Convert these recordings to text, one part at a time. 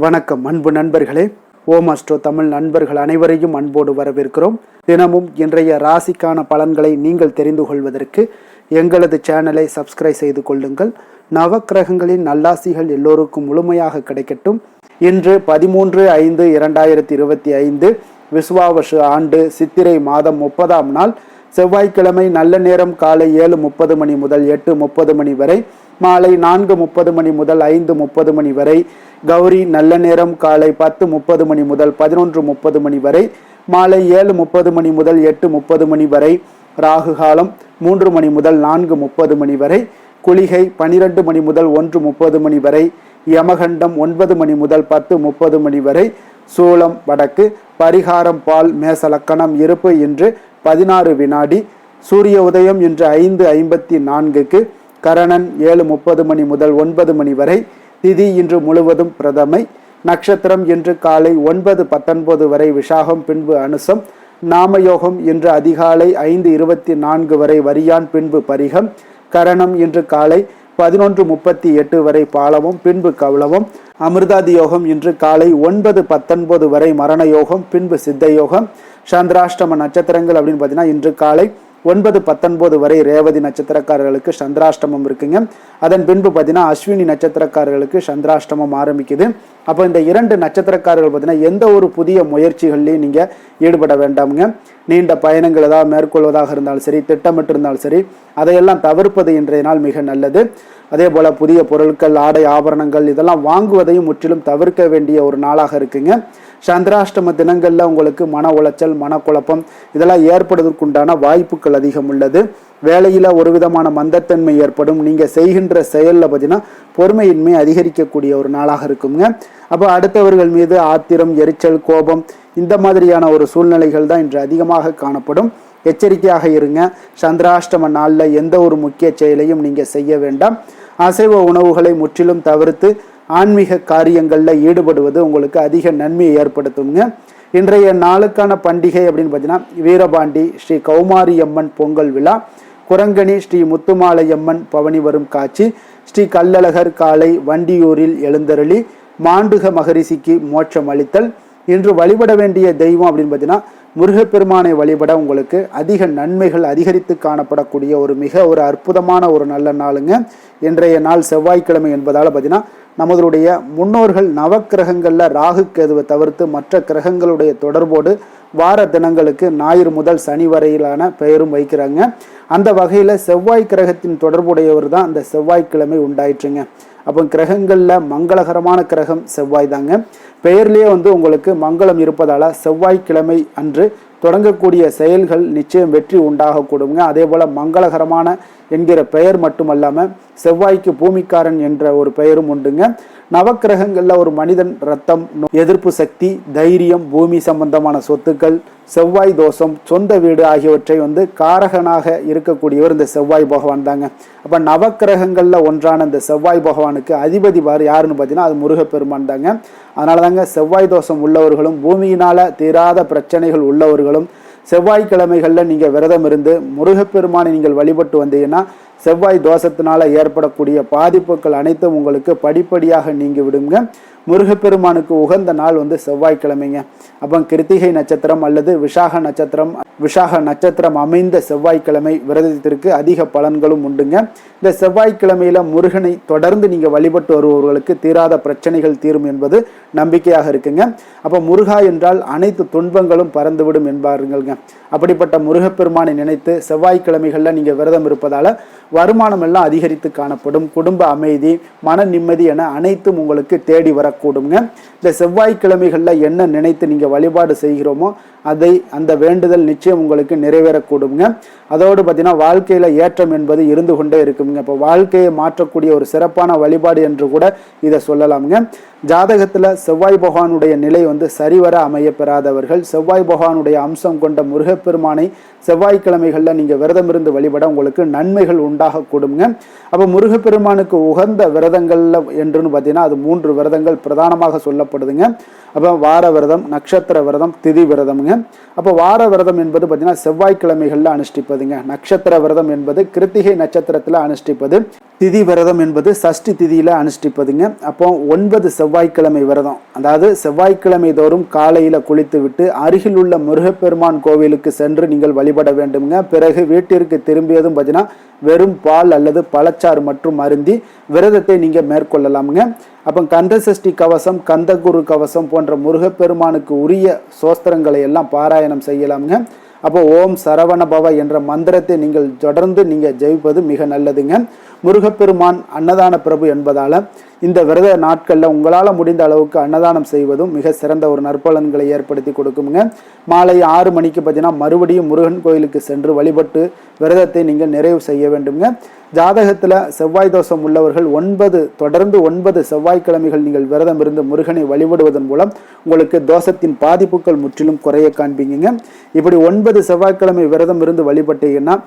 வணக்கம் அன்பு நண்பர்களே. ஓம் அஸ்ட்ரோ தமிழ் நண்பர்கள் அனைவரையும் அன்போடு வரவேற்கிறோம். தினமும் இன்றைய ராசிக்கான பலன்களை நீங்கள் தெரிந்து கொள்வதற்கு எங்களது சேனலை சப்ஸ்கிரைப் செய்து கொள்ளுங்கள். நவக்கிரகங்களின் நல்லாசிகள் எல்லோருக்கும் முழுமையாக கிடைக்கட்டும். இன்று 13/5/2025 விசுவாவசு ஆண்டு சித்திரை மாதம் 30ஆம் நாள் செவ்வாய்க்கிழமை. நல்ல நேரம் காலை 7:30 மணி முதல் 8:30 மணி வரை, மாலை 4:30 மணி முதல் 5:30 மணி வரை. கௌரி நல்ல நேரம் காலை 10:30 மணி முதல் 11:30 மணி வரை, மாலை 7:30 மணி முதல் 8:30 மணி வரை. ராகு காலம் 3 மணி முதல் 4:30 மணி வரை. குளிகை 12 மணி முதல் 1:30 மணி வரை. யமகண்டம் 9 மணி முதல் 10:30 மணி வரை. சூலம் வடக்கு. பரிகாரம் பால். மேசலக்கணம் இருப்பு இன்று 16 வினாடி. சூரிய உதயம் இன்று 5:54க்கு. கரணன் 7:30 மணி முதல் 9 மணி வரை. திதி இன்று முழுவதும் பிரதமை. நட்சத்திரம் இன்று காலை 9:19 வரை விஷாகம், பின்பு அனுசம். நாமயோகம் இன்று அதிகாலை 5:24 வரை வரியான், பின்பு பரிகம். கரணம் இன்று காலை 11:38 வரை பாலமும், பின்பு கௌளவம். அமிர்தாதி யோகம் இன்று காலை 9:19 வரை மரண யோகம், பின்பு சித்த யோகம். சந்திராஷ்டம நட்சத்திரங்கள் அப்படின்னு பார்த்தீங்கன்னா இன்று காலை 9:19 வரை ரேவதி நட்சத்திரக்காரர்களுக்கு சந்திராஷ்டமம் இருக்குங்க. அதன் பின்பு பார்த்தீங்கன்னா அஸ்வினி நட்சத்திரக்காரர்களுக்கு சந்திராஷ்டமம் ஆரம்பிக்குது. அப்போ இந்த 2 நட்சத்திரக்காரர்கள் பார்த்தீங்கன்னா எந்த ஒரு புதிய முயற்சிகள்லையும் நீங்கள் ஈடுபட வேண்டாமுங்க. நீண்ட பயணங்கள் ஏதாவது மேற்கொள்வதாக இருந்தாலும் சரி, திட்டமிட்டு இருந்தாலும் சரி, அதையெல்லாம் தவிர்ப்பது இன்றைய நாள் மிக நல்லது. அதே போல் புதிய பொருட்கள், ஆடை, ஆபரணங்கள் இதெல்லாம் வாங்குவதையும் முற்றிலும் தவிர்க்க வேண்டிய ஒரு நாளாக இருக்குங்க. சந்திராஷ்டம தினங்களில் உங்களுக்கு மன உளைச்சல், மனக்குழப்பம் இதெல்லாம் ஏற்படுவதற்குண்டான வாய்ப்புகள் அதிகம் உள்ளது. வேலையில் ஒரு விதமான மந்தத்தன்மை ஏற்படும். நீங்கள் செய்கின்ற செயலில் பார்த்தீங்கன்னா பொறுமையின்மை அதிகரிக்கக்கூடிய ஒரு நாளாக இருக்குங்க. அப்போ அடுத்தவர்கள் மீது ஆத்திரம், எரிச்சல், கோபம் இந்த மாதிரியான ஒரு சூழ்நிலைகள் தான் இன்று அதிகமாக காணப்படும். எச்சரிக்கையாக இருங்க. சந்திராஷ்டம நாளில் எந்த ஒரு முக்கிய செயலையும் நீங்கள் செய்ய வேண்டாம். அசைவ உணவுகளை முற்றிலும் தவிர்த்து ஆன்மீக காரியங்களில் ஈடுபடுவது உங்களுக்கு அதிக நன்மையை ஏற்படுத்துங்க. இன்றைய நாளுக்கான பண்டிகை அப்படின்னு பார்த்தீங்கன்னா வீரபாண்டி ஸ்ரீ கௌமாரி அம்மன் பொங்கல் விழா, குரங்கணி ஸ்ரீ முத்துமாலையம்மன் பவனி வரும் காட்சி, ஸ்ரீ கள்ளழகர் காலை வண்டியூரில் எழுந்தருளி மாண்டுக மகரிஷிக்கு மோட்சம் அளித்தல். இன்று வழிபட வேண்டிய தெய்வம் அப்படின்னு பார்த்தீங்கன்னா முருகப்பெருமானை வழிபட உங்களுக்கு அதிக நன்மைகள் அதிகரித்து காணப்படக்கூடிய மிக அற்புதமான ஒரு நல்ல நாளுங்க. இன்றைய நாள் செவ்வாய்க்கிழமை என்பதால் பார்த்தீங்கன்னா நமதுடைய முன்னோர்கள் நவக்கிரகங்களில் ராகு கேதுவை தவிர்த்து மற்ற கிரகங்களுடைய தொடர்போடு வார தினங்களுக்கு ஞாயிறு முதல் சனி வரையிலான பெயரும் வைக்கிறாங்க. அந்த வகையில் செவ்வாய் கிரகத்தின் தொடர்புடையவர் தான் அந்த செவ்வாய்க்கிழமை உண்டாயிற்றுங்க. அப்போ கிரகங்களில் மங்களகரமான கிரகம் செவ்வாய் தாங்க. பெயர்லேயே உங்களுக்கு மங்களம் இருப்பதால் செவ்வாய்க்கிழமை அன்று தொடங்கக்கூடிய செயல்கள் நிச்சயம் வெற்றி உண்டாகக்கூடுங்க. அதே போல் மங்களகரமான என்கிற பெயர் மட்டுமல்லாமல் செவ்வாய்க்கு பூமிக்காரன் என்ற ஒரு பெயரும் உண்டுங்க. நவக்கிரகங்களில் ஒரு மனிதன் ரத்தம், எதிர்ப்பு சக்தி, தைரியம், பூமி சம்பந்தமான சொத்துக்கள், செவ்வாய் தோஷம், சொந்த வீடு ஆகியவற்றை காரகனாக இருக்கக்கூடியவர் இந்த செவ்வாய் பகவான் தாங்க. அப்போ நவக்கிரகங்களில் ஒன்றான இந்த செவ்வாய் பகவானுக்கு அதிபதி யாருன்னு பார்த்தீங்கன்னா அது முருகப்பெருமான் தாங்க. அதனால தாங்க செவ்வாய் தோஷம் உள்ளவர்களும் பூமியினால் தீராத பிரச்சனைகள் உள்ளவர்களும் செவ்வாய்க்கிழமைகளில் நீங்கள் விரதம் இருந்து முருகப்பெருமானை நீங்கள் வழிபட்டு வந்தீங்கன்னா செவ்வாய் தோஷத்தினால ஏற்படக்கூடிய பாதிப்புகள் அனைத்தும் உங்களுக்கு படிப்படியாக நீங்கி விடுங்க. முருகப்பெருமானுக்கு உகந்த நாள் செவ்வாய்க்கிழமைங்க. அப்போ கிருத்திகை நட்சத்திரம் அல்லது விஷாக நட்சத்திரம் அமைந்த செவ்வாய்க்கிழமை விரதத்திற்கு அதிக பலன்களும் உண்டுங்க. இந்த செவ்வாய்க்கிழமையில முருகனை தொடர்ந்து நீங்க வழிபட்டு வருபவர்களுக்கு தீராத பிரச்சனைகள் தீரும் என்பது நம்பிக்கையாக இருக்குங்க. அப்போ முருகா என்றால் அனைத்து துன்பங்களும் பறந்துவிடும் என்பாருங்கள்ங்க. அப்படிப்பட்ட முருகப்பெருமானை நினைத்து செவ்வாய்க்கிழமைகள்ல நீங்க விரதம் இருப்பதால வருமானம் எல்லாம் அதிகரித்து காணப்படும். குடும்ப அமைதி, மன நிம்மதி என அனைத்தும் உங்களுக்கு தேடி வரக்கூடுங்க. இந்த செவ்வாய்க்கிழமைகளில் என்ன நினைத்து நீங்கள் வழிபாடு செய்கிறோமோ அந்த வேண்டுதல் நிச்சயம் உங்களுக்கு நிறைவேறக்கூடுங்க. அதோடு பார்த்தீங்கன்னா வாழ்க்கையில் ஏற்றம் என்பது இருந்து கொண்டே இருக்குங்க. இப்போ வாழ்க்கையை மாற்றக்கூடிய ஒரு சிறப்பான வழிபாடு என்று கூட இதை சொல்லலாமுங்க. ஜாதகத்தில் செவ்வாய் பகவானுடைய நிலை சரிவர அமைய பெறாதவர்கள் செவ்வாய் பகவானுடைய அம்சம் கொண்ட முருகப்பெருமானை செவ்வாய்க்கிழமைகளில் நீங்கள் விரதம் இருந்து வழிபட உங்களுக்கு நன்மைகள் உண்டாக கொடுங்க. அப்போ முருகப்பெருமானுக்கு உகந்த விரதங்கள்ல என்றுன்னு பார்த்தீங்கன்னா அது 3 விரதங்கள் பிரதானமாக சொல்லப்படுதுங்க. அப்போ வார விரதம், நட்சத்திர விரதம், திதி விரதம்ங்க. அப்போ வார விரதம் என்பது பார்த்தீங்கன்னா செவ்வாய்க்கிழமைகளில் அனுஷ்டிப்பதுங்க. நட்சத்திர விரதம் என்பது கிருத்திகை நட்சத்திரத்தில் அனுஷ்டிப்பது. திதி விரதம் என்பது சஷ்டி திதியில அனுஷ்டிப்பதுங்க. அப்போ 9 செவ்வாய்க்கிழமை விரதம், அதாவது செவ்வாய்க்கிழமை தோறும் காலையில குளித்து விட்டு அருகில் உள்ள முருகப்பெருமான் கோவிலுக்கு சென்று நீங்கள் வழிபட வேண்டுங்க. பிறகு வீட்டிற்கு திரும்பியதும் பார்த்தீங்கன்னா வெறும் பால் அல்லது பழச்சாறு மற்றும் அருந்தி விரதத்தை நீங்க மேற்கொள்ளலாமுங்க. அப்போ கந்தசஷ்டி கவசம், கந்தகுரு கவசம் போன்ற முருகப்பெருமானுக்கு உரிய சோஸ்திரங்களை எல்லாம் பாராயணம் செய்யலாமுங்க. அப்போ ஓம் சரவண பவ என்ற மந்திரத்தை நீங்கள் தொடர்ந்து நீங்கள் ஜெயிப்பது மிக நல்லதுங்க. முருகப்பெருமான் அன்னதான பிரபு என்பதால இந்த விரத நாட்களில் உங்களால் முடிந்த அளவுக்கு அன்னதானம் செய்வதும் மிக சிறந்த ஒரு நற்பலன்களை ஏற்படுத்தி கொடுக்குங்க. மாலை 6 மணிக்கு பார்த்தீங்கன்னா மறுபடியும் முருகன் கோயிலுக்கு சென்று வழிபட்டு விரதத்தை நீங்கள் நிறைவு செய்ய வேண்டுங்க. ஜாதகத்தில் செவ்வாய் தோஷம் உள்ளவர்கள் தொடர்ந்து 9 செவ்வாய்க்கிழமைகள் நீங்கள் விரதம் இருந்து முருகனை வழிபடுவதன் மூலம் உங்களுக்கு தோஷத்தின் பாதிப்புகள் முற்றிலும் குறைய காண்பீங்க. இப்படி 9 செவ்வாய்க்கிழமை விரதம் இருந்து வழிபட்டீங்கன்னா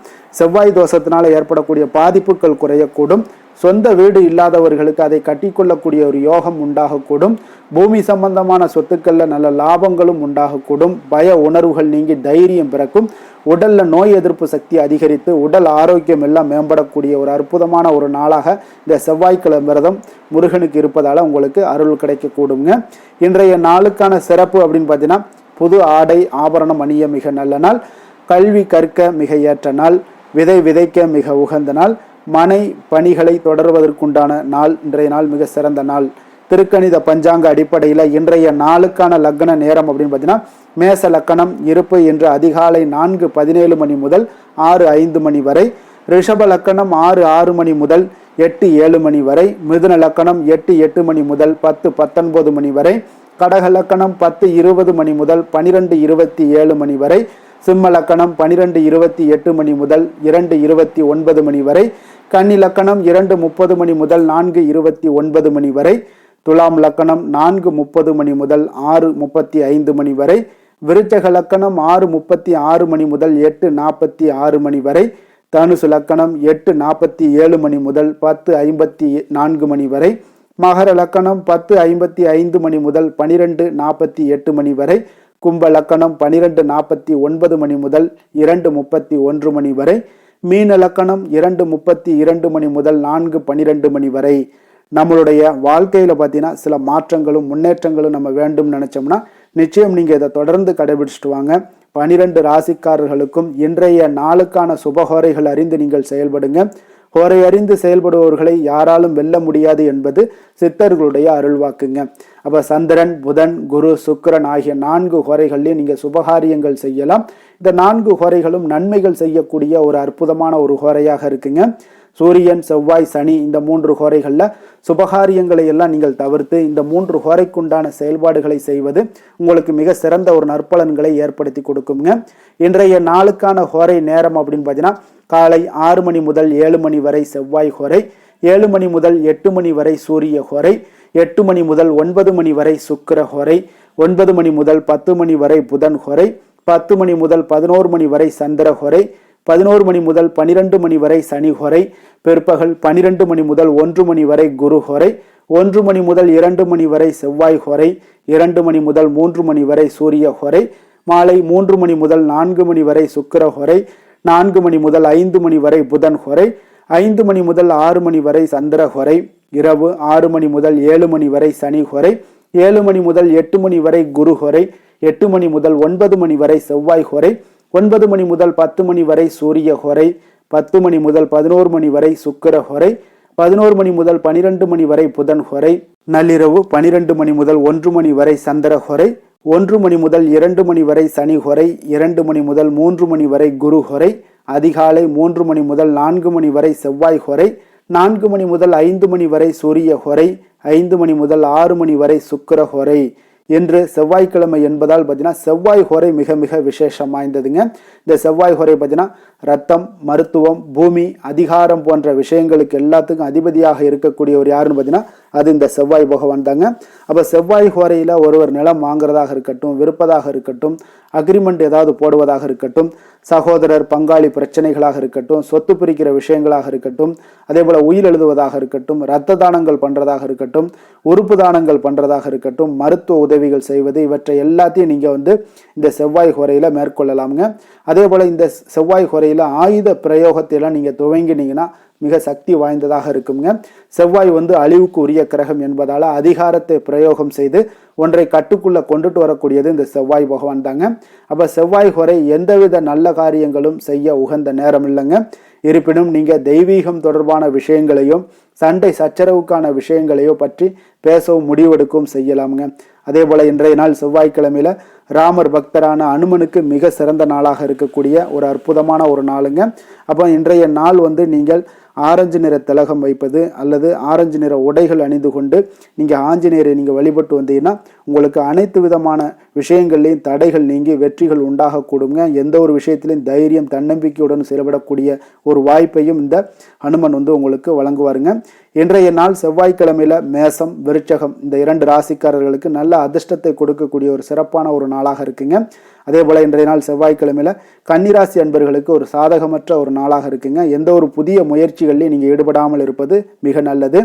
செவ்வாய் தோஷத்தினால ஏற்படக்கூடிய பாதிப்புகள் குறையக்கூடும். சொந்த வீடு இல்லாதவர்களுக்கு அதை கட்டிக்கொள்ளக்கூடிய ஒரு யோகம் உண்டாகக்கூடும். பூமி சம்பந்தமான சொத்துக்களில் நல்ல லாபங்களும் உண்டாகக்கூடும். பய உணர்வுகள் நீங்கி தைரியம் பிறக்கும். உடல்ல நோய் எதிர்ப்பு சக்தி அதிகரித்து உடல் ஆரோக்கியம் எல்லாம் மேம்படக்கூடிய ஒரு அற்புதமான ஒரு நாளாக இந்த செவ்வாய்க்கிழமை விரதம் முருகனுக்கு இருப்பதால உங்களுக்கு அருள் கிடைக்கக்கூடுங்க. இன்றைய நாளுக்கான சிறப்பு அப்படின்னு பார்த்தீங்கன்னா புது ஆடை ஆபரணம் அணிய மிக நல்ல நாள், கல்வி கற்க மிக ஏற்ற நாள், விதை விதைக்க மிக உகந்த நாள், மனை பணிகளை தொடர்வதற்குண்டான நாள். இன்றைய நாள் மிக சிறந்த நாள். திருக்கணித பஞ்சாங்க அடிப்படையில் இன்றைய நாளுக்கான லக்ன நேரம் அப்படின்னு பார்த்தீங்கன்னா மேச லக்கணம் இருப்பு என்று அதிகாலை 4:17 மணி முதல் 6:05 மணி வரை, ரிஷப லக்கணம் 6:06 மணி முதல் 8:07 மணி வரை, மிதுன லக்கணம் 8:08 மணி முதல் 10:19 மணி வரை, கடக லக்கணம் 10:20 மணி முதல் 12:27 மணி வரை, சிம்ம லக்கணம் 12:28 மணி முதல் 2:29 மணி வரை, கன்னி லக்கணம் 2:30 மணி முதல் 4:29 மணி வரை, துலாம் லக்கணம் 4:30 மணி முதல் 6:35 மணி வரை, விருச்சக லக்கணம் 6:36 மணி முதல் 8:46 மணி வரை, தனுசு லக்கணம் 8:47 மணி முதல் 10:54 மணி வரை, மகர லக்கணம் 10:55 மணி முதல் 12:48 மணி வரை, கும்ப லக்கணம் 12:49 மணி முதல் 2:31 மணி வரை, மீன லக்கணம் 2:32 மணி முதல் 4:12 மணி வரை. நம்மளுடைய வாழ்க்கையில பார்த்தீங்கன்னா சில மாற்றங்களும் முன்னேற்றங்களும் நம்ம வேண்டும் நினைச்சோம்னா நிச்சயம் நீங்க இதை தொடர்ந்து கடைபிடிச்சிட்டு வாங்க. 12 ராசிக்காரர்களுக்கும் இன்றைய நாளுக்கான சுபஹோரைகள் அறிந்து நீங்கள் செயல்படுங்க. ஹோரை அறிந்து செயல்படுபவர்களை யாராலும் வெல்ல முடியாது என்பது சித்தர்களுடைய அருள்வாக்குங்க. அப்ப சந்திரன், புதன், குரு, சுக்கிரன் ஆகிய 4 ஹோரைகள்லையும் நீங்க சுபகாரியங்கள் செய்யலாம். இந்த 4 ஹோரைகளும் நன்மைகள் செய்யக்கூடிய ஒரு அற்புதமான ஒரு ஹோரையாக இருக்குங்க. சூரியன், செவ்வாய், சனி இந்த 3 ஹோரைகள்ல சுபகாரியங்களை எல்லாம் நீங்கள் தவிர்த்து இந்த 3 ஹோரைக்குண்டான செயல்பாடுகளை செய்வது உங்களுக்கு மிக சிறந்த ஒரு நற்பலன்களை ஏற்படுத்தி கொடுக்குங்க. இன்றைய நாளுக்கான ஹோரை நேரம் அப்படின்னு பார்த்தீங்கன்னா காலை 6 மணி முதல் 7 மணி வரை செவ்வாய் ஹோரை, 7 மணி முதல் 8 மணி வரை சூரிய ஹோரை, 8 மணி முதல் 9 மணி வரை சுக்கிர ஹோரை, 9 மணி முதல் 10 மணி வரை புதன் ஹோரை, 10 மணி முதல் 11 மணி வரை சந்திர ஹோரை, 11 மணி முதல் 12 மணி வரை சனி ஹோரை, பிற்பகல் 12 மணி முதல் 1 மணி வரை குரு ஹோரை, 1 மணி முதல் 2 மணி வரை செவ்வாய் ஹோரை, 2 மணி முதல் 3 மணி வரை சூரிய ஹோரை, மாலை 3 மணி முதல் 4 மணி வரை சுக்கிர ஹோரை, 4 மணி முதல் 5 மணி வரை புதன் ஹோரை, 5 மணி முதல் 6 மணி வரை சந்திர ஹோரை, இரவு 6 மணி முதல் 7 மணி வரை சனி ஹோரை, 7 மணி முதல் 8 மணி வரை குரு ஹோரை, 8 மணி முதல் 9 மணி வரை செவ்வாய் ஹோரை, 9 மணி முதல் 10 மணி வரை சூரிய ஹோரை, 10 மணி முதல் 11 மணி வரை சுக்கிர ஹோரை, 11 மணி முதல் 12 மணி வரை புதன் ஹோரை, நள்ளிரவு 12 மணி முதல் 1 மணி வரை சந்திர ஹோரை, 1 மணி முதல் 2 மணி வரை சனி ஹோரை, 2 மணி முதல் 3 மணி வரை குரு ஹோரை, அதிகாலை 3 மணி முதல் 4 மணி வரை செவ்வாய் ஹோரை, 4 மணி முதல் 5 மணி வரை சூரிய ஹோரை, 5 மணி முதல் 6 மணி வரை சுக்கிர ஹோரை. என்று செவ்வாய்க்கிழமை என்பதால் பார்த்தீங்கன்னா செவ்வாய் ஹோரை மிக மிக விசேஷம் வாய்ந்ததுங்க. இந்த செவ்வாய் ஹோரை பார்த்தீங்கன்னா ரத்தம், மருத்துவம், பூமி, அதிகாரம் போன்ற விஷயங்களுக்கு எல்லாத்துக்கும் அதிபதியாக இருக்கக்கூடியவர் யாருன்னு பார்த்தீங்கன்னா அது இந்த செவ்வாய் பகவான் தாங்க. அப்போ செவ்வாய் ஹோரையில் ஒருவர் நிலம் வாங்குறதாக இருக்கட்டும், விற்பதாக இருக்கட்டும், அக்ரிமெண்ட் ஏதாவது போடுவதாக இருக்கட்டும், சகோதரர் பங்காளி பிரச்சனைகளாக இருக்கட்டும், சொத்து பிரிக்கிற விஷயங்களாக இருக்கட்டும், அதே போல் உயிர் எழுதுவதாக இருக்கட்டும், இரத்த தானங்கள் பண்ணுறதாக இருக்கட்டும், உறுப்பு தானங்கள் பண்ணுறதாக இருக்கட்டும், மருத்துவ உதவிகள் செய்வது, இவற்றை எல்லாத்தையும் நீங்கள் இந்த செவ்வாய் ஹோரையில் மேற்கொள்ளலாமுங்க. அதே போல் இந்த செவ்வாய் ஹோரையில் ஆயுத பிரயோகத்தையெல்லாம் நீங்கள் துவங்கினீங்கன்னா மிக சக்தி வாய்ந்ததாக இருக்குங்க. செவ்வாய் அழிவுக்கு உரிய கிரகம் என்பதால் அதிகாரத்தை பிரயோகம் செய்து ஒன்றை கட்டுக்குள்ள கொண்டுட்டு வரக்கூடியது இந்த செவ்வாய் பகவான் தாங்க. அப்போ செவ்வாய் ஹோரை எந்தவித நல்ல காரியங்களும் செய்ய உகந்த நேரம் இல்லைங்க. இருப்பினும் நீங்கள் தெய்வீகம் தொடர்பான விஷயங்களையும் சண்டை சச்சரவுக்கான விஷயங்களையோ பற்றி பேசவும் முடிவெடுக்கவும் செய்யலாமுங்க. அதே போல் இன்றைய நாள் செவ்வாய்க்கிழமையில் ராமர் பக்தரான அனுமனுக்கு மிக சிறந்த நாளாக இருக்கக்கூடிய ஒரு அற்புதமான ஒரு நாளுங்க. அப்போ இன்றைய நாள் நீங்கள் ஆரஞ்சு நிற திலகம் வைப்பது அல்லது ஆரஞ்சு நிற உடைகள் அணிந்து கொண்டு நீங்கள் ஆஞ்சநேயரை நீங்கள் வழிபட்டு வந்தீங்கன்னா உங்களுக்கு அனைத்து விதமான விஷயங்கள்லையும் தடைகள் நீங்கி வெற்றிகள் உண்டாகக்கூடுங்க. எந்த ஒரு விஷயத்திலையும் தைரியம் தன்னம்பிக்கையுடன் செயல்படக்கூடிய ஒரு வாய்ப்பையும் இந்த ஹனுமன் உங்களுக்கு வழங்குவாருங்க. இன்றைய நாள் செவ்வாய்க்கிழமையில் மேசம் விருச்சகம் இந்த 2 ராசிக்காரர்களுக்கு நல்ல அதிர்ஷ்டத்தை கொடுக்கக்கூடிய ஒரு சிறப்பான ஒரு நாளாக இருக்குங்க. அதே போல் இன்றைய நாள் செவ்வாய்க்கிழமையில் கன்னிராசி அன்பர்களுக்கு ஒரு சாதகமற்ற ஒரு நாளாக இருக்குங்க. எந்த ஒரு புதிய முயற்சிகள்லையும் நீங்கள் ஈடுபடாமல் இருப்பது மிக நல்லது.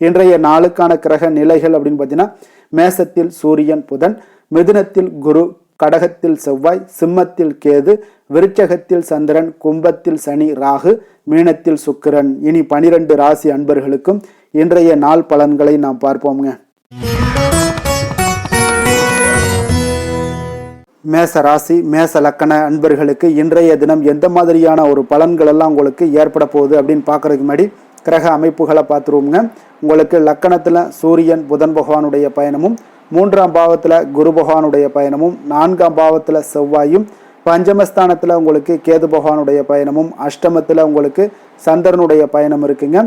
இன்றைய நாளுக்கான கிரக நிலைகள் அப்படின்னு பார்த்தீங்கன்னா மேசத்தில் சூரியன் புதன், மிதுனத்தில் குரு, கடகத்தில் செவ்வாய், சிம்மத்தில் கேது, விருச்சகத்தில் சந்திரன், கும்பத்தில் சனி ராகு, மீனத்தில் சுக்கிரன். இனி 12 ராசி அன்பர்களுக்கும் இன்றைய நாள் பலன்களை நாம் பார்ப்போம்ங்க. மேச ராசி மேச லக்கண அன்பர்களுக்கு இன்றைய தினம் எந்த மாதிரியான ஒரு பலன்கள் எல்லாம் உங்களுக்கு ஏற்பட போகுது அப்படின்னு பார்க்கறதுக்கு முன்னாடி கிரக அமைப்புகளை பார்த்துருவோங்க. உங்களுக்கு லக்கணத்தில் சூரியன் புதன் பகவானுடைய பயணமும், 3ஆம் பாவத்தில் குரு பகவானுடைய பயணமும், 4ஆம் பாவத்தில் செவ்வாயும், பஞ்சமஸ்தானத்தில் உங்களுக்கு கேது பகவானுடைய பயணமும், அஷ்டமத்தில் உங்களுக்கு சந்திரனுடைய பயணம் இருக்குங்க.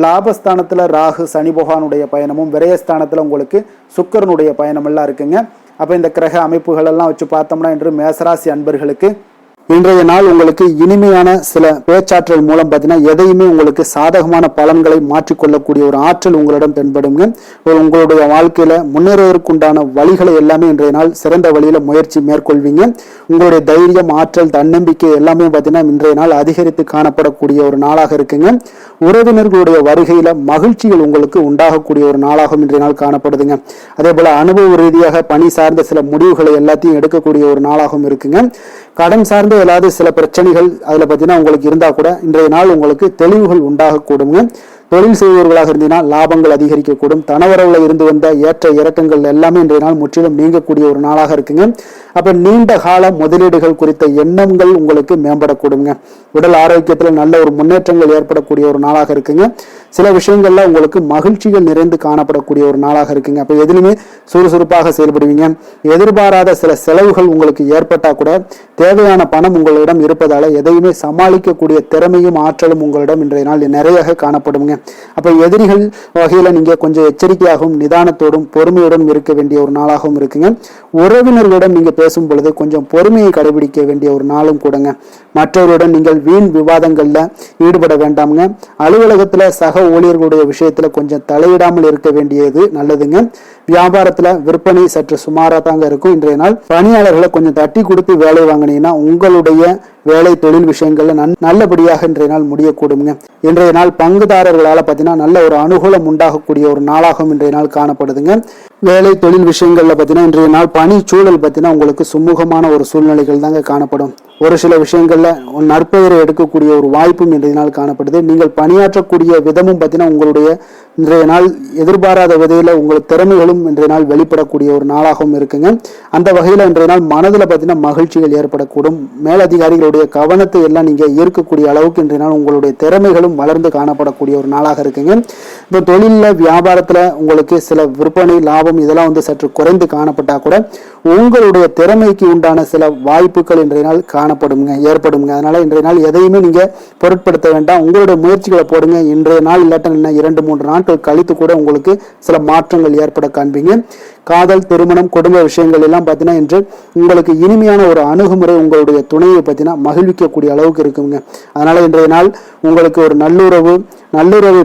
லாபஸ்தானத்தில் ராகு சனி பகவானுடைய பயணமும், விரயஸ்தானத்தில் உங்களுக்கு சுக்கிரனுடைய பயணம் எல்லாம் இருக்குங்க. அப்போ இந்த கிரக அமைப்புகள் எல்லாம் வச்சு பார்த்தோம்னா இன்று மேசராசி அன்பர்களுக்கு இன்றைய நாள் உங்களுக்கு இனிமையான சில பேச்சாற்றல் மூலம் பார்த்தீங்கன்னா எதையுமே உங்களுக்கு சாதகமான பலன்களை மாற்றிக்கொள்ளக்கூடிய ஒரு ஆற்றல் உங்களிடம் தென்படுங்க. உங்களுடைய வாழ்க்கையில முன்னேறுவதற்குண்டான வழிகளை எல்லாமே இன்றைய நாள் சிறந்த வழியில முயற்சி மேற்கொள்வீங்க. உங்களுடைய தைரியம், ஆற்றல், தன்னம்பிக்கை எல்லாமே பார்த்தீங்கன்னா இன்றைய நாள் அதிகரித்து காணப்படக்கூடிய ஒரு நாளாக இருக்குங்க. உறவினர்களுடைய வருகையில மகிழ்ச்சிகள் உங்களுக்கு உண்டாகக்கூடிய ஒரு நாளாகவும் இன்றைய நாள் காணப்படுதுங்க. அதே போல அனுபவ ரீதியாக பணி சார்ந்த சில முடிவுகளை எல்லாத்தையும் எடுக்கக்கூடிய ஒரு நாளாகவும் இருக்குங்க. கடன் சார்ந்த ஏதாவது சில பிரச்சனைகள் அதுல பார்த்தீங்கன்னா உங்களுக்கு இருந்தா கூட இன்றைய நாள் உங்களுக்கு தெளிவுகள் உண்டாகக்கூடுங்க. தொழில் செய்பவர்களாக இருந்தீங்கன்னா லாபங்கள் அதிகரிக்கக்கூடும். தனவரவுல இருந்து வந்த ஏற்ற இறக்கங்கள் எல்லாமே இன்றைய நாள் முற்றிலும் நீங்கக்கூடிய ஒரு நாளாக இருக்குங்க. அப்ப நீண்ட கால முதலீடுகள் குறித்த எண்ணங்கள் உங்களுக்கு மேம்படக்கூடுங்க. உடல் ஆரோக்கியத்துல நல்ல ஒரு முன்னேற்றங்கள் ஏற்படக்கூடிய ஒரு நாளாக இருக்குங்க. சில விஷயங்கள்ல உங்களுக்கு மகிழ்ச்சிகள் நிறைந்து காணப்படக்கூடிய ஒரு நாளாக இருக்குங்க. அப்ப எதிலுமே சுறுசுறுப்பாக செயல்படுவீங்க. எதிர்பாராத சில செலவுகள் உங்களுக்கு ஏற்பட்டா கூட தேவையான பணம் உங்களிடம் இருப்பதால எதையுமே சமாளிக்கக்கூடிய திறமையும் ஆற்றலும் உங்களிடம் இன்றைய நாள் நிறைய காணப்படுங்க. அப்ப எதிரிகள் வகையில நீங்க கொஞ்சம் எச்சரிக்கையாகவும் நிதானத்தோடும் பொறுமையுடன் இருக்க வேண்டிய ஒரு நாளாகவும் இருக்குங்க. உறவினர்களிடம் நீங்க பேசும் பொழுது கொஞ்சம் பொறுமையை கடைபிடிக்க வேண்டிய ஒரு நாளும் கூடங்க. மற்றவருடன் நீங்கள் வீண் விவாதங்கள்ல ஈடுபட வேண்டாமுங்க. அலுவலகத்துல சக ஊழியர்களுடைய விஷயத்துல கொஞ்சம் தலையிடாமல் இருக்க வேண்டியது நல்லதுங்க. வியாபாரத்துல விற்பனை சற்று சுமாரா தாங்க இருக்கும். இன்றைய நாள் பணியாளர்களை கொஞ்சம் தட்டி கொடுத்து வேலை வாங்கினீங்கன்னா உங்களுடைய வேலை தொழில் விஷயங்கள்ல நல்லபடியாக இன்றைய நாள் முடியக்கூடுங்க. இன்றைய நாள் பங்குதாரர்களால பார்த்தீங்கன்னா நல்ல ஒரு அனுகூலம் உண்டாகக்கூடிய ஒரு நாளாகவும் இன்றைய நாள் காணப்படுதுங்க. வேலை தொழில் விஷயங்கள்ல பார்த்தீங்கன்னா இன்றைய நாள் பணி சூழல் பார்த்தீங்கன்னா உங்களுக்கு சுமூகமான ஒரு சூழ்நிலைகள் தாங்க காணப்படும். ஒரு சில விஷயங்கள்ல நற்பெயரை எடுக்கக்கூடிய ஒரு வாய்ப்பும் இன்றைய நாள் காணப்படுது. நீங்கள் பணியாற்றக்கூடிய விதமும் பார்த்தீங்கன்னா உங்களுடைய இன்றைய நாள் எதிர்பாராத விதையில உங்களுக்கு திறமைகளும் இன்றைய நாள் வெளிப்படக்கூடிய ஒரு நாளாகவும் இருக்குங்க. அந்த வகையில இன்றைய நாள் மனதில் பார்த்தீங்கன்னா மகிழ்ச்சிகள் ஏற்படக்கூடும். மேலதிகாரிகளுடைய கவனத்தை எல்லாம் நீங்க ஈர்க்கக்கூடிய அளவுக்கு இன்றைய நாள் உங்களுடைய திறமைகளும் வளர்ந்து காணப்படக்கூடிய ஒரு நாளாக இருக்குங்க. இப்போ தொழில வியாபாரத்துல உங்களுக்கு சில விற்பனை லாபம் இதெல்லாம் சற்று குறைந்து காணப்பட்டா கூட உங்களுடைய திறமைக்கு உண்டான சில வாய்ப்புகள் இன்றைய நாள் ஏற்படுங்க. அதனால இன்றைய நாள் எதையுமே நீங்க பொருட்படுத்த வேண்டாம். உங்களுடைய முயற்சிகளை போடுங்க. இன்றைய நாள் இல்லாட்ட 2-3 நாட்கள் கழித்து கூட உங்களுக்கு சில மாற்றங்கள் ஏற்பட காண்பீங்க. காதல், திருமணம், குடும்ப விஷயங்கள் எல்லாம் பார்த்தீங்கன்னா இன்று உங்களுக்கு இனிமையான ஒரு அணுகுமுறை உங்களுடைய துணையை பார்த்தீங்கன்னா மகிழ்விக்கக்கூடிய அளவுக்கு இருக்குங்க. அதனால இன்றைய நாள் உங்களுக்கு ஒரு நல்லுறவை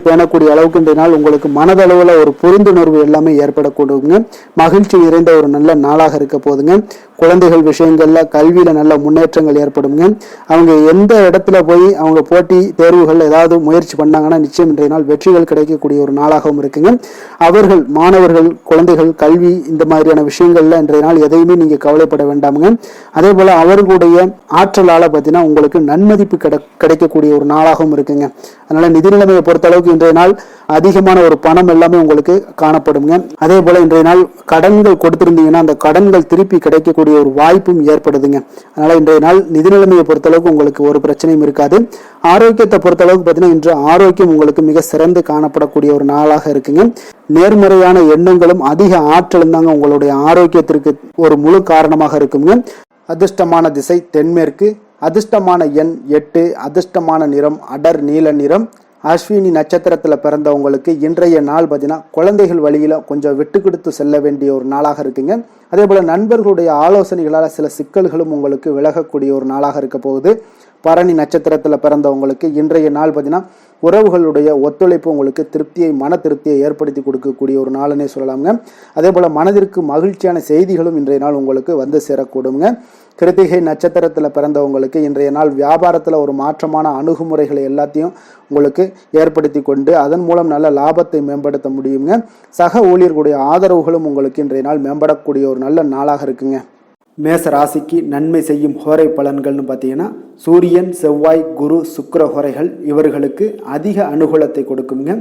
பேணக்கூடிய அளவுக்கு இன்றைய நாள் உங்களுக்கு மனதளவில் ஒரு புரிந்துணர்வு எல்லாமே ஏற்படக்கூடுங்க. மகிழ்ச்சி நிறைந்த ஒரு நல்ல நாளாக இருக்க போதுங்க. குழந்தைகள் விஷயங்கள்ல கல்வியில நல்ல முன்னேற்றங்கள் ஏற்படுங்க. அவங்க எந்த இடத்துல போய் அவங்க போட்டி தேர்வுகள் ஏதாவது முயற்சி பண்ணாங்கன்னா நிச்சயம் இன்றைய நாள் வெற்றிகள் கிடைக்கக்கூடிய ஒரு நாளாகவும் இருக்குங்க. அவர்கள் மாணவர்கள் குழந்தைகள் கல்வி இந்த மாதிரியான விஷயங்கள்ல இன்றைய நாள் எதையுமே நீங்க கவலைப்பட வேண்டாமுங்க. அதே போல அவர்களுடைய ஆற்றலால பார்த்தீங்கன்னா உங்களுக்கு நன்மதிப்பு கிடைக்கக்கூடிய ஒரு நாளாகவும் இருக்குங்க. அதனால நிதி நிலைமையை பொறுத்த அளவுக்கு இன்றைய நாள் அதிகமான ஒரு பணம் எல்லாமே உங்களுக்கு காணப்படுங்க. அதே போல இன்றைய நாள் கடன்கள் கொடுத்திருந்தீங்கன்னா அந்த கடன்கள் திருப்பி கிடைக்கக்கூடிய ஒரு வாய்ப்பும் ஏற்படுதுங்க. அதனால இன்றைய நாள் நிதி நிலைமையை பொறுத்த அளவுக்கு உங்களுக்கு ஒரு பிரச்சனையும் இருக்காது. ஆரோக்கியத்தை பொறுத்த அளவுக்கு பார்த்தீங்கன்னா இன்று ஆரோக்கியம் உங்களுக்கு மிக சிறந்து காணப்படக்கூடிய ஒரு நாளாக இருக்குங்க. நேர்மறையான எண்ணங்களும் அதிக ஆற்றலும் தாங்க உங்களுடைய ஆரோக்கியத்திற்கு ஒரு முழு காரணமாக இருக்குங்க. அதிர்ஷ்டமான திசை தென்மேற்கு, அதிர்ஷ்டமான எண் 8, அதிர்ஷ்டமான நிறம் அடர் நீல நிறம். அஸ்வினி நட்சத்திரத்தில் பிறந்தவங்களுக்கு இன்றைய நாள் பார்த்தீங்கன்னா குழந்தைகள் வழியில் கொஞ்சம் விட்டு கொடுத்து செல்ல வேண்டிய ஒரு நாளாக இருக்குங்க. அதே போல் நண்பர்களுடைய ஆலோசனைகளால் சில சிக்கல்களும் உங்களுக்கு விலகக்கூடிய ஒரு நாளாக இருக்க போகுது. பரணி நட்சத்திரத்தில் பிறந்தவங்களுக்கு இன்றைய நாள் பார்த்தீங்கன்னா உறவுகளுடைய ஒத்துழைப்பு உங்களுக்கு மன திருப்தியை ஏற்படுத்தி கொடுக்கக்கூடிய ஒரு நாளுன்னே சொல்லலாங்க. அதே போல் மனதிற்கு மகிழ்ச்சியான செய்திகளும் இன்றைய நாள் உங்களுக்கு வந்து சேரக்கூடுங்க. கிருத்திகை நட்சத்திரத்தில் பிறந்தவங்களுக்கு இன்றைய நாள் வியாபாரத்தில் ஒரு மாற்றமான அணுகுமுறைகளை எல்லாத்தையும் உங்களுக்கு ஏற்படுத்தி கொண்டு அதன் மூலம் நல்ல லாபத்தை மேம்படுத்த முடியுங்க. சக ஊழியர்களுடைய ஆதரவுகளும் உங்களுக்கு இன்றைய நாள் மேம்படக்கூடிய ஒரு நல்ல நாளாக இருக்குங்க. மேச ராசிக்கு நன்மை செய்யும் ஹோரை பலன்கள்னு பார்த்தீங்கன்னா சூரியன், செவ்வாய், குரு, சுக்கிர ஹோரைகள் இவர்களுக்கு அதிக அனுகூலத்தை கொடுக்குங்க.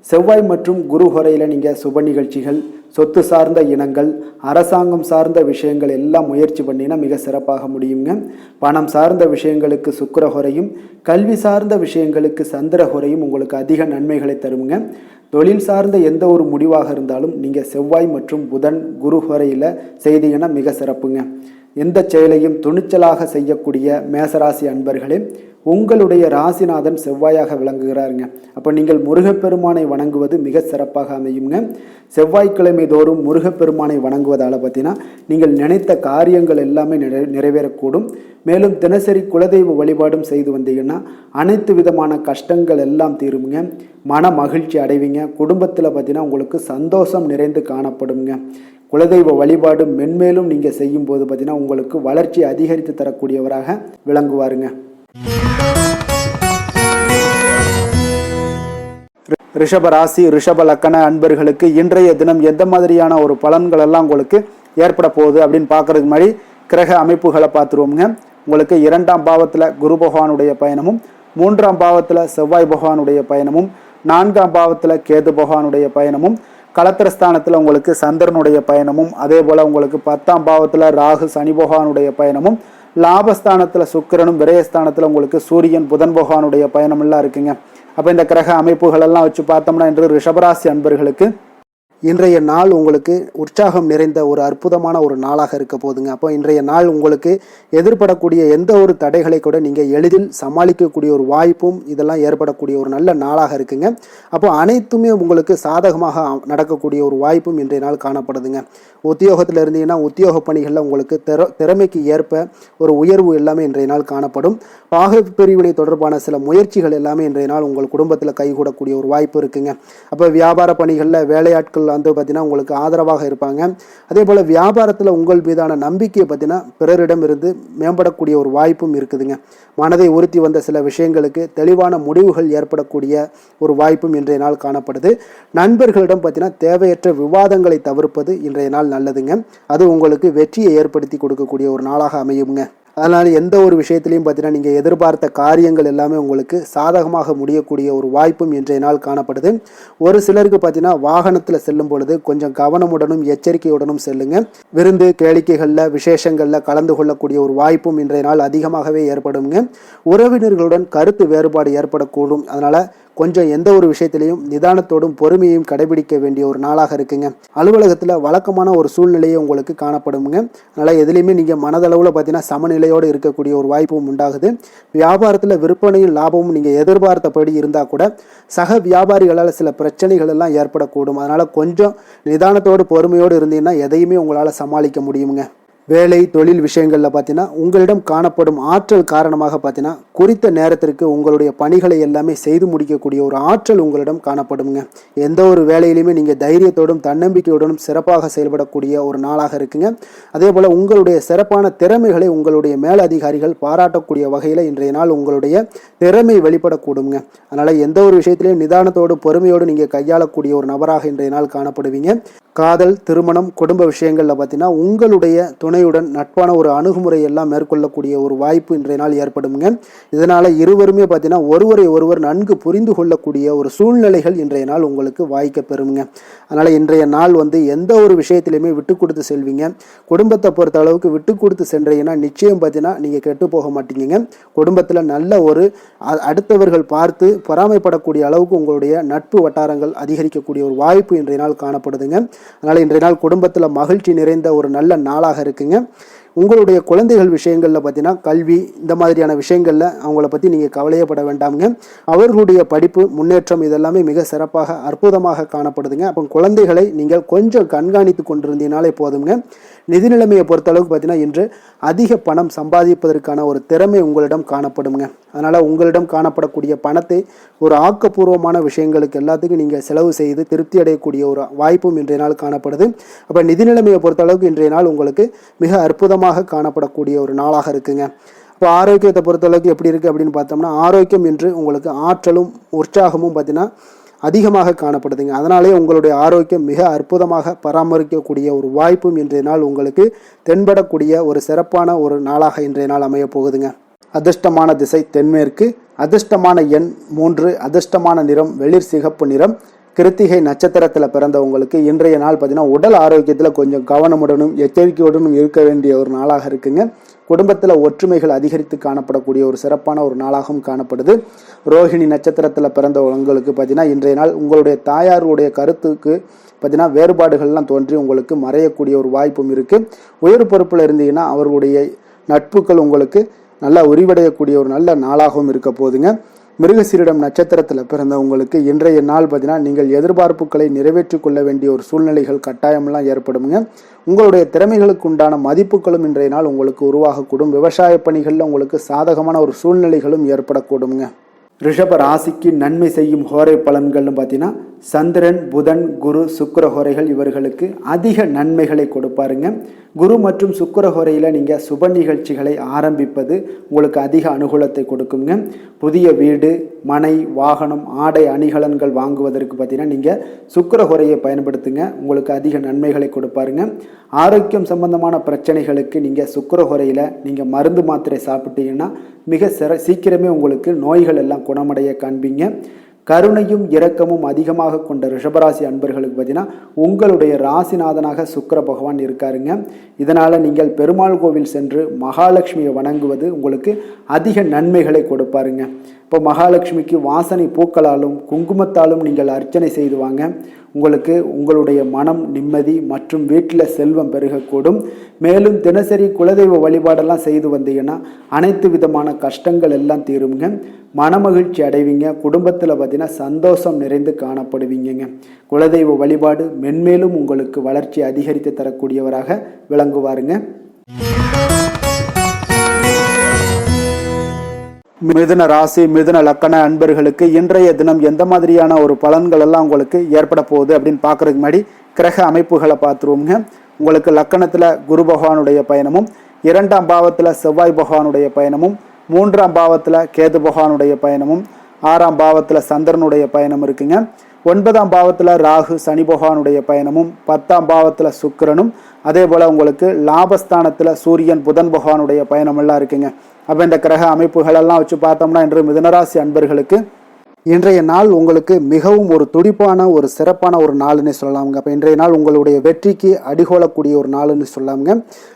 செவ்வாய் மற்றும் குரு ஹோரையில் நீங்கள் சுப நிகழ்ச்சிகள், சொத்து சார்ந்த இனங்கள், அரசாங்கம் சார்ந்த விஷயங்கள் எல்லாம் முயற்சி பண்ணினா மிக சிறப்பாக முடியுங்க. பணம் சார்ந்த விஷயங்களுக்கு சுக்கிர ஹோரையும், கல்வி சார்ந்த விஷயங்களுக்கு சந்திர ஹோரையும் உங்களுக்கு அதிக நன்மைகளை தருங்க. தொழில் சார்ந்த எந்த ஒரு முடிவாக இருந்தாலும் நீங்கள் செவ்வாய் மற்றும் புதன், குரு ஹோரையில் செய்தீங்கன்னா மிக சிறப்புங்க. எந்த செயலையும் துணிச்சலாக செய்யக்கூடிய மேசராசி அன்பர்களே, உங்களுடைய ராசிநாதன் செவ்வாயாக விளங்குகிறாருங்க. அப்போ நீங்கள் முருகப்பெருமானை வணங்குவது மிக சிறப்பாக அமையுங்க. செவ்வாய்க்கிழமை தோறும் முருகப்பெருமானை வணங்குவதால் பார்த்தீங்கன்னா நீங்கள் நினைத்த காரியங்கள் எல்லாமே நிறைவேறக்கூடும். மேலும் தினசரி குலதெய்வ வழிபாடும் செய்து வந்தீங்கன்னா அனைத்து விதமான கஷ்டங்கள் எல்லாம் தீருங்க. மன மகிழ்ச்சி அடைவீங்க. குடும்பத்தில் பார்த்தீங்கன்னா உங்களுக்கு சந்தோஷம் நிறைந்து காணப்படுங்க. குலதெய்வ வழிபாடு மென்மேலும் நீங்கள் செய்யும்போது பார்த்தீங்கன்னா உங்களுக்கு வளர்ச்சி அதிகரித்து தரக்கூடியவராக விளங்குவாருங்க. ரிஷப ராசி, ரிஷப லக்கண அன்பர்களுக்கு இன்றைய தினம் எந்த மாதிரியான ஒரு பலன்கள் எல்லாம் உங்களுக்கு ஏற்பட போகுது அப்படின்னு பார்க்கறதுக்கு முன்னாடி கிரக அமைப்புகளை பார்த்துருவோங்க. உங்களுக்கு 2ஆம் பாவத்தில் குரு பகவானுடைய பயணமும், 3ஆம் பாவத்தில் செவ்வாய் பகவானுடைய பயணமும், 4ஆம் பாவத்தில் கேது பகவானுடைய பயணமும், களத்திரஸ்தானத்தில் உங்களுக்கு சந்திரனுடைய பயணமும், அதே போல் உங்களுக்கு 10ஆம் பாவத்தில் ராகு சனி பகவானுடைய பயணமும், லாபஸ்தானத்தில் சுக்கிரனும், விரயஸ்தானத்தில் உங்களுக்கு சூரியன் புதன் பகவானுடைய பயணமெல்லாம் இருக்குங்க. அப்போ இந்த கிரக அமைப்புகள் எல்லாம் வச்சு பார்த்தோம்னா இன்று ரிஷபராசி அன்பர்களுக்கு இன்றைய நாள் உங்களுக்கு உற்சாகம் நிறைந்த ஒரு அற்புதமான ஒரு நாளாக இருக்க போதுங்க. அப்போ இன்றைய நாள் உங்களுக்கு எதிர்படக்கூடிய எந்த ஒரு தடைகளை கூட நீங்கள் எளிதில் சமாளிக்கக்கூடிய ஒரு வாய்ப்பும் இதெல்லாம் ஏற்படக்கூடிய ஒரு நல்ல நாளாக இருக்குங்க. அப்போ அனைத்துமே உங்களுக்கு சாதகமாக நடக்கக்கூடிய ஒரு வாய்ப்பும் இன்றைய நாள் காணப்படுதுங்க. உத்தியோகத்தில் இருந்தீங்கன்னா உத்தியோக பணிகளில் உங்களுக்கு திறமைக்கு ஏற்ப ஒரு உயர்வு எல்லாமே இன்றைய நாள் காணப்படும். பாக பிரிவினை தொடர்பான சில முயற்சிகள் எல்லாமே இன்றைய நாள் உங்கள் குடும்பத்தில் கைகூடக்கூடிய ஒரு வாய்ப்பு இருக்குங்க. அப்போ வியாபார பணிகளில் வேலையாட்கள் வந்து பார்த்தீங்கன்னா உங்களுக்கு ஆதரவாக இருப்பாங்க. அதே போல் வியாபாரத்தில் உங்கள் மீதான நம்பிக்கையை பார்த்தீங்கன்னா பிறரிடம் இருந்து மேம்படக்கூடிய ஒரு வாய்ப்பும் இருக்குதுங்க. மனதை உறுத்தி வந்த சில விஷயங்களுக்கு தெளிவான முடிவுகள் ஏற்படக்கூடிய ஒரு வாய்ப்பும் இன்றைய நாள் காணப்படுது. நண்பர்களிடம் பார்த்தீங்கன்னா தேவையற்ற விவாதங்களை தவிர்ப்பது இன்றைய நாள் நல்லதுங்க. அது உங்களுக்கு வெற்றியை ஏற்படுத்தி கொடுக்கக்கூடிய ஒரு நாளாக அமையுங்க. அதனால் எந்த ஒரு விஷயத்திலையும் பார்த்தீங்கன்னா நீங்கள் எதிர்பார்த்த காரியங்கள் எல்லாமே உங்களுக்கு சாதகமாக முடியக்கூடிய ஒரு வாய்ப்பும் இன்றைய நாள் காணப்படுது. ஒரு சிலருக்கு பார்த்தீங்கன்னா வாகனத்தில் செல்லும் பொழுது கொஞ்சம் கவனமுடனும் எச்சரிக்கையுடனும் செல்லுங்க. விருந்து கேளிக்கைகளில் விசேஷங்களில் கலந்து கொள்ளக்கூடிய ஒரு வாய்ப்பும் இன்றைய நாள் அதிகமாகவே ஏற்படுங்க. உறவினர்களுடன் கருத்து வேறுபாடு ஏற்படக்கூடும். அதனால் கொஞ்சம் எந்த ஒரு விஷயத்திலையும் நிதானத்தோடும் பொறுமையையும் கடைபிடிக்க வேண்டிய ஒரு நாளாக இருக்குங்க. அலுவலகத்தில் வழக்கமான ஒரு சூழ்நிலையை உங்களுக்கு காணப்படுங்க. அதனால் எதுலேயுமே நீங்கள் மனதளவில் பார்த்தீங்கன்னா சமநிலையோடு இருக்கக்கூடிய ஒரு வாய்ப்பும் உண்டாகுது. வியாபாரத்தில் விற்பனையும் லாபமும் நீங்கள் எதிர்பார்த்தபடி இருந்தால் கூட சக வியாபாரிகளால் சில பிரச்சனைகள் எல்லாம் ஏற்படக்கூடும். அதனால் கொஞ்சம் நிதானத்தோடு பொறுமையோடு இருந்தீங்கன்னா எதையுமே உங்களால் சமாளிக்க முடியுங்க. வேலை தொழில் விஷயங்களில் பார்த்தீங்கன்னா உங்களிடம் காணப்படும் ஆற்றல் காரணமாக பார்த்தீங்கன்னா குறித்த நேரத்திற்கு உங்களுடைய பணிகளை எல்லாமே செய்து முடிக்கக்கூடிய ஒரு ஆற்றல் உங்களிடம் காணப்படுங்க. எந்த ஒரு வேலையிலுமே நீங்கள் தைரியத்தோடும் தன்னம்பிக்கையோடும் சிறப்பாக செயல்படக்கூடிய ஒரு நாளாக இருக்குங்க. அதே போல் உங்களுடைய சிறப்பான திறமைகளை உங்களுடைய மேலதிகாரிகள் பாராட்டக்கூடிய வகையில் இன்றைய நாள் உங்களுடைய திறமை வெளிப்படக்கூடுங்க. அதனால் எந்த ஒரு விஷயத்திலையும் நிதானத்தோடு பொறுமையோடு நீங்கள் கையாளக்கூடிய ஒரு நபராக இன்றைய நாள் காணப்படுவீங்க. காதல், திருமணம், குடும்ப விஷயங்களில் பார்த்தீங்கன்னா உங்களுடைய துணையுடன் நட்பான ஒரு அணுகுமுறை எல்லாம் மேற்கொள்ளக்கூடிய ஒரு வாய்ப்பு இன்றைய நாள் ஏற்படுங்க. இதனால் இருவருமே பார்த்தீங்கன்னா ஒருவரை ஒருவர் நன்கு புரிந்து கொள்ளக்கூடிய ஒரு சூழ்நிலைகள் இன்றைய நாள் உங்களுக்கு வாய்க்க பெறுங்க. அதனால் இன்றைய நாள் எந்த ஒரு விஷயத்திலையுமே விட்டு கொடுத்து செல்வீங்க. குடும்பத்தை பொறுத்த அளவுக்கு விட்டு கொடுத்து சென்றீங்கன்னா நிச்சயம் பார்த்தீங்கன்னா நீங்கள் கெட்டு போக மாட்டீங்க. குடும்பத்தில் நல்ல ஒரு அடுத்தவர்கள் பார்த்து பொறாமைப்படக்கூடிய அளவுக்கு உங்களுடைய நட்பு வட்டாரங்கள் அதிகரிக்கக்கூடிய ஒரு வாய்ப்பு இன்றைய நாள் காணப்படுதுங்க. அதனால் இன்றைய நாள் குடும்பத்தில் மகிழ்ச்சி நிறைந்த ஒரு நல்ல நாளாக இருக்குங்க. உங்களுடைய குழந்தைகள் விஷயங்களில் பார்த்தீங்கன்னா கல்வி இந்த மாதிரியான விஷயங்களில் அவங்கள பற்றி நீங்கள் கவலையப்பட வேண்டாமுங்க. அவர்களுடைய படிப்பு முன்னேற்றம் இதெல்லாமே மிக சிறப்பாக அற்புதமாக காணப்படுதுங்க. அப்போ குழந்தைகளை நீங்கள் கொஞ்சம் கண்காணித்து கொண்டிருந்தீங்கனாலே போதுங்க. நிதி நிலைமையை பொறுத்தளவுக்கு பார்த்தீங்கன்னா இன்று அதிக பணம் சம்பாதிப்பதற்கான ஒரு திறமை உங்களிடம் காணப்படுங்க. அதனால் உங்களிடம் காணப்படக்கூடிய பணத்தை ஒரு ஆக்கப்பூர்வமான விஷயங்களுக்கு எல்லாத்துக்கும் நீங்கள் செலவு செய்து திருப்தி அடையக்கூடிய ஒரு வாய்ப்பும் இன்றைய நாள் காணப்படுது. அப்போ நிதி நிலைமையை பொறுத்தளவுக்கு இன்றைய நாள் உங்களுக்கு மிக அற்புதமாக காணப்படக்கூடிய ஒரு நாளாக இருக்குங்க. இப்போ ஆரோக்கியத்தை பொறுத்தளவுக்கு எப்படி இருக்குது அப்படின்னு பார்த்தோம்னா ஆரோக்கியம் இன்று உங்களுக்கு ஆற்றலும் உற்சாகமும் பார்த்தீங்கன்னா அதிகமாக காணப்படுதுங்க. அதனாலே உங்களுடைய ஆரோக்கியம் மிக அற்புதமாக பராமரிக்கக்கூடிய ஒரு வாய்ப்பும் இன்றைய நாள் உங்களுக்கு தென்படக்கூடிய ஒரு சிறப்பான ஒரு நாளாக இன்றைய நாள் அமைய போகுதுங்க. அதிர்ஷ்டமான திசை தென்மேற்கு, அதிர்ஷ்டமான எண் 3, அதிர்ஷ்டமான நிறம் வெளிர் சிகப்பு நிறம். கிருத்திகை நட்சத்திரத்தில் பிறந்தவங்களுக்கு இன்றைய நாள் பார்த்தீங்கன்னா உடல் ஆரோக்கியத்தில் கொஞ்சம் கவனமுடனும் எச்சரிக்கையுடனும் இருக்க வேண்டிய ஒரு நாளாக இருக்குங்க. குடும்பத்தில் ஒற்றுமைகள் அதிகரித்து காணப்படக்கூடிய ஒரு சிறப்பான ஒரு நாளாகவும் காணப்படுது. ரோஹிணி நட்சத்திரத்தில் பிறந்தவங்களுக்கு பார்த்தீங்கன்னா இன்றைய நாள் உங்களுடைய தாயாருடைய கருத்துக்கு பார்த்தீங்கன்னா வேறுபாடுகள்லாம் தோன்றி உங்களுக்கு மறையக்கூடிய ஒரு வாய்ப்பும் இருக்குது. உயர் பொறுப்பில் இருந்தீங்கன்னா அவர்களுடைய நட்புகள் உங்களுக்கு நல்லா உரிவடையக்கூடிய ஒரு நல்ல நாளாகவும் இருக்க போகுதுங்க. மிருகசீரிடம் நட்சத்திரத்தில் பிறந்தவங்களுக்கு இன்றைய நாள் பார்த்தீங்கன்னா நீங்கள் எதிர்பார்ப்புகளை நிறைவேற்றி கொள்ள வேண்டிய ஒரு சூழ்நிலைகள் கட்டாயமெல்லாம் ஏற்படுங்க. உங்களுடைய திறமைகளுக்கு உண்டான மதிப்புகளும் இன்றைய நாள் உங்களுக்கு உருவாகக்கூடும். விவசாய பணிகளில் உங்களுக்கு சாதகமான ஒரு சூழ்நிலைகளும் ஏற்படக்கூடுங்க. ரிஷப ராசிக்கு நன்மை செய்யும் ஹோரை பலன்கள்னு பார்த்தீங்கன்னா சந்திரன், புதன், குரு, சுக்கிர ஹோரைகள் இவர்களுக்கு அதிக நன்மைகளை கொடுப்பாருங்க. குரு மற்றும் சுக்கிர ஹோரையில் நீங்கள் சுப நிகழ்ச்சிகளை ஆரம்பிப்பது உங்களுக்கு அதிக அனுகூலத்தை கொடுக்குங்க. புதிய வீடு, மனை, வாகனம், ஆடை அணிகலன்கள் வாங்குவதற்கு பார்த்தீங்கன்னா நீங்கள் சுக்கிர ஹோரையை பயன்படுத்துங்க. உங்களுக்கு அதிக நன்மைகளை கொடுப்பாருங்க. ஆரோக்கியம் சம்பந்தமான பிரச்சனைகளுக்கு நீங்கள் சுக்கிர ஹோரையில் நீங்கள் மருந்து மாத்திரை சாப்பிட்டீங்கன்னா மிக சீக்கிரமே உங்களுக்கு நோய்கள் எல்லாம் குணமடைய காண்பீங்க. கருணையும் இரக்கமும் அதிகமாக கொண்ட ரிஷபராசி அன்பர்களுக்கு பார்த்தீங்கன்னா உங்களுடைய ராசிநாதனாக சுக்கிர பகவான் இருக்காருங்க. இதனால் நீங்கள் பெருமாள் கோவில் சென்று மகாலட்சுமியை வணங்குவது உங்களுக்கு அதிக நன்மைகளை கொடுப்பாருங்க. இப்போ மகாலட்சுமிக்கு வாசனை பூக்களாலும் குங்குமத்தாலும் நீங்கள் அர்ச்சனை செய்துவாங்க. உங்களுக்கு உங்களுடைய மனம் நிம்மதி மற்றும் வீட்டில் செல்வம் பெருகக்கூடும். மேலும் தினசரி குலதெய்வ வழிபாடெல்லாம் செய்து வந்தீங்கன்னா அனைத்து விதமான கஷ்டங்கள் எல்லாம் தீருங்க. மனமகிழ்ச்சி அடைவீங்க. குடும்பத்தில் பார்த்தீங்கன்னா சந்தோஷம் நிறைந்து காணப்படுவீங்க. குலதெய்வ வழிபாடு மென்மேலும் உங்களுக்கு வளர்ச்சி அதிகரித்து தரக்கூடியவராக விளங்குவாருங்க. மிதுன ராசி, மிதுன லக்கண அன்பர்களுக்கு இன்றைய தினம் எந்த மாதிரியான ஒரு பலன்கள் எல்லாம் உங்களுக்கு ஏற்பட போகுது அப்படின்னு பார்க்கறதுக்கு முன்னாடி கிரக அமைப்புகளை பார்த்துருவோங்க. உங்களுக்கு லக்கணத்தில் குரு பகவானுடைய பயணமும், 2ஆம் பாவத்தில் செவ்வாய் பகவானுடைய பயணமும், 3ஆம் பாவத்தில் கேது பகவானுடைய பயணமும், 6ஆம் பாவத்தில் சந்திரனுடைய பயணம் இருக்குங்க. 9ஆம் பாவத்தில் ராகு சனி பகவானுடைய பயணமும், 10ஆம் பாவத்தில் சுக்கிரனும், அதே போல் உங்களுக்கு லாபஸ்தானத்தில் சூரியன் புதன் பகவானுடைய பயணமெல்லாம் இருக்குங்க. அப்போ இந்த கிரக அமைப்புகளெல்லாம் வச்சு பார்த்தோம்னா இன்று மிதுனராசி அன்பர்களுக்கு இன்றைய நாள் உங்களுக்கு மிகவும் ஒரு துடிப்பான ஒரு சிறப்பான ஒரு நாளுன்னு சொல்லலாமுங்க. அப்போ இன்றைய நாள் உங்களுடைய வெற்றிக்கு அடிகோலக்கூடிய ஒரு நாளுன்னு சொல்லாமுங்க.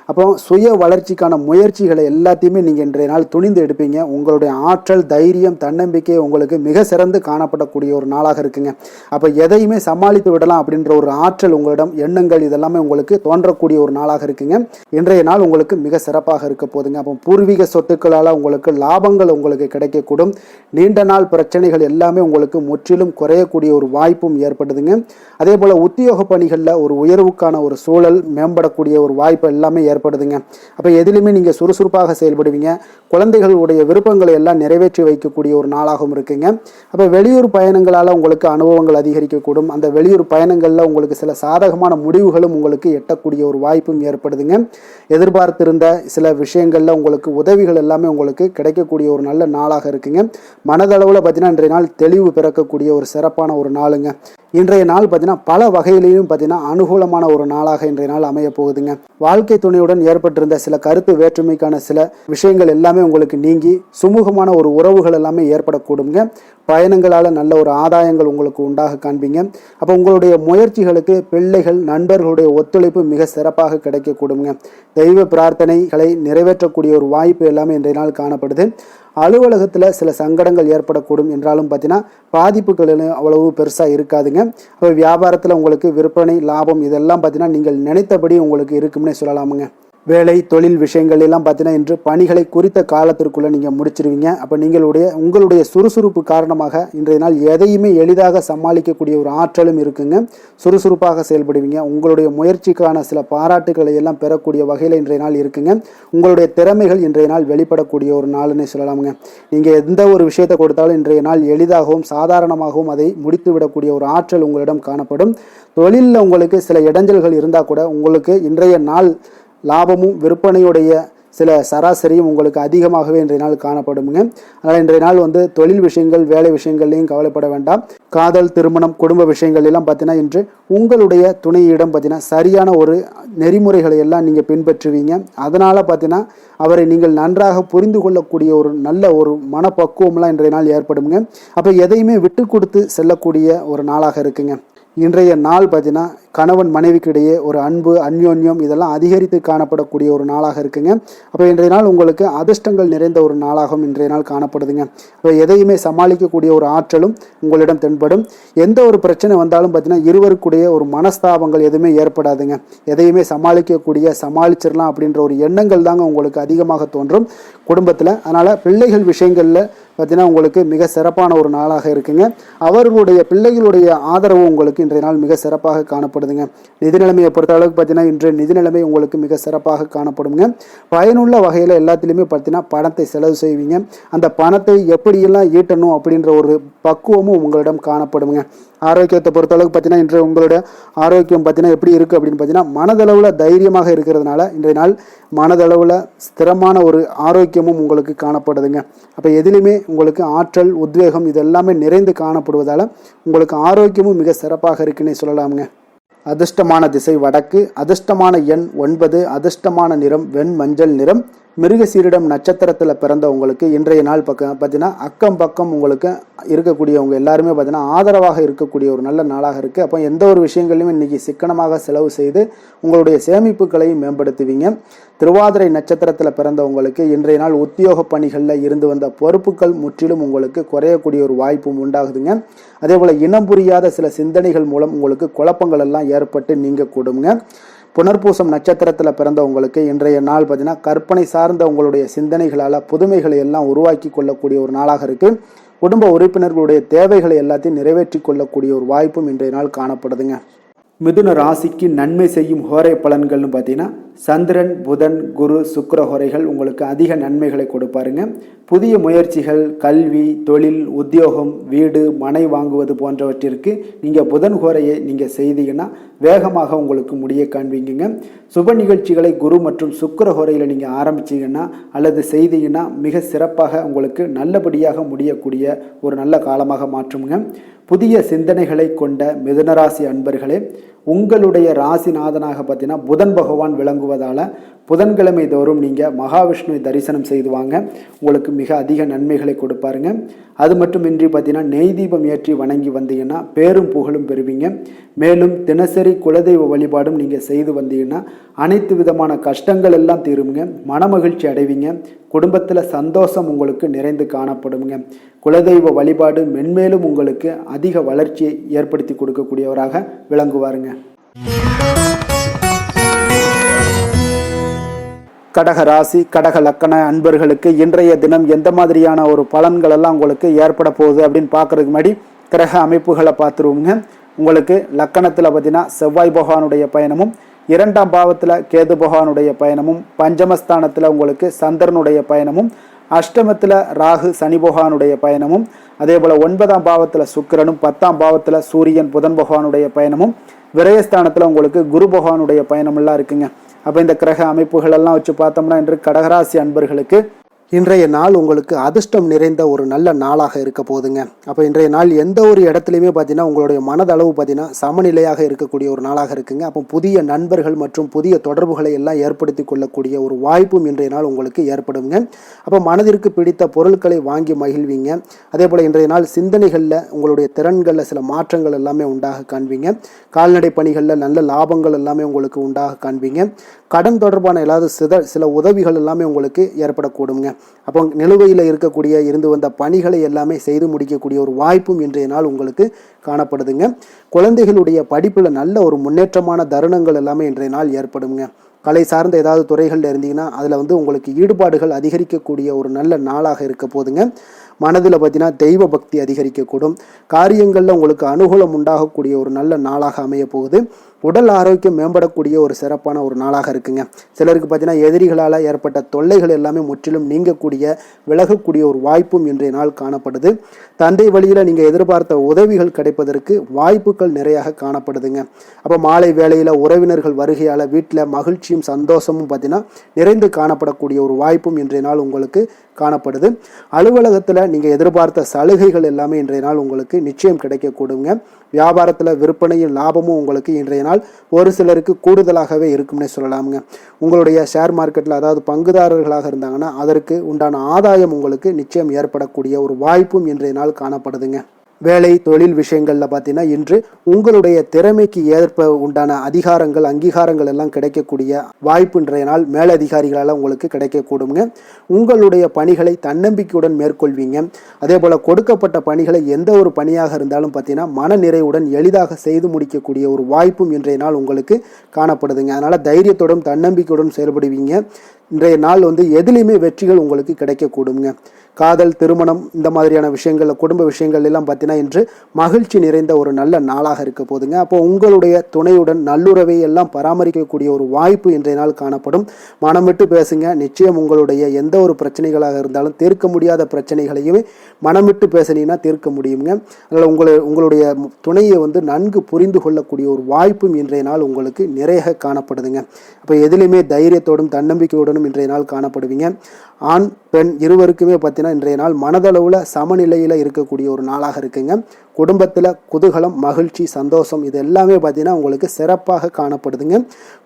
அப்போ சுய வளர்ச்சிக்கான முயற்சிகளை எல்லாத்தையுமே நீங்கள் இன்றைய நாள் துணிந்து எடுப்பீங்க. உங்களுடைய ஆற்றல், தைரியம், தன்னம்பிக்கை உங்களுக்கு மிக சிறந்து காணப்படக்கூடிய ஒரு நாளாக இருக்குங்க. அப்போ எதையுமே சமாளித்து விடலாம் அப்படின்ற ஒரு ஆற்றல் உங்களிடம், எண்ணங்கள் இதெல்லாமே உங்களுக்கு தோன்றக்கூடிய ஒரு நாளாக இருக்குங்க. இன்றைய நாள் உங்களுக்கு மிக சிறப்பாக இருக்க போதுங்க. அப்போ பூர்வீக சொத்துக்களால் உங்களுக்கு லாபங்கள் உங்களுக்கு கிடைக்கக்கூடும். நீண்ட நாள் பிரச்சனைகள் எல்லாமே உங்களுக்கு முற்றிலும் குறையக்கூடிய ஒரு வாய்ப்பும் ஏற்படுதுங்க. அதே போல் உத்தியோக பணிகளில் ஒரு உயர்வுக்கான ஒரு சூழல், மேம்படக்கூடிய ஒரு வாய்ப்பு எல்லாமே ஏற்படுதுங்க. அப்போ எதிலுமே நீங்கள் சுறுசுறுப்பாக செயல்படுவீங்க. குழந்தைகளுடைய விருப்பங்களை எல்லாம் நிறைவேற்றி வைக்கக்கூடிய ஒரு நாளாகவும் இருக்குங்க. அப்போ வெளியூர் பயணங்களால் உங்களுக்கு அனுபவங்கள் அதிகரிக்கக்கூடும். அந்த வெளியூர் பயணங்களில் உங்களுக்கு சில சாதகமான முடிவுகளும் உங்களுக்கு எட்டக்கூடிய ஒரு வாய்ப்பும் ஏற்படுதுங்க. எதிர்பார்த்திருந்த சில விஷயங்களில் உங்களுக்கு உதவிகள் எல்லாமே உங்களுக்கு கிடைக்கக்கூடிய ஒரு நல்ல நாளாக இருக்குங்க. மனதளவில் பார்த்தீங்கன்னா இன்றைய நாள் தெளிவு பிறக்கக்கூடிய ஒரு சிறப்பான ஒரு நாளுங்க. இன்றைய நாள் பார்த்தீங்கன்னா பல வகையிலையும் பார்த்தீங்கன்னா அனுகூலமான ஒரு நாளாக இன்றைய நாள் அமைய போகுதுங்க. வாழ்க்கை துணையுடன் ஏற்பட்டிருந்த சில கருத்து வேற்றுமைக்கான சில விஷயங்கள் எல்லாமே உங்களுக்கு நீங்கி சுமூகமான ஒரு உறவுகள் எல்லாமே ஏற்படக்கூடுங்க. பயணங்களால் நல்ல ஒரு ஆதாயங்கள் உங்களுக்கு உண்டாக காண்பீங்க. அப்போ உங்களுடைய முயற்சிகளுக்கு பிள்ளைகள், நண்பர்களுடைய ஒத்துழைப்பு மிக சிறப்பாக கிடைக்கக்கூடுங்க. தெய்வ பிரார்த்தனைகளை நிறைவேற்றக்கூடிய ஒரு வாய்ப்பு எல்லாமே இன்றைய நாள் காணப்படுது. அலுவலகத்தில் சில சங்கடங்கள் ஏற்படக்கூடும் என்றாலும் பார்த்தீங்கன்னா பாதிப்புகள் அவ்வளவு பெருசாக இருக்காதுங்க. அப்போ வியாபாரத்தில் உங்களுக்கு விற்பனை, லாபம் இதெல்லாம் பார்த்தீங்கன்னா நீங்கள் நினைத்தபடி உங்களுக்கு இருக்கும்னே சொல்லலாமுங்க. வேலை, தொழில் விஷயங்கள் எல்லாம் பார்த்தீங்கன்னா இன்று பணிகளை குறித்த காலத்திற்குள்ளே நீங்கள் முடிச்சிருவீங்க. அப்போ உங்களுடைய சுறுசுறுப்பு காரணமாக இன்றைய நாள் எதையுமே எளிதாக சமாளிக்கக்கூடிய ஒரு ஆற்றலும் இருக்குங்க. சுறுசுறுப்பாக செயல்படுவீங்க. உங்களுடைய முயற்சிக்கான சில பாராட்டுகளை எல்லாம் பெறக்கூடிய வகையில் இன்றைய நாள் இருக்குங்க. உங்களுடைய திறமைகள் இன்றைய நாள் வெளிப்படக்கூடிய ஒரு நாள்னே சொல்லலாமுங்க. நீங்கள் எந்த ஒரு விஷயத்தை கொடுத்தாலும் இன்றைய நாள் எளிதாகவும் சாதாரணமாகவும் அதை முடித்து விடக்கூடிய ஒரு ஆற்றல் உங்களிடம் காணப்படும். தொழிலில் உங்களுக்கு சில இடைஞ்சல்கள் இருந்தால் கூட உங்களுக்கு இன்றைய நாள் லாபமும் விற்பனையுடைய சில சராசரியும் உங்களுக்கு அதிகமாகவே இன்றைய நாள் காணப்படுங்க. அதனால் இன்றைய நாள் தொழில் விஷயங்கள், வேலை விஷயங்கள்லையும் கவலைப்பட வேண்டாம். காதல், திருமணம், குடும்ப விஷயங்கள் எல்லாம் பார்த்தீங்கன்னா இன்று உங்களுடைய துணையிடம் பார்த்தீங்கன்னா சரியான ஒரு நெறிமுறைகளை எல்லாம் நீங்கள் பின்பற்றுவீங்க. அதனால் பார்த்தீங்கன்னா அவரை நீங்கள் நன்றாக புரிந்து கொள்ளக்கூடிய ஒரு நல்ல ஒரு மனப்பக்குவம்லாம் இன்றைய நாள் ஏற்படுங்க. அப்போ எதையுமே விட்டு கொடுத்து செல்லக்கூடிய ஒரு நாளாக இருக்குங்க. இன்றைய நாள் பார்த்தீங்கன்னா கணவன் மனைவிக்கு இடையே ஒரு அன்பு, அந்யோன்யம் இதெல்லாம் அதிகரித்து காணப்படக்கூடிய ஒரு நாளாக இருக்குங்க. அப்போ இன்றைய நாள் உங்களுக்கு அதிர்ஷ்டங்கள் நிறைந்த ஒரு நாளாகவும் இன்றைய நாள் காணப்படுதுங்க. அப்போ எதையுமே சமாளிக்கக்கூடிய ஒரு ஆற்றலும் உங்களிடம் தென்படும். எந்த ஒரு பிரச்சனை வந்தாலும் பார்த்தீங்கன்னா இருவருக்குடைய ஒரு மனஸ்தாபங்கள் எதுவுமே ஏற்படாதுங்க. எதையுமே சமாளிச்சிடலாம் அப்படின்ற ஒரு எண்ணங்கள் தாங்க உங்களுக்கு அதிகமாக தோன்றும் குடும்பத்தில். அதனால் பிள்ளைகள் விஷயங்களில் பார்த்தீங்கன்னா உங்களுக்கு மிக சிறப்பான ஒரு நாளாக இருக்குங்க. அவர்களுடைய பிள்ளைகளுடைய ஆதரவு உங்களுக்கு இன்றைய நாள் மிக சிறப்பாக காணப்படுதுங்க. நிதி நிலைமையை பொறுத்த அளவுக்கு பார்த்தீங்கன்னா இன்று நிதி நிலைமை உங்களுக்கு மிக சிறப்பாக காணப்படுங்க. பயனுள்ள வகையில் எல்லாத்திலையுமே பார்த்தீங்கன்னா பணத்தை செலவு செய்வீங்க. அந்த பணத்தை எப்படியெல்லாம் ஈட்டணும் அப்படின்ற ஒரு பக்குவமும் உங்களிடம் காணப்படுங்க. ஆரோக்கியத்தை பொறுத்தளவுக்கு பார்த்தீங்கன்னா இன்று உங்களுடைய ஆரோக்கியம் பார்த்தீங்கன்னா எப்படி இருக்குது அப்படின்னு பார்த்தீங்கன்னா மனதளவில் தைரியமாக இருக்கிறதுனால இன்றைய நாள் மனதளவில் ஸ்திரமான ஒரு ஆரோக்கியமும் உங்களுக்கு காணப்படுதுங்க. அப்போ எதிலுமே உங்களுக்கு ஆற்றல், உத்வேகம் இது எல்லாமே நிறைந்து காணப்படுவதால் உங்களுக்கு ஆரோக்கியமும் மிக சிறப்பாக இருக்குன்னே சொல்லலாமுங்க. அதிர்ஷ்டமான திசை வடக்கு, அதிர்ஷ்டமான எண் 9, அதிர்ஷ்டமான நிறம் வெண் மஞ்சள் நிறம். மிருகசீரிடம் நட்சத்திரத்தில் பிறந்த உங்களுக்கு இன்றைய நாள் பார்த்தீங்கன்னா அக்கம் பக்கம் உங்களுக்கு இருக்கக்கூடியவங்க எல்லாருமே பார்த்தீங்கன்னா ஆதரவாக இருக்கக்கூடிய ஒரு நல்ல நாளாக இருக்குது. அப்போ எந்த ஒரு விஷயங்களையும் இன்றைக்கி சிக்கனமாக செலவு செய்து உங்களுடைய சேமிப்புகளையும் மேம்படுத்துவீங்க. திருவாதிரை நட்சத்திரத்தில் பிறந்தவங்களுக்கு இன்றைய நாள் உத்தியோக பணிகளில் இருந்து வந்த பொறுப்புகள் முற்றிலும் உங்களுக்கு குறையக்கூடிய ஒரு வாய்ப்பும் உண்டாகுதுங்க. அதே போல் இனம் புரியாத சில சிந்தனைகள் மூலம் உங்களுக்கு குழப்பங்கள் எல்லாம் ஏற்பட்டு நீங்க கூடுங்க. புனர்பூசம் நட்சத்திரத்தில் பிறந்தவங்களுக்கு இன்றைய நாள் பார்த்தீங்கன்னா கற்பனை சார்ந்த உங்களுடைய சிந்தனைகளால் புதுமைகளை எல்லாம் உருவாக்கி கொள்ளக்கூடிய ஒரு நாளாக இருக்குது. குடும்ப உறுப்பினர்களுடைய தேவைகளை எல்லாத்தையும் நிறைவேற்றி கொள்ளக்கூடிய ஒரு வாய்ப்பும் இன்றைய நாள் காணப்படுதுங்க. மிதுன ராசிக்கு நன்மை செய்யும் ஹோரை பலன்கள்னு பார்த்தீங்கன்னா சந்திரன், புதன், குரு, சுக்கிர ஹோரைகள் உங்களுக்கு அதிக நன்மைகளை கொடுப்பாருங்க. புதிய முயற்சிகள், கல்வி, தொழில், உத்தியோகம், வீடு, மனை வாங்குவது போன்றவற்றிற்கு நீங்கள் புதன் ஹோரையை நீங்கள் செய்தீங்கன்னா வேகமாக உங்களுக்கு முடிய காண்பீங்க. சுப நிகழ்ச்சிகளை குரு மற்றும் சுக்கிர ஹோரையில் நீங்கள் ஆரம்பிச்சிங்கன்னா அல்லது செய்தீங்கன்னா மிக சிறப்பாக உங்களுக்கு நல்லபடியாக முடியக்கூடிய ஒரு நல்ல காலமாக மாற்றுங்க. புதிய சிந்தனைகளை கொண்ட மிதுனராசி அன்பர்களே, உங்களுடைய ராசிநாதனாக பார்த்தீங்கன்னா புதன் பகவான் விளங்குவதால் புதன்கிழமை தோறும் நீங்கள் மகாவிஷ்ணுவை தரிசனம் செய்து வாங்க. உங்களுக்கு மிக அதிக நன்மைகளை கொடுப்பாருங்க. அது மட்டுமின்றி பார்த்தீங்கன்னா நெய் தீபம் ஏற்றி வணங்கி வந்தீங்கன்னா பேரும் புகழும் பெறுவீங்க. மேலும் தினசரி குலதெய்வ வழிபாடும் நீங்கள் செய்து வந்தீங்கன்னா அனைத்து விதமான கஷ்டங்கள் எல்லாம் தீருங்க. மனமகிழ்ச்சி அடைவீங்க. குடும்பத்தில் சந்தோஷம் உங்களுக்கு நிறைந்து காணப்படுங்க. குலதெய்வ வழிபாடு மென்மேலும் உங்களுக்கு அதிக வளர்ச்சியை ஏற்படுத்தி கொடுக்கக்கூடியவராக விளங்குவாருங்க. கடக ராசி கடக லக்கண அன்பர்களுக்கு இன்றைய தினம் எந்த மாதிரியான ஒரு பலன்கள் எல்லாம் உங்களுக்கு ஏற்பட போகுது அப்படின்னு பார்க்கறதுக்கு முன்னாடி கிரக அமைப்புகளை பார்த்துருவோங்க. உங்களுக்கு லக்கணத்தில் பார்த்தீங்கன்னா செவ்வாய் பகவானுடைய பயணமும், 2ஆம் பாவத்தில் கேது பகவானுடைய பயணமும், பஞ்சமஸ்தானத்தில் உங்களுக்கு சந்திரனுடைய பயணமும், அஷ்டமத்தில் ராகு சனி பகவானுடைய பயணமும், அதே போல் 9ஆம் பாவத்தில் சுக்கிரனும், 10ஆம் பாவத்தில் சூரியன் புதன் பகவானுடைய பயணமும், விரயஸ்தானத்தில் உங்களுக்கு குரு பகவானுடைய பயணமெல்லாம் இருக்குங்க. அப்போ இந்த கிரக அமைப்புகள் எல்லாம் வச்சு பார்த்தோம்னா இன்று கடகராசி அன்பர்களுக்கு இன்றைய நாள் உங்களுக்கு அதிர்ஷ்டம் நிறைந்த ஒரு நல்ல நாளாக இருக்க போகுதுங்க. அப்போ இன்றைய நாள் எந்த ஒரு இடத்துலையுமே பார்த்தீங்கன்னா உங்களுடைய மனதளவு பார்த்தீங்கன்னா சமநிலையாக இருக்கக்கூடிய ஒரு நாளாக இருக்குங்க. அப்போ புதிய நண்பர்கள் மற்றும் புதிய தொடர்புகளை எல்லாம் ஏற்படுத்தி கொள்ளக்கூடிய ஒரு வாய்ப்பும் இன்றைய நாள் உங்களுக்கு ஏற்படுங்க. அப்போ மனதிற்கு பிடித்த பொருட்களை வாங்கி மகிழ்வீங்க. அதே போல் இன்றைய நாள் சிந்தனைகளில் உங்களுடைய திறன்களில் சில மாற்றங்கள் எல்லாமே உண்டாக காண்பீங்க. கால்நடை பணிகளில் நல்ல லாபங்கள் எல்லாமே உங்களுக்கு உண்டாக காண்பீங்க. கடன் தொடர்பான ஏதாவது சில உதவிகள் எல்லாமே உங்களுக்கு ஏற்படக்கூடுங்க. அப்போ நிலுவையில் இருந்து வந்த பணிகளை எல்லாமே செய்து முடிக்கக்கூடிய ஒரு வாய்ப்பும் இன்றைய நாள் உங்களுக்கு காணப்படுதுங்க. குழந்தைகளுடைய படிப்பில் நல்ல ஒரு முன்னேற்றமான தருணங்கள் எல்லாமே இன்றைய நாள் ஏற்படுங்க. கலை சார்ந்த ஏதாவது துறைகளில் இருந்தீங்கன்னா அதில் உங்களுக்கு ஈடுபாடுகள் அதிகரிக்கக்கூடிய ஒரு நல்ல நாளாக இருக்க போதுங்க. மனதில் பார்த்தீங்கன்னா தெய்வ பக்தி அதிகரிக்கக்கூடும். காரியங்களில் உங்களுக்கு அனுகூலம் உண்டாகக்கூடிய ஒரு நல்ல நாளாக அமைய போகுது. உடல் ஆரோக்கியம் மேம்படக்கூடிய ஒரு சிறப்பான ஒரு நாளாக இருக்குங்க. சிலருக்கு பார்த்தீங்கன்னா எதிரிகளால் ஏற்பட்ட தொல்லைகள் எல்லாமே முற்றிலும் நீங்கக்கூடிய விலகக்கூடிய ஒரு வாய்ப்பும் இன்றைய நாள் காணப்படுது. தந்தை வழியில் நீங்கள் எதிர்பார்த்த உதவிகள் கிடைப்பதற்கு வாய்ப்புகள் நிறையாக காணப்படுதுங்க. அப்போ மாலை வேளையில் உறவினர்கள் வருகையால் வீட்டில் மகிழ்ச்சியும் சந்தோஷமும் பார்த்தீங்கன்னா நிறைந்து காணப்படக்கூடிய ஒரு வாய்ப்பும் இன்றைய நாள் உங்களுக்கு காணப்படுது. அலுவலகத்தில் நீங்கள் எதிர்பார்த்த சலுகைகள் எல்லாமே இன்றைய நாள் உங்களுக்கு நிச்சயம் கிடைக்கக்கூடுங்க. வியாபாரத்தில் விற்பனையும் லாபமும் உங்களுக்கு இன்றைய நாள் ஒரு சிலருக்கு கூடுதலாகவே இருக்கும்னே சொல்லலாமுங்க. உங்களுடைய ஷேர் மார்க்கெட்டில் அதாவது பங்குதாரர்களாக இருந்தாங்கன்னா அதற்கு உண்டான ஆதாயம் உங்களுக்கு நிச்சயம் ஏற்படக்கூடிய ஒரு வாய்ப்பும் இன்றைய நாள் காணப்படுதுங்க. வேலை தொழில் விஷயங்களில் பார்த்தீங்கன்னா இன்று உங்களுடைய திறமைக்கு ஏற்ப உண்டான அதிகாரங்கள் அங்கீகாரங்கள் எல்லாம் கிடைக்கக்கூடிய வாய்ப்பு இன்றைய நாள் மேலதிகாரிகளால் உங்களுக்கு கிடைக்கக்கூடுங்க. உங்களுடைய பணிகளை தன்னம்பிக்கையுடன் மேற்கொள்வீங்க. அதே போல் கொடுக்கப்பட்ட பணிகளை எந்த ஒரு பணியாக இருந்தாலும் பார்த்தீங்கன்னா மன நிறைவுடன் எளிதாக செய்து முடிக்கக்கூடிய ஒரு வாய்ப்பும் இன்றைய நாள் உங்களுக்கு காணப்படுதுங்க. அதனால் தைரியத்தோடும் தன்னம்பிக்கையுடன் செயல்படுவீங்க. இன்றைய நாள் எதுலேயுமே வெற்றிகள் உங்களுக்கு கிடைக்கக்கூடுங்க. காதல் திருமணம் இந்த மாதிரியான விஷயங்களில் குடும்ப விஷயங்கள் எல்லாம் பார்த்தீங்கன்னா இன்று மகிழ்ச்சி நிறைந்த ஒரு நல்ல நாளாக இருக்க போதுங்க. அப்போ உங்களுடைய துணையுடன் நல்லுறவை எல்லாம் பராமரிக்கக்கூடிய ஒரு வாய்ப்பு இன்றைய நாள் காணப்படும். மனம் விட்டு பேசுங்க. நிச்சயம் உங்களுடைய எந்த ஒரு பிரச்சனைகளாக இருந்தாலும் தீர்க்க முடியாத பிரச்சனைகளையுமே மனம் விட்டு பேசினீங்கன்னா தீர்க்க முடியுங்க. அதனால் உங்களுடைய துணையை நன்கு புரிந்து கொள்ளக்கூடிய ஒரு வாய்ப்பும் இன்றைய நாள் உங்களுக்கு நிறைய காணப்படுதுங்க. அப்போ எதிலுமே தைரியத்தோடும் தன்னம்பிக்கையுடனும் இன்றைய நாள் காணப்படுவீங்க. ஆண் பெண் இருவருக்குமே பார்த்தீங்கன்னா இன்றைய நாள் மனதளவில் சமநிலையில் இருக்கக்கூடிய ஒரு நாளாக இருக்குங்க. குடும்பத்தில் குதூகலம் மகிழ்ச்சி சந்தோஷம் இது எல்லாமே பார்த்தீங்கன்னா உங்களுக்கு சிறப்பாக காணப்படுதுங்க.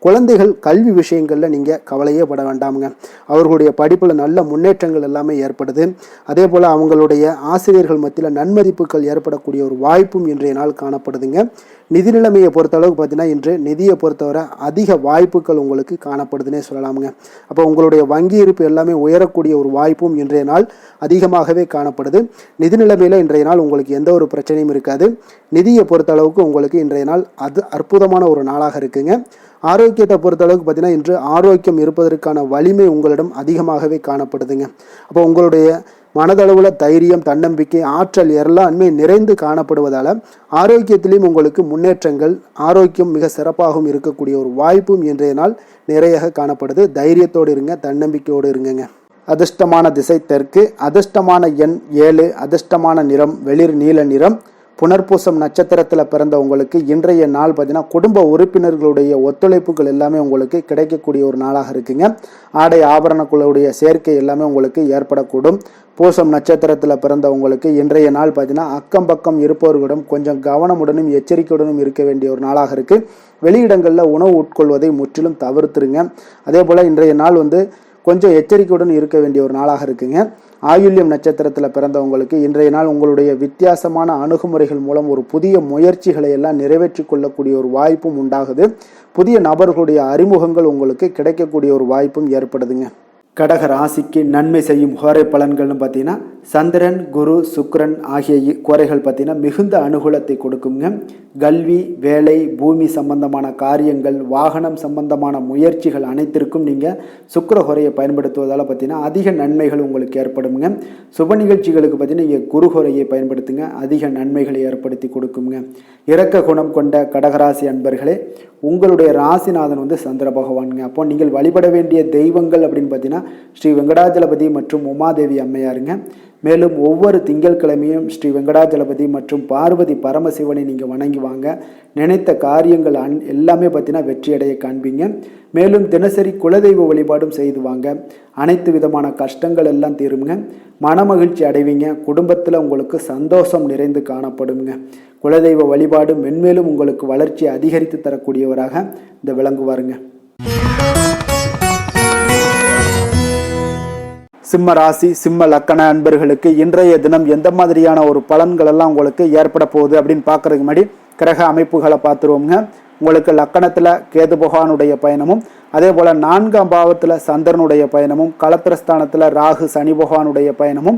குழந்தைகள் கல்வி விஷயங்களில் நீங்கள் கவலையே பட வேண்டாமுங்க. அவர்களுடைய படிப்பில் நல்ல முன்னேற்றங்கள் எல்லாமே ஏற்படுது. அதே போல் அவங்களுடைய ஆசிரியர்கள் மத்தியில் நன்மதிப்புகள் ஏற்படக்கூடிய ஒரு வாய்ப்பும் இன்றைய நாள் காணப்படுதுங்க. நிதி நிலைமையை பொறுத்தளவுக்கு பார்த்தீங்கன்னா இன்று நிதியை பொறுத்தவரை அதிக வாய்ப்புகள் உங்களுக்கு காணப்படுதுன்னே சொல்லலாமுங்க. அப்போ உங்களுடைய வங்கி இருப்பு எல்லாமே உயரக்கூடிய ஒரு வாய்ப்பும் இன்றைய நாள் அதிகமாகவே காணப்படுது. நிதி நிலைமையில் இன்றைய நாள் உங்களுக்கு எந்த ஒரு பிரச்சனையும் இருக்காது. நிதியை பொறுத்தளவுக்கு உங்களுக்கு இன்றைய நாள் அது அற்புதமான ஒரு நாளாக இருக்குங்க. ஆரோக்கியத்தை பொறுத்தளவுக்கு பார்த்தீங்கன்னா இன்று ஆரோக்கியம் இருப்பதற்கான வலிமை உங்களிடம் அதிகமாகவே காணப்படுதுங்க. அப்போ உங்களுடைய மனதளவில் தைரியம் தன்னம்பிக்கை ஆற்றல் எல்லாமே நிறைந்து காணப்படுவதால் ஆரோக்கியத்திலையும் உங்களுக்கு முன்னேற்றங்கள் ஆரோக்கியம் மிக சிறப்பாகவும் இருக்கக்கூடிய ஒரு வாய்ப்பும் இன்றைய நாள் நிறைய காணப்படுது. தைரியத்தோடு இருங்க, தன்னம்பிக்கையோடு இருங்க. அதிர்ஷ்டமான திசை தெற்கு, அதிர்ஷ்டமான எண் 7, அதிர்ஷ்டமான நிறம் வெளிர் நீல நிறம், புனர்பூசம் நட்சத்திரத்தில் பிறந்தவங்களுக்கு இன்றைய நாள் பார்த்தீங்கன்னா குடும்ப உறுப்பினர்களுடைய ஒத்துழைப்புகள் எல்லாமே உங்களுக்கு கிடைக்கக்கூடிய ஒரு நாளாக இருக்குங்க. ஆடை ஆபரணங்களுடைய சேர்க்கை எல்லாமே உங்களுக்கு ஏற்படக்கூடும். பூசம் நட்சத்திரத்தில் பிறந்தவங்களுக்கு இன்றைய நாள் பார்த்தீங்கன்னா அக்கம் பக்கம் இருப்பவர்களிடம் கொஞ்சம் கவனமுடனும் எச்சரிக்கையுடனும் இருக்க வேண்டிய ஒரு நாளாக இருக்குது. வெளியிடங்களில் உணவு உட்கொள்வதை முற்றிலும் தவிர்த்துருங்க. அதே போல் இன்றைய நாள் கொஞ்சம் எச்சரிக்கையுடன் இருக்க வேண்டிய ஒரு நாளாக இருக்குங்க. ஆயுள்யம் நட்சத்திரத்தில் பிறந்தவங்களுக்கு இன்றைய நாள் உங்களுடைய வித்தியாசமான அணுகுமுறைகள் மூலம் ஒரு புதிய முயற்சிகளை எல்லாம் நிறைவேற்றி கொள்ளக்கூடிய ஒரு வாய்ப்பும் உண்டாகுது. புதிய நபர்களுடைய அறிமுகங்கள் உங்களுக்கு கிடைக்கக்கூடிய ஒரு வாய்ப்பும் ஏற்படுதுங்க. கடக ராசிக்கு நன்மை செய்யும் கோரை பலன்கள்னு பார்த்தீங்கன்னா சந்திரன், குரு, சுக்கிரன் ஆகிய கோரைகள் பார்த்தீங்கன்னா மிகுந்த அனுகூலத்தை கொடுக்குங்க. கல்வி, வேலை, பூமி சம்பந்தமான காரியங்கள், வாகனம் சம்பந்தமான முயற்சிகள் அனைத்திற்கும் நீங்கள் சுக்கிர கோரையை பயன்படுத்துவதால் பார்த்தீங்கன்னா அதிக நன்மைகள் உங்களுக்கு ஏற்படுங்க. சுப நிகழ்ச்சிகளுக்கு பார்த்தீங்கன்னா நீங்கள் குரு கோரையை பயன்படுத்துங்க, அதிக நன்மைகளை ஏற்படுத்தி கொடுக்குங்க. இரக்க குணம் கொண்ட கடகராசி அன்பர்களே, உங்களுடைய ராசிநாதன் சந்திர பகவானுங்க. அப்போ நீங்கள் வழிபட வேண்டிய தெய்வங்கள் அப்படின்னு பார்த்தீங்கன்னா ஸ்ரீ வெங்கடாஜலபதி மற்றும் உமாதேவி அம்மையாருங்க. மேலும் ஒவ்வொரு திங்கட்கிழமையும் ஸ்ரீ வெங்கடாஜலபதி மற்றும் பார்வதி பரமசிவனை நீங்கள் வணங்கி வாங்க. நினைத்த காரியங்கள் எல்லாமே பார்த்தீங்கன்னா வெற்றியடைய காண்பீங்க. மேலும் தினசரி குலதெய்வ வழிபாடும் செய்து வாங்க. அனைத்து விதமான கஷ்டங்கள் எல்லாம் தீருங்க. மனமகிழ்ச்சி அடைவீங்க. குடும்பத்தில் உங்களுக்கு சந்தோஷம் நிறைந்து காணப்படுங்க. குலதெய்வ வழிபாடு மென்மேலும் உங்களுக்கு வளர்ச்சியை அதிகரித்து தரக்கூடியவராக இந்த விளங்குவாருங்க. சிம்ம ராசி, சிம்ம லக்கண அன்பர்களுக்கு இன்றைய தினம் எந்த மாதிரியான ஒரு பலன்கள் எல்லாம் உங்களுக்கு ஏற்பட போகுது அப்படின்னு பார்க்கறதுக்கு முன்னாடி கிரக அமைப்புகளை பார்த்துருவோங்க. உங்களுக்கு லக்கணத்தில் கேது பகவானுடைய பயணமும், அதே போல் 4ஆம் பாவத்தில் சந்திரனுடைய பயணமும், களத்திரஸ்தானத்தில் ராகு சனி பகவானுடைய பயணமும்,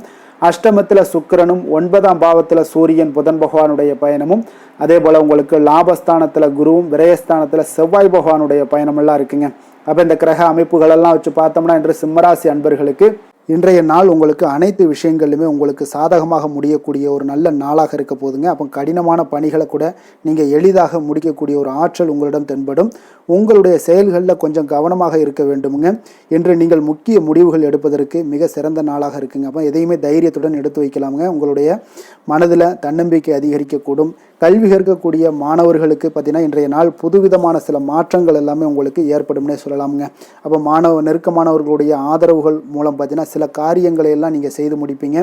அஷ்டமத்தில் சுக்கிரனும், 9ஆம் பாவத்தில் சூரியன் புதன் பகவானுடைய பயணமும், அதே போல் உங்களுக்கு லாபஸ்தானத்தில் குருவும், விரயஸ்தானத்தில் செவ்வாய் பகவானுடைய பயணமெல்லாம் இருக்குங்க. அப்போ இந்த கிரக அமைப்புகளெல்லாம் வச்சு பார்த்தோம்னா இன்று சிம்மராசி அன்பர்களுக்கு இன்றைய நாள் உங்களுக்கு அனைத்து விஷயங்களிலுமே உங்களுக்கு சாதகமாக முடியக்கூடிய ஒரு நல்ல நாளாக இருக்க போதுங்க. அப்போ கடினமான பணிகளை கூட நீங்கள் எளிதாக முடிக்கக்கூடிய ஒரு ஆற்றல் உங்களிடம் தென்படும். உங்களுடைய செயல்களில் கொஞ்சம் கவனமாக இருக்க வேண்டுமுங்க. இன்று நீங்கள் முக்கிய முடிவுகள் எடுப்பதற்கு மிக சிறந்த நாளாக இருக்குங்க. அப்போ எதையுமே தைரியத்துடன் எடுத்து வைக்கலாமுங்க. உங்களுடைய மனதில் தன்னம்பிக்கை அதிகரிக்கக்கூடும். கல்வி கற்கக்கூடிய மாணவர்களுக்கு பார்த்தீங்கன்னா இன்றைய நாள் புதுவிதமான சில மாற்றங்கள் எல்லாமே உங்களுக்கு ஏற்படும்னே சொல்லலாமுங்க. அப்போ நெருக்கமானவர்களுடைய ஆதரவுகள் மூலம் பார்த்தீங்கன்னா சில காரியங்களை எல்லாம் நீங்கள் செய்து முடிப்பீங்க.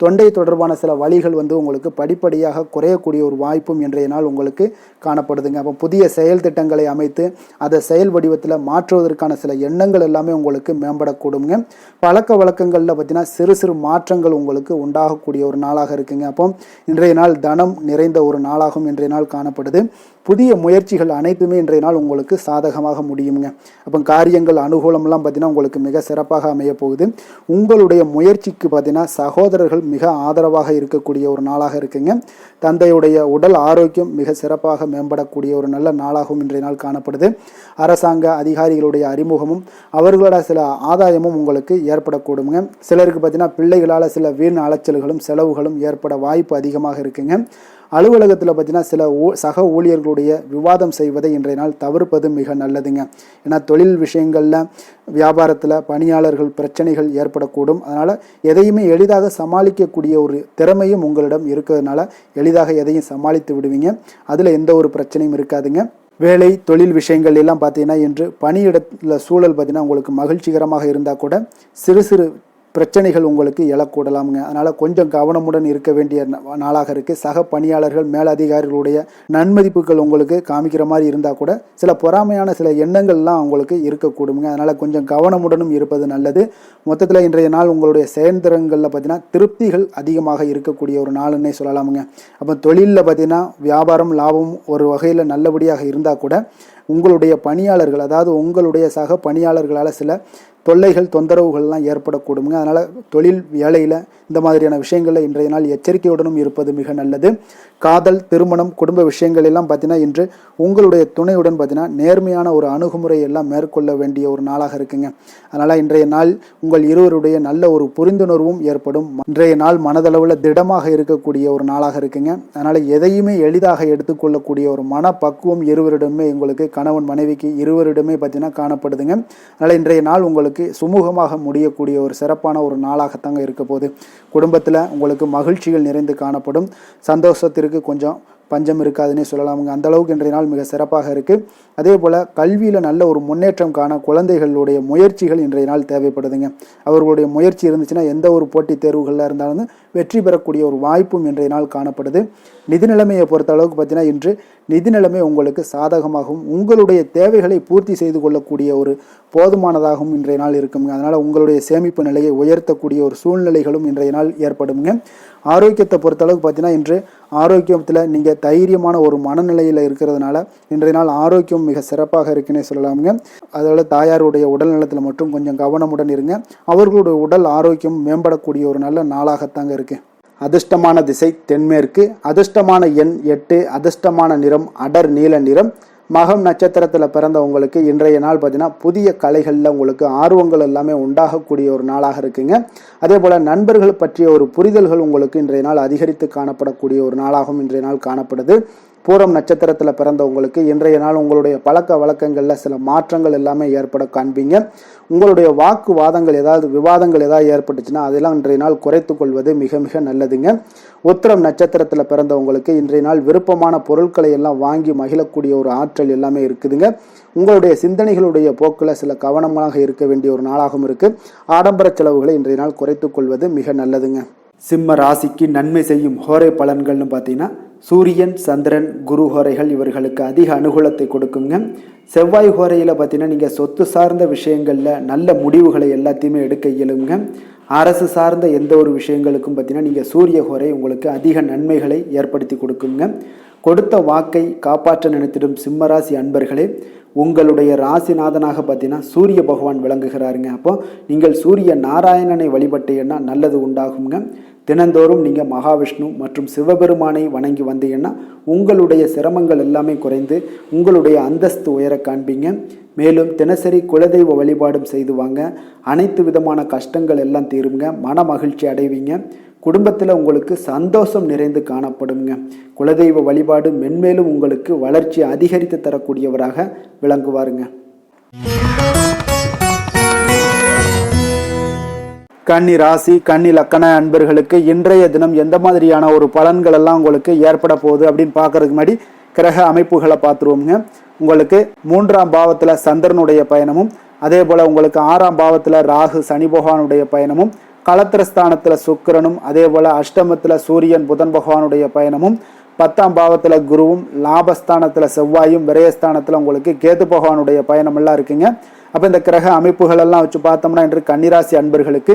தொண்டை தொடர்பான சில வழிகள் உங்களுக்கு படிப்படியாக குறையக்கூடிய ஒரு வாய்ப்பும் இன்றைய நாள் உங்களுக்கு காணப்படுதுங்க. அப்போ புதிய செயல் திட்டங்களை அமைத்து அதை செயல் வடிவத்தில் மாற்றுவதற்கான சில எண்ணங்கள் எல்லாமே உங்களுக்கு மேம்படக்கூடுங்க. பழக்க வழக்கங்களில் பார்த்தீங்கன்னா சிறு சிறு மாற்றங்கள் உங்களுக்கு உண்டாகக்கூடிய ஒரு நாளாக இருக்குங்க. அப்போ இன்றைய நாள் தனம் நிறைந்த ஒரு நாளாகவும் இன்றைய நாள் காணப்படுது. புதிய முயற்சிகள் அனைத்துமே இன்றைய நாள் உங்களுக்கு சாதகமாக முடியுங்க. அப்போ காரியங்கள் அனுகூலம்லாம் பார்த்தீங்கன்னா உங்களுக்கு மிக சிறப்பாக அமைய போகுது. உங்களுடைய முயற்சிக்கு பார்த்தீங்கன்னா சகோதரர்கள் மிக ஆதரவாக இருக்கக்கூடிய ஒரு நாளாக இருக்குங்க. தந்தையுடைய உடல் ஆரோக்கியம் மிக சிறப்பாக மேம்படக்கூடிய ஒரு நல்ல நாளாகவும் இன்றைய நாள் காணப்படுது. அரசாங்க அதிகாரிகளுடைய அறிமுகமும் அவர்களோட சில ஆதாயமும் உங்களுக்கு ஏற்படக்கூடுங்க. சிலருக்கு பார்த்தீங்கன்னா பிள்ளைகளால் சில வீண் அலைச்சல்களும் செலவுகளும் ஏற்பட வாய்ப்பு அதிகமாக இருக்குங்க. அலுவலகத்தில் பார்த்தீங்கன்னா சில சக ஊழியர்களுடைய விவாதம் செய்வதை இன்றைய நாள் தவிர்ப்பது மிக நல்லதுங்க. ஏன்னா தொழில் விஷயங்களில் வியாபாரத்தில் பணியாளர்கள் பிரச்சனைகள் ஏற்படக்கூடும். அதனால் எதையுமே எளிதாக சமாளிக்கக்கூடிய ஒரு திறமையும் உங்களிடம் இருக்கிறதுனால எளிதாக எதையும் சமாளித்து விடுவீங்க. அதில் எந்த ஒரு பிரச்சனையும் இருக்காதுங்க. வேலை தொழில் விஷயங்கள் எல்லாம் பார்த்தீங்கன்னா இன்று பணியிடத்தில் சூழல் பார்த்தீங்கன்னா உங்களுக்கு மகிழ்ச்சிகரமாக இருந்தால் கூட சிறு சிறு பிரச்சனைகள் உங்களுக்கு எழக்கூடலாமுங்க. அதனால் கொஞ்சம் கவனமுடன் இருக்க வேண்டிய நாளாக இருக்குது. சக பணியாளர்கள் மேலதிகாரிகளுடைய நன்மதிப்புகள் உங்களுக்கு காமிக்கிற மாதிரி இருந்தால் கூட சில பொறாமையான சில எண்ணங்கள்லாம் உங்களுக்கு இருக்கக்கூடுங்க. அதனால் கொஞ்சம் கவனமுடனும் இருப்பது நல்லது. மொத்தத்தில் இன்றைய நாள் உங்களுடைய செயல்திறன்களில் பார்த்தீங்கன்னா திருப்திகள் அதிகமாக இருக்கக்கூடிய ஒரு நாளுன்னே சொல்லலாமுங்க. அப்போ தொழிலில் பார்த்தீங்கன்னா வியாபாரம் லாபம் ஒரு வகையில் நல்லபடியாக இருந்தால் கூட உங்களுடைய பணியாளர்கள், அதாவது உங்களுடைய சக பணியாளர்களால் சில தொல்லைகள் தொந்தரவுகள்லாம் ஏற்படக்கூடுங்க. அதனால் தொழில் வேலையில் இந்த மாதிரியான விஷயங்களில் இன்றைய நாள் எச்சரிக்கையுடனும் இருப்பது மிக நல்லது. காதல், திருமணம், குடும்ப விஷயங்கள் எல்லாம் பார்த்தீங்கன்னா இன்று உங்களுடைய துணையுடன் பார்த்தீங்கன்னா நேர்மையான ஒரு அணுகுமுறை எல்லாம் மேற்கொள்ள வேண்டிய ஒரு நாளாக இருக்குங்க. அதனால் இன்றைய நாள் உங்கள் இருவருடைய நல்ல ஒரு புரிந்துணர்வும் ஏற்படும். இன்றைய நாள் மனதளவில் திடமாக இருக்கக்கூடிய ஒரு நாளாக இருக்குங்க. அதனால் எதையுமே எளிதாக எடுத்துக்கொள்ளக்கூடிய ஒரு மனப்பக்குவம் இருவரிடமே உங்களுக்கு கணவன் மனைவிக்கு இருவரிடமே பார்த்தீங்கன்னா காணப்படுதுங்க. அதனால் இன்றைய நாள் உங்களுக்கு உங்களுக்கு சுமூகமாக முடியக்கூடிய ஒரு சிறப்பான ஒரு நாளாகத்தாங்க இருக்க போகுது. குடும்பத்தில் உங்களுக்கு மகிழ்ச்சிகள் நிறைந்து காணப்படும். சந்தோஷத்திற்கு கொஞ்சம் பஞ்சம் இருக்காதுன்னே சொல்லலாமுங்க. அந்தளவுக்கு இன்றைய நாள் மிக சிறப்பாக இருக்குது. அதே போல் கல்வியில் நல்ல ஒரு முன்னேற்றம் காண குழந்தைகளுடைய முயற்சிகள் இன்றைய நாள் தேவைப்படுதுங்க. அவர்களுடைய முயற்சி இருந்துச்சுன்னா எந்த ஒரு போட்டித் தேர்வுகளில் இருந்தாலும் வெற்றி பெறக்கூடிய ஒரு வாய்ப்பும் இன்றைய நாள் காணப்படுது. நிதி நிலைமையை பொறுத்த அளவுக்கு பார்த்தீங்கன்னா இன்று நிதி நிலைமை உங்களுக்கு சாதகமாகவும் உங்களுடைய தேவைகளை பூர்த்தி செய்து கொள்ளக்கூடிய ஒரு போதுமானதாகவும் இன்றைய நாள் இருக்குங்க. அதனால் உங்களுடைய சேமிப்பு நிலையை உயர்த்தக்கூடிய ஒரு சூழ்நிலைகளும் இன்றைய நாள் ஏற்படுங்க. ஆரோக்கியத்தை பொறுத்தளவுக்கு பார்த்தீங்கன்னா இன்று ஆரோக்கியத்தில் நீங்கள் தைரியமான ஒரு மனநிலையில் இருக்கிறதுனால இன்றைய நாள் ஆரோக்கியம் மிக சிறப்பாக இருக்குன்னே சொல்லலாமுங்க. அதோட தாயாருடைய உடல் நலத்தில் மட்டும் கொஞ்சம் கவனமுடன் இருங்க. அவர்களுடைய உடல் ஆரோக்கியம் மேம்படக்கூடிய ஒரு நல்ல நாளாகத்தாங்க இருக்குது. அதிர்ஷ்டமான திசை தென்மேற்கு, அதிர்ஷ்டமான எண் 8, அதிர்ஷ்டமான நிறம் அடர் நீல நிறம். மகம் நட்சத்திரத்தில் பிறந்தவங்களுக்கு இன்றைய நாள் பார்த்தீங்கன்னா புதிய கலைகளில் உங்களுக்கு ஆர்வங்கள் எல்லாமே உண்டாகக்கூடிய ஒரு நாளாக இருக்குங்க. அதே போல் நண்பர்கள் பற்றிய ஒரு புரிதல்கள் உங்களுக்கு இன்றைய நாள் அதிகரித்து காணப்படக்கூடிய ஒரு நாளாகவும் இன்றைய நாள் காணப்படுது. பூரம் நட்சத்திரத்தில் பிறந்தவங்களுக்கு இன்றைய நாள் உங்களுடைய பழக்க வழக்கங்களில் சில மாற்றங்கள் எல்லாமே ஏற்பட காண்பீங்க. உங்களுடைய வாக்குவாதங்கள் ஏதாவது விவாதங்கள் ஏதாவது ஏற்பட்டுச்சுன்னா அதெல்லாம் இன்றைய நாள் குறைத்து கொள்வது மிக மிக நல்லதுங்க. உத்திரம் நட்சத்திரத்தில் பிறந்தவங்களுக்கு இன்றைய நாள் விருப்பமான பொருட்களை எல்லாம் வாங்கி மகிழக்கூடிய ஒரு ஆற்றல் எல்லாமே இருக்குதுங்க. உங்களுடைய சிந்தனைகளுடைய போக்கில் சில கவனமாக இருக்க வேண்டிய ஒரு நாளாகவும் இருக்குது. ஆடம்பர செலவுகளை இன்றைய நாள் குறைத்து கொள்வது மிக நல்லதுங்க. சிம்ம ராசிக்கு நன்மை செய்யும் ஹோரை பலன்கள்னு பார்த்தீங்கன்னா சூரியன், சந்திரன், குரு ஹோரைகள் இவர்களுக்கு அதிக அனுகூலத்தை கொடுக்குங்க. செவ்வாய் ஹோரையில் பார்த்தீங்கன்னா நீங்கள் சொத்து சார்ந்த விஷயங்களில் நல்ல முடிவுகளை எல்லாத்தையுமே எடுக்க இயலுங்க. அரசு சார்ந்த எந்த ஒரு விஷயங்களுக்கும் பார்த்தீங்கன்னா நீங்கள் சூரிய ஹோரை உங்களுக்கு அதிக நன்மைகளை ஏற்படுத்தி கொடுக்குங்க. கொடுத்த வாக்கை காப்பாற்ற நினைத்திடும் சிம்மராசி அன்பர்களே, உங்களுடைய ராசிநாதனாக பார்த்தீங்கன்னா சூரிய பகவான் விளங்குகிறாருங்க. அப்போ நீங்கள் சூரிய நாராயணனை வழிபட்டீங்கன்னா நல்லது உண்டாகுங்க. தினந்தோறும் நீங்கள் மகாவிஷ்ணு மற்றும் சிவபெருமானை வணங்கி வந்தீங்கன்னா உங்களுடைய சிரமங்கள் எல்லாமே குறைந்து உங்களுடைய அந்தஸ்து உயர காண்பீங்க. மேலும் தினசரி குலதெய்வ வழிபாடும் செய்து வாங்க. அனைத்து விதமான கஷ்டங்கள் எல்லாம் தீருங்க. மன மகிழ்ச்சி அடைவீங்க. குடும்பத்தில் உங்களுக்கு சந்தோஷம் நிறைந்து காணப்படுங்க. குலதெய்வ வழிபாடு மென்மேலும் உங்களுக்கு வளர்ச்சி அதிகரித்து தரக்கூடியவராக விளங்குவாருங்க. கன்னி ராசி, கன்னி லக்கண அன்பர்களுக்கு இன்றைய தினம் எந்த மாதிரியான ஒரு பலன்கள் எல்லாம் உங்களுக்கு ஏற்பட போகுது அப்படின்னு பார்க்கறதுக்கு முன்னாடி கிரக அமைப்புகளை பார்த்துருவோங்க. உங்களுக்கு 3ஆம் பாவத்தில் சந்திரனுடைய பயணமும், அதே போல் உங்களுக்கு 6ஆம் பாவத்தில் ராகு சனி பகவானுடைய பயணமும், களத்திரஸ்தானத்தில் சுக்கிரனும், அதே போல் அஷ்டமத்தில் சூரியன் புதன் பகவானுடைய பயணமும், 10ஆம் பாவத்தில் குருவும், லாபஸ்தானத்தில் செவ்வாயும், விரயஸ்தானத்தில் உங்களுக்கு கேது பகவானுடைய பயணம் எல்லாம் இருக்குங்க. அப்போ இந்த கிரக அமைப்புகள் எல்லாம் வச்சு பார்த்தோம்னா இன்று கன்னிராசி அன்பர்களுக்கு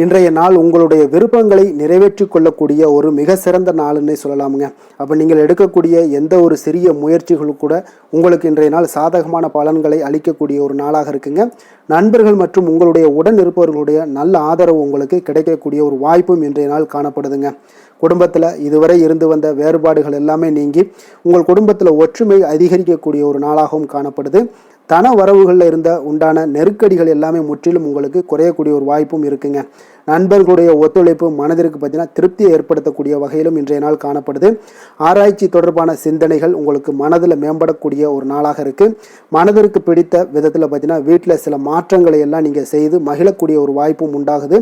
இன்றைய நாள் உங்களுடைய விருப்பங்களை நிறைவேற்றி கொள்ளக்கூடிய ஒரு மிக சிறந்த நாள்னே சொல்லலாமுங்க. அப்போ நீங்கள் எடுக்கக்கூடிய எந்த ஒரு சிறிய முயற்சிகளும் கூட உங்களுக்கு இன்றைய நாள் சாதகமான பலன்களை அளிக்கக்கூடிய ஒரு நாளாக இருக்குங்க. நண்பர்கள் மற்றும் உங்களுடைய உடன் இருப்பவர்களுடைய நல்ல ஆதரவு உங்களுக்கு கிடைக்கக்கூடிய ஒரு வாய்ப்பும் இன்றைய நாள் காணப்படுதுங்க. குடும்பத்தில் இதுவரை இருந்து வந்த வேறுபாடுகள் எல்லாமே நீங்கி உங்கள் குடும்பத்தில் ஒற்றுமை அதிகரிக்கக்கூடிய ஒரு நாளாகவும் காணப்படுது. தன வரவுகளில் இருந்த உண்டான நெருக்கடிகள் எல்லாமே முற்றிலும் உங்களுக்கு குறையக்கூடிய ஒரு வாய்ப்பும் இருக்குங்க. நண்பர்களுடைய ஒத்துழைப்பு மனதிற்கு பார்த்தீங்கன்னா திருப்தியை ஏற்படுத்தக்கூடிய வகையிலும் இன்றைய நாள் காணப்படுது. ஆராய்ச்சி தொடர்பான சிந்தனைகள் உங்களுக்கு மனதில் மேம்படக்கூடிய ஒரு நாளாக இருக்குது. மனதிற்கு பிடித்த விதத்தில் பார்த்தீங்கன்னா வீட்டில் சில மாற்றங்களை எல்லாம் நீங்கள் செய்து மகிழக்கூடிய ஒரு வாய்ப்பும் உண்டாகுது.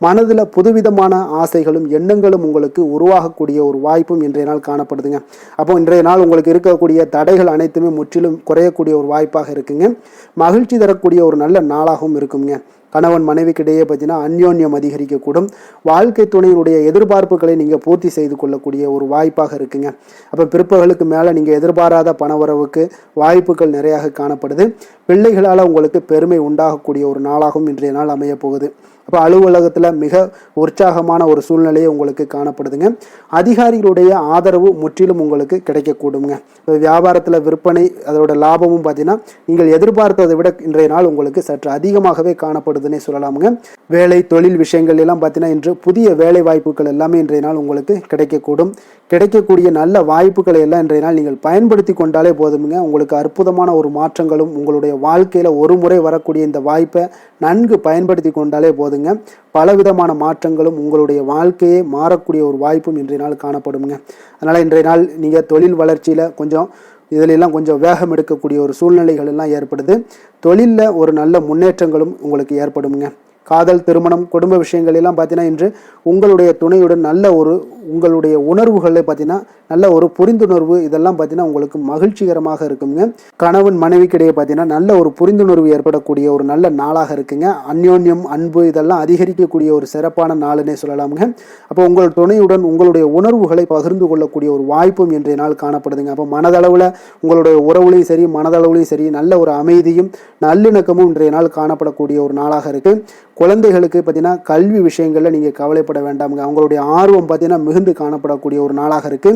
மனதில் புதுவிதமான ஆசைகளும் எண்ணங்களும் உங்களுக்கு உருவாகக்கூடிய ஒரு வாய்ப்பும் இன்றைய நாள் காணப்படுதுங்க. அப்போ இன்றைய நாள் உங்களுக்கு இருக்கக்கூடிய தடைகள் அனைத்துமே முற்றிலும் குறையக்கூடிய ஒரு வாய்ப்பாக இருக்குங்க. மகிழ்ச்சி தரக்கூடிய ஒரு நல்ல நாளாகவும் இருக்குங்க. கணவன் மனைவிக்கிடையே பார்த்தீங்கன்னா அந்யோன்யம் அதிகரிக்கக்கூடும். வாழ்க்கை துணையினுடைய எதிர்பார்ப்புகளை நீங்கள் பூர்த்தி செய்து கொள்ளக்கூடிய ஒரு வாய்ப்பாக இருக்குங்க. அப்போ பிற்பகலுக்கு மேலே நீங்கள் எதிர்பாராத பணவரவுக்கு வாய்ப்புகள் நிறையாக காணப்படுது. பிள்ளைகளால் உங்களுக்கு பெருமை உண்டாகக்கூடிய ஒரு நாளாகவும் இன்றைய நாள் அமைய போகுது. அப்போ அலுவலகத்தில் மிக உற்சாகமான ஒரு சூழ்நிலையை உங்களுக்கு காணப்படுதுங்க. அதிகாரிகளுடைய ஆதரவு முற்றிலும் உங்களுக்கு கிடைக்கக்கூடுங்க. வியாபாரத்தில் விற்பனை அதோட லாபமும் பார்த்தீங்கன்னா நீங்கள் எதிர்பார்த்ததை விட இன்றைய நாள் உங்களுக்கு சற்று அதிகமாகவே காணப்படுதுன்னே சொல்லலாமுங்க. வேலை தொழில் விஷயங்கள் எல்லாம் பார்த்தீங்கன்னா இன்று புதிய வேலை வாய்ப்புகள் எல்லாமே இன்றைய நாள் உங்களுக்கு கிடைக்கக்கூடும். கிடைக்கக்கூடிய நல்ல வாய்ப்புகளை எல்லாம் இன்றைய நாள் நீங்கள் பயன்படுத்தி கொண்டாலே போதுமுங்க. உங்களுக்கு அற்புதமான ஒரு மாற்றங்களும் உங்களுடைய வாழ்க்கையில் ஒரு முறை வரக்கூடிய இந்த வாய்ப்பை நன்கு பயன்படுத்தி கொண்டாலே போதுங்க. பலவிதமான மாற்றங்களும் உங்களுடைய வாழ்க்கையே மாறக்கூடிய ஒரு வாய்ப்பும் இன்றைய நாள் காணப்படுங்க. அதனால் இன்றைய நாள் நீங்கள் தொழில் வளர்ச்சியில் கொஞ்சம் இதிலெல்லாம் கொஞ்சம் வேகம் எடுக்கக்கூடிய ஒரு சூழ்நிலைகள் எல்லாம் ஏற்படுது. தொழிலில் ஒரு நல்ல முன்னேற்றங்களும் உங்களுக்கு ஏற்படுங்க. காதல், திருமணம், குடும்ப விஷயங்கள் எல்லாம் பார்த்தீங்கன்னா இன்று உங்களுடைய துணையுடன் நல்ல ஒரு உங்களுடைய உணர்வுகளை பார்த்தீங்கன்னா நல்ல ஒரு புரிந்துணர்வு இதெல்லாம் பார்த்தீங்கன்னா உங்களுக்கு மகிழ்ச்சிகரமாக இருக்குங்க. கணவன் மனைவிக்கிடையே பார்த்தீங்கன்னா நல்ல ஒரு புரிந்துணர்வு ஏற்படக்கூடிய ஒரு நல்ல நாளாக இருக்குங்க. அந்யோன்யம், அன்பு இதெல்லாம் அதிகரிக்கக்கூடிய ஒரு சிறப்பான நாளுன்னே சொல்லலாமுங்க. அப்போ உங்கள் துணையுடன் உங்களுடைய உணர்வுகளை பகிர்ந்து கொள்ளக்கூடிய ஒரு வாய்ப்பும் இன்றைய நாள் காணப்படுதுங்க. அப்போ மனதளவில் உங்களுடைய உறவுலையும் சரி மனதளவுலையும் சரி நல்ல ஒரு அமைதியும் நல்லிணக்கமும் இன்றைய நாள் காணப்படக்கூடிய ஒரு நாளாக இருக்கு. குழந்தைகளுக்கு பார்த்தீங்கன்னா கல்வி விஷயங்களில் நீங்கள் கவலைப்பட வேண்டாமுங்க. அவங்களுடைய ஆர்வம் பார்த்தீங்கன்னா மிகுந்து காணப்படக்கூடிய ஒரு நாளாக இருக்கு.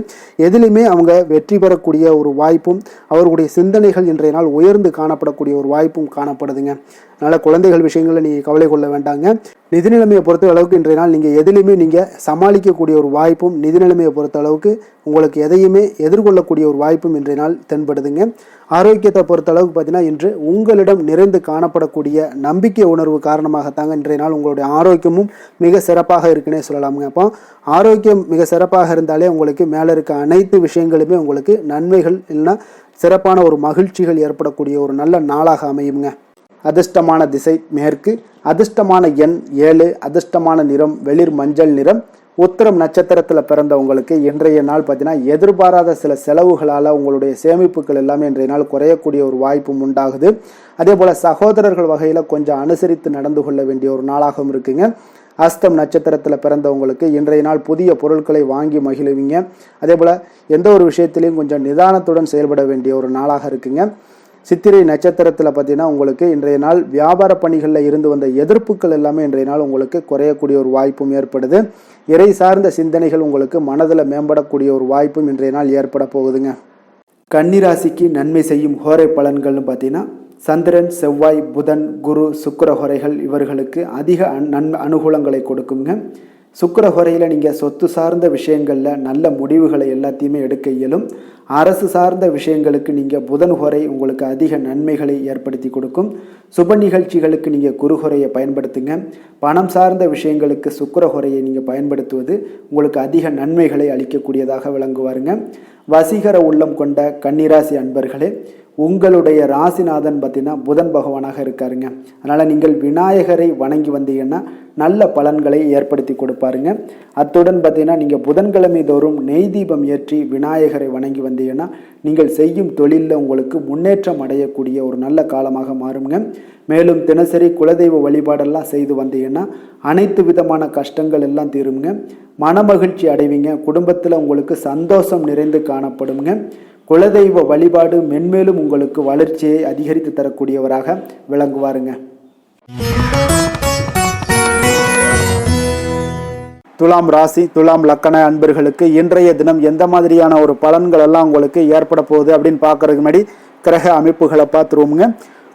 எதிலுமே அவங்க வெற்றி பெறக்கூடிய ஒரு வாய்ப்பும் அவர்களுடைய சிந்தனைகள் இன்றைய நாள் உயர்ந்து காணப்படக்கூடிய ஒரு வாய்ப்பும் காணப்படுதுங்க. அதனால் குழந்தைகள் விஷயங்களில் நீங்கள் கவலை கொள்ள வேண்டாங்க. நிதி நிலைமையை பொறுத்த அளவுக்கு இன்றைய நாள் நீங்கள் எதிலுமே நீங்கள் சமாளிக்கக்கூடிய ஒரு வாய்ப்பும் நிதி நிலைமையை பொறுத்த அளவுக்கு உங்களுக்கு எதையுமே எதிர்கொள்ளக்கூடிய ஒரு வாய்ப்பும் இன்றைய நாள் தென்படுதுங்க. ஆரோக்கியத்தை பொறுத்த அளவுக்கு பார்த்தீங்கன்னா இன்று உங்களிடம் நிறைந்து காணப்படக்கூடிய நம்பிக்கை உணர்வு காரணமாகத்தாங்க இன்றைய நாள் உங்களுடைய ஆரோக்கியமும் மிக சிறப்பாக இருக்குன்னே சொல்லலாமுங்க. அப்போ ஆரோக்கியம் மிக சிறப்பாக இருந்தாலே உங்களுக்கு மேலே இருக்க அனைத்து விஷயங்களுமே உங்களுக்கு நன்மைகள் இல்லைன்னா சிறப்பான ஒரு மகிழ்ச்சிகள் ஏற்படக்கூடிய ஒரு நல்ல நாளாக அமையுங்க. அதிர்ஷ்டமான திசை மேற்கு, அதிர்ஷ்டமான எண் 7, அதிர்ஷ்டமான நிறம் வெளிர் மஞ்சள் நிறம். உத்திரம் நட்சத்திரத்தில் பிறந்தவங்களுக்கு இன்றைய நாள் பார்த்தீங்கன்னா எதிர்பாராத சில செலவுகளால் உங்களுடைய சேமிப்புகள் எல்லாமே இன்றைய நாள் குறையக்கூடிய ஒரு வாய்ப்பும் உண்டாகுது. அதே போல் சகோதரர்கள் வகையில் கொஞ்சம் அனுசரித்து நடந்து கொள்ள வேண்டிய ஒரு நாளாகவும் இருக்குங்க. அஸ்தம் நட்சத்திரத்தில் பிறந்தவங்களுக்கு இன்றைய நாள் புதிய பொருட்களை வாங்கி மகிழுவீங்க. அதே போல் எந்த ஒரு விஷயத்திலையும் கொஞ்சம் நிதானத்துடன் செயல்பட வேண்டிய ஒரு நாளாக இருக்குங்க. சித்திரை நட்சத்திரத்தில் பார்த்தீங்கன்னா உங்களுக்கு இன்றைய நாள் வியாபார பணிகளில் இருந்து வந்த எதிர்ப்புகள் எல்லாமே இன்றைய நாள் உங்களுக்கு குறையக்கூடிய ஒரு வாய்ப்பும் ஏற்படுது. இறை சார்ந்த சிந்தனைகள் உங்களுக்கு மனதில் மேம்படக்கூடிய ஒரு வாய்ப்பும் இன்றைய நாள் ஏற்பட போகுதுங்க. கன்னிராசிக்கு நன்மை செய்யும் ஹோரை பலன்கள்னு பார்த்தீங்கன்னா சந்திரன், செவ்வாய், புதன், குரு, சுக்கிர ஹோரைகள் இவர்களுக்கு அதிக அனுகூலங்களை கொடுக்குங்க. சுக்கிர ஹோரையில் நீங்கள் சொத்து சார்ந்த விஷயங்களில் நல்ல முடிவுகளை எல்லாத்தையுமே எடுக்க இயலும். அரசு சார்ந்த விஷயங்களுக்கு நீங்கள் புதன் ஹோரை உங்களுக்கு அதிக நன்மைகளை ஏற்படுத்தி கொடுக்கும். சுப நிகழ்ச்சிகளுக்கு நீங்கள் குரு ஹோரையை பயன்படுத்துங்க. பணம் சார்ந்த விஷயங்களுக்கு சுக்கிர ஹோரையை நீங்கள் பயன்படுத்துவது உங்களுக்கு அதிக நன்மைகளை அளிக்கக்கூடியதாக விளங்குவாருங்க. வசீகர உள்ளம் கொண்ட கன்னிராசி அன்பர்களே, உங்களுடைய ராசிநாதன் பார்த்தீங்கன்னா புதன் பகவானாக இருக்காருங்க. அதனால் நீங்கள் விநாயகரை வணங்கி வந்தீங்கன்னா நல்ல பலன்களை ஏற்படுத்தி கொடுப்பாருங்க. அத்துடன் பார்த்தீங்கன்னா நீங்கள் புதன்கிழமை தோறும் நெய் தீபம் ஏற்றி விநாயகரை வணங்கி வந்தீங்கன்னா நீங்கள் செய்யும் தொழிலில் உங்களுக்கு முன்னேற்றம் அடையக்கூடிய ஒரு நல்ல காலமாக மாறுங்க. மேலும் தினசரி குலதெய்வ வழிபாடெல்லாம் செய்து வந்தீங்கன்னா அனைத்து விதமான கஷ்டங்கள் எல்லாம் தீருங்க. மனமகிழ்ச்சி அடைவீங்க. குடும்பத்தில் உங்களுக்கு சந்தோஷம் நிறைந்து காணப்படுங்க. குலதெய்வ வழிபாடு மென்மேலும் உங்களுக்கு வளர்ச்சியை அதிகரித்து தரக்கூடியவராக விளங்குவாருங்க. துலாம் ராசி, துலாம் லக்கண அன்பர்களுக்கு இன்றைய தினம் எந்த மாதிரியான ஒரு பலன்கள் எல்லாம் உங்களுக்கு ஏற்பட போகுது அப்படின்னு பார்க்கறதுக்கு முன்னாடி கிரக அமைப்புகளை பார்த்துருவோமுங்க.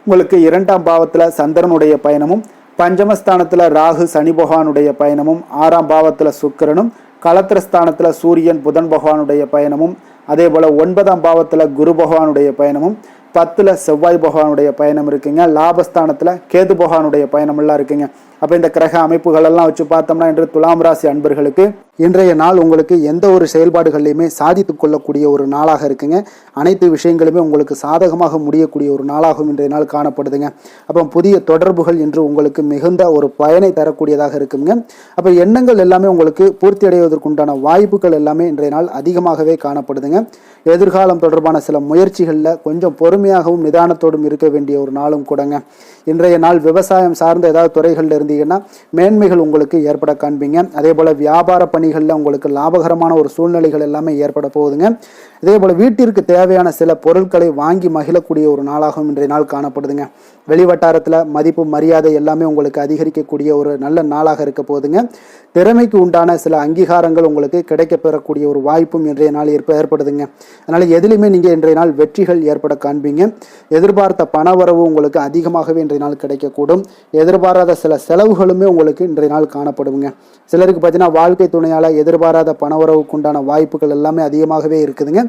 உங்களுக்கு 2ஆம் பாவத்தில் சந்திரனுடைய பயணமும், பஞ்சமஸ்தானத்தில் ராகு சனி பகவானுடைய பயணமும், 6ஆம் பாவத்தில் சுக்கிரனும், களத்திரஸ்தானத்தில் சூரியன் புதன் பகவானுடைய பயணமும், அதே போல் 9ஆம் பாவத்தில் குரு பகவானுடைய பயணமும், 10ல் செவ்வாய் பகவானுடைய பயணம் இருக்குங்க. லாபஸ்தானத்தில் கேது பகவானுடைய பயணமெல்லாம் இருக்குங்க. அப்போ இந்த கிரக அமைப்புகளெல்லாம் வச்சு பார்த்தோம்னா இன்று துலாம் ராசி அன்பர்களுக்கு இன்றைய நாள் உங்களுக்கு எந்த ஒரு செயல்பாடுகள்லையுமே சாதித்து கொள்ளக்கூடிய ஒரு நாளாக இருக்குங்க. அனைத்து விஷயங்களுமே உங்களுக்கு சாதகமாக முடியக்கூடிய ஒரு நாளாகவும் இன்றைய நாள் காணப்படுதுங்க. அப்போ புதிய தொடர்புகள் இன்று உங்களுக்கு மிகுந்த ஒரு பயனை தரக்கூடியதாக இருக்குங்க. அப்போ எண்ணங்கள் எல்லாமே உங்களுக்கு பூர்த்தி அடைவதற்குண்டான வாய்ப்புகள் எல்லாமே இன்றைய நாள் அதிகமாகவே காணப்படுதுங்க. எதிர்காலம் தொடர்பான சில முயற்சிகளில் கொஞ்சம் பொறுமையாகவும் நிதானத்தோடும் இருக்க வேண்டிய ஒரு நாளும் கூடங்க. இன்றைய நாள் விவசாயம் சார்ந்த ஏதாவது துறைகளில் இருந்தீங்கன்னா மேன்மைகள் உங்களுக்கு ஏற்பட காண்பீங்க. அதே போல் வியாபார பணிகளில் உங்களுக்கு லாபகரமான ஒரு சூழ்நிலைகள் எல்லாமே ஏற்பட போகுதுங்க. இதே போல் வீட்டிற்கு தேவையான சில பொருட்களை வாங்கி மகிழக்கூடிய ஒரு நாளாகவும் இன்றைய நாள் காணப்படுதுங்க. வெளிவட்டாரத்தில் மதிப்பு மரியாதை எல்லாமே உங்களுக்கு அதிகரிக்கக்கூடிய ஒரு நல்ல நாளாக இருக்க போகுதுங்க. திறமைக்கு உண்டான சில அங்கீகாரங்கள் உங்களுக்கு கிடைக்க பெறக்கூடிய ஒரு வாய்ப்பும் இன்றைய நாள் ஏற்படுதுங்க. அதனால் எதிலுமே நீங்கள் இன்றைய நாள் வெற்றிகள் ஏற்பட காண்பீங்க. எதிர்பார்த்த பணவரவு உங்களுக்கு அதிகமாகவே இன்றைய நாள் கிடைக்கக்கூடும். எதிர்பாராத சில செலவுகளுமே உங்களுக்கு இன்றைய நாள் காணப்படுங்க. சிலருக்கு பார்த்தீங்கன்னா வாழ்க்கை துணையால் எதிர்பாராத பணவரவுக்கு உண்டான வாய்ப்புகள் எல்லாமே அதிகமாகவே இருக்குதுங்க.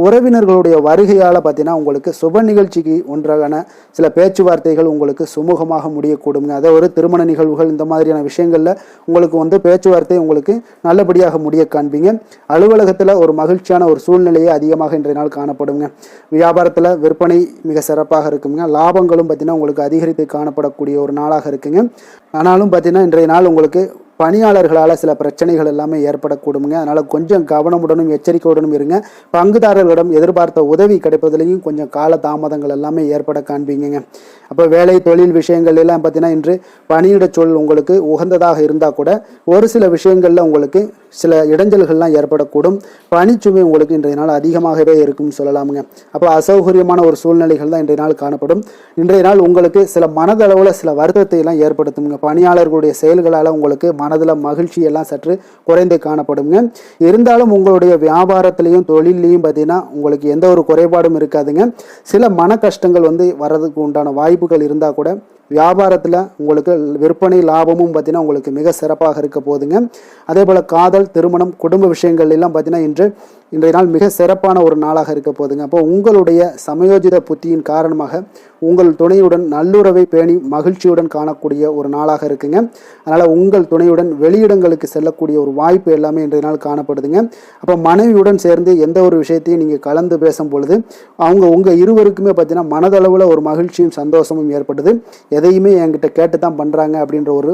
உறவினர்களுடைய வருகையால் பார்த்தீங்கன்னா உங்களுக்கு சுப நிகழ்ச்சிக்கு ஒன்றான சில பேச்சுவார்த்தைகள் உங்களுக்கு சுமூகமாக முடியக்கூடுங்க. அதாவது ஒரு திருமண நிகழ்வுகள் இந்த மாதிரியான விஷயங்களில் உங்களுக்கு வந்து பேச்சுவார்த்தை உங்களுக்கு நல்லபடியாக முடிய காண்பீங்க. அலுவலகத்தில் ஒரு மகிழ்ச்சியான ஒரு சூழ்நிலையை அதிகமாக இன்றைய நாள் காணப்படுங்க. வியாபாரத்தில் விற்பனை மிக சிறப்பாக இருக்குங்க. லாபங்களும் பார்த்தீங்கன்னா உங்களுக்கு அதிகரித்து காணப்படக்கூடிய ஒரு நாளாக இருக்குங்க. ஆனாலும் பார்த்தீங்கன்னா இன்றைய நாள் உங்களுக்கு பணியாளர்களால் சில பிரச்சனைகள் எல்லாமே ஏற்படக்கூடுங்க. அதனால் கொஞ்சம் கவனமுடனும் எச்சரிக்கையுடனும் இருங்க. பங்குதாரர்களிடம் எதிர்பார்த்த உதவி கிடைப்பதிலையும் கொஞ்சம் கால தாமதங்கள் எல்லாமே ஏற்பட காண்பீங்க. அப்போ வேலை தொழில் விஷயங்கள் எல்லாம் பார்த்தீங்கன்னா இன்று பணியிட சூழல் உங்களுக்கு உகந்ததாக இருந்தால் கூட ஒரு சில விஷயங்களில் உங்களுக்கு சில இடைஞ்சல்கள்லாம் ஏற்படக்கூடும். பணிச்சுமை உங்களுக்கு இன்றைய நாள் அதிகமாகவே இருக்கும்னு சொல்லலாமுங்க. அப்போ அசௌகரியமான ஒரு சூழ்நிலைகள் தான் இன்றைய நாள் காணப்படும். இன்றைய நாள் உங்களுக்கு சில மனதளவில் சில வருத்தத்தை எல்லாம் ஏற்படுத்துங்க. பணியாளர்களுடைய செயல்களால் உங்களுக்கு மனதில் மகிழ்ச்சி எல்லாம் சற்று குறைந்து காணப்படுங்க. இருந்தாலும் உங்களுடைய வியாபாரத்திலையும் தொழிலையும் பார்த்தீங்கன்னா உங்களுக்கு எந்த ஒரு குறைபாடும் இருக்காதுங்க. சில மன கஷ்டங்கள் வந்து வர்றதுக்கு உண்டான வாய்ப்புகள் இருந்தால் கூட வியாபாரத்தில் உங்களுக்கு விற்பனை லாபமும் பார்த்தீங்கன்னா உங்களுக்கு மிக சிறப்பாக இருக்க போகுதுங்க. அதே போல் காதல், திருமணம், குடும்ப விஷயங்கள் எல்லாம் பார்த்தீங்கன்னா இன்றைய நாள் மிக சிறப்பான ஒரு நாளாக இருக்க போகுதுங்க. அப்போ உங்களுடைய சமயோஜித புத்தியின் காரணமாக உங்கள் துணையுடன் நல்லுறவை பேணி மகிழ்ச்சியுடன் காணக்கூடிய ஒரு நாளாக இருக்குங்க. அதனால் உங்கள் துணையுடன் வெளியிடங்களுக்கு செல்லக்கூடிய ஒரு வாய்ப்பு எல்லாமே இன்றைய நாள் காணப்படுதுங்க. அப்போ மனைவியுடன் சேர்ந்து எந்த ஒரு விஷயத்தையும் நீங்கள் கலந்து பேசும் பொழுது உங்கள் இருவருக்குமே பார்த்தீங்கன்னா மனதளவில் ஒரு மகிழ்ச்சியும் சந்தோஷமும் ஏற்படுது. எதையுமே என்கிட்ட கேட்டு தான் பண்ணுறாங்க அப்படின்ற ஒரு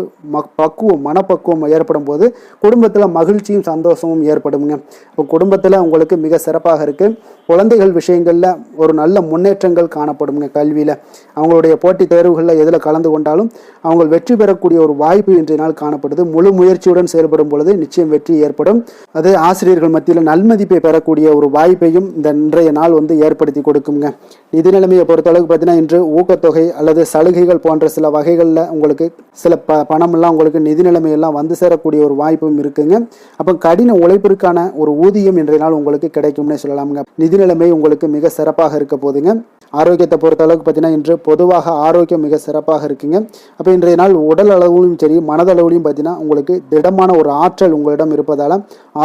மனப்பக்குவம் ஏற்படும் போது குடும்பத்தில் மகிழ்ச்சியும் சந்தோஷமும் ஏற்படுங்க. இப்போ குடும்பத்தில் உங்களுக்கு மிக சிறப்பாக இருக்குது. குழந்தைகள் விஷயங்களில் ஒரு நல்ல முன்னேற்றங்கள் காணப்படுங்க. கல்வியில் அவங்களுடைய போட்டித் தேர்வுகளில் எதில் கலந்து கொண்டாலும் அவங்க வெற்றி பெறக்கூடிய ஒரு வாய்ப்பு இன்றைய நாள் காணப்படுது. முழு முயற்சியுடன் செயல்படும் பொழுது நிச்சயம் வெற்றி ஏற்படும். அது ஆசிரியர்கள் மத்தியில் நல்மதிப்பை பெறக்கூடிய ஒரு வாய்ப்பையும் இந்த இன்றைய நாள் வந்து ஏற்படுத்தி கொடுக்குங்க. நிதி நிலைமையை பொறுத்தளவுக்கு பார்த்தீங்கன்னா இன்று ஊக்கத்தொகை அல்லது சலுகைகள் போன்ற சில வகைகளில் உங்களுக்கு சில பணமெல்லாம் உங்களுக்கு நிதி நிலைமையெல்லாம் வந்து சேரக்கூடிய ஒரு வாய்ப்பும் இருக்குங்க. அப்போ கடின உழைப்பிற்கான ஒரு ஊதியம் இன்றைய நாள் உங்களுக்கு கிடைக்கும்னே சொல்லலாமுங்க. நிதி நிலைமை உங்களுக்கு மிக சிறப்பாக இருக்க போதுங்க. ஆரோக்கியத்தை பொறுத்த அளவுக்கு பார்த்தீங்கன்னா இன்று பொதுவாக ஆரோக்கியம் மிக சிறப்பாக இருக்குங்க. அப்போ இன்றைய நாள் உடல் அளவிலும் சரி மனதளவுலையும் பார்த்தீங்கன்னா உங்களுக்கு திடமான ஒரு ஆற்றல் உங்களிடம் இருப்பதால்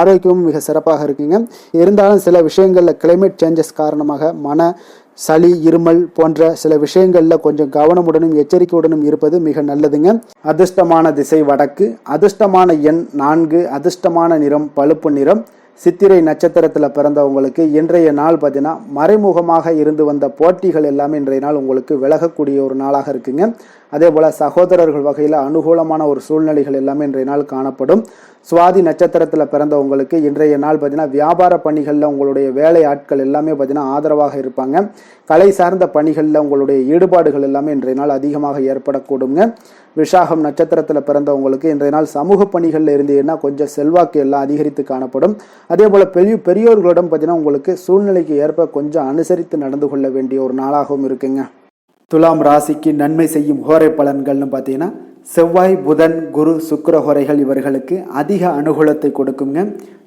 ஆரோக்கியமும் மிக சிறப்பாக இருக்குங்க. இருந்தாலும் சில விஷயங்களில் கிளைமேட் சேஞ்சஸ் காரணமாக சளி, இருமல் போன்ற சில விஷயங்களில் கொஞ்சம் கவனமுடனும் எச்சரிக்கையுடனும் இருப்பது மிக நல்லதுங்க. அதிர்ஷ்டமான திசை வடக்கு, அதிர்ஷ்டமான எண் 4, அதிர்ஷ்டமான நிறம் பழுப்பு நிறம். சித்திரை நட்சத்திரத்தில் பிறந்தவங்களுக்கு இன்றைய நாள் பார்த்தீங்கன்னா மறைமுகமாக இருந்து வந்த போட்டிகள் எல்லாமே இன்றைய நாள் உங்களுக்கு விலகக்கூடிய ஒரு நாளாக இருக்குங்க. அதே போல் சகோதரர்கள் வகையில் அனுகூலமான ஒரு சூழ்நிலைகள் எல்லாமே இன்றைய நாள் காணப்படும். சுவாதி நட்சத்திரத்தில் பிறந்தவங்களுக்கு இன்றைய நாள் பார்த்தீங்கன்னா வியாபார பணிகளில் உங்களுடைய வேலை ஆட்கள் எல்லாமே பார்த்தீங்கன்னா ஆதரவாக இருப்பாங்க. கலை சார்ந்த பணிகளில் உங்களுடைய ஈடுபாடுகள் எல்லாமே இன்றைய நாள் அதிகமாக ஏற்படக்கூடுங்க. விஷாகம் நட்சத்திரத்தில் பிறந்தவங்களுக்கு இன்றைய நாள் சமூக பணிகளில் இருந்தீங்கன்னா கொஞ்சம் செல்வாக்கு எல்லாம் அதிகரித்து காணப்படும். அதே போல் பெரியோர்களிடம் பார்த்தீங்கன்னா உங்களுக்கு சூழ்நிலைக்கு ஏற்ப கொஞ்சம் அனுசரித்து நடந்து கொள்ள வேண்டிய ஒரு நாளாகவும் இருக்குங்க. துலாம் ராசிக்கு நன்மை செய்யும் ஹோரை பலன்கள்னு பார்த்தீங்கன்னா செவ்வாய், புதன், குரு, சுக்கிர ஹோரைகள் இவர்களுக்கு அதிக அனுகூலத்தை கொடுக்குங்க.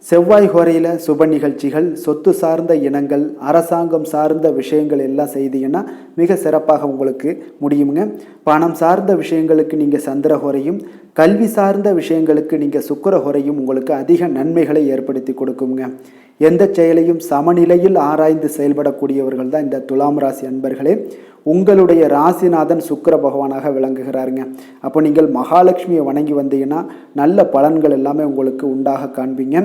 செவ்வாய் ஹோரையில் சுப நிகழ்ச்சிகள், சொத்து சார்ந்த இனங்கள், அரசாங்கம் சார்ந்த விஷயங்கள் எல்லாம் செய்தீங்கன்னா மிக சிறப்பாக உங்களுக்கு முடியுங்க. பணம் சார்ந்த விஷயங்களுக்கு நீங்கள் சந்திர ஹோரையும், கல்வி சார்ந்த விஷயங்களுக்கு நீங்கள் சுக்கிர ஹோரையும் உங்களுக்கு அதிக நன்மைகளை ஏற்படுத்தி கொடுக்குங்க. எந்த செயலையும் சமநிலையில் ஆராய்ந்து செயல்படக்கூடியவர்கள் தான் இந்த துலாம் ராசி அன்பர்களே. உங்களுடைய ராசிநாதன் சுக்கிர பகவானாக விளங்குகிறாருங்க. அப்போ நீங்கள் மகாலட்சுமியை வணங்கி வந்தீங்கன்னா நல்ல பலன்கள் எல்லாமே உங்களுக்கு உண்டாக காண்பீங்க.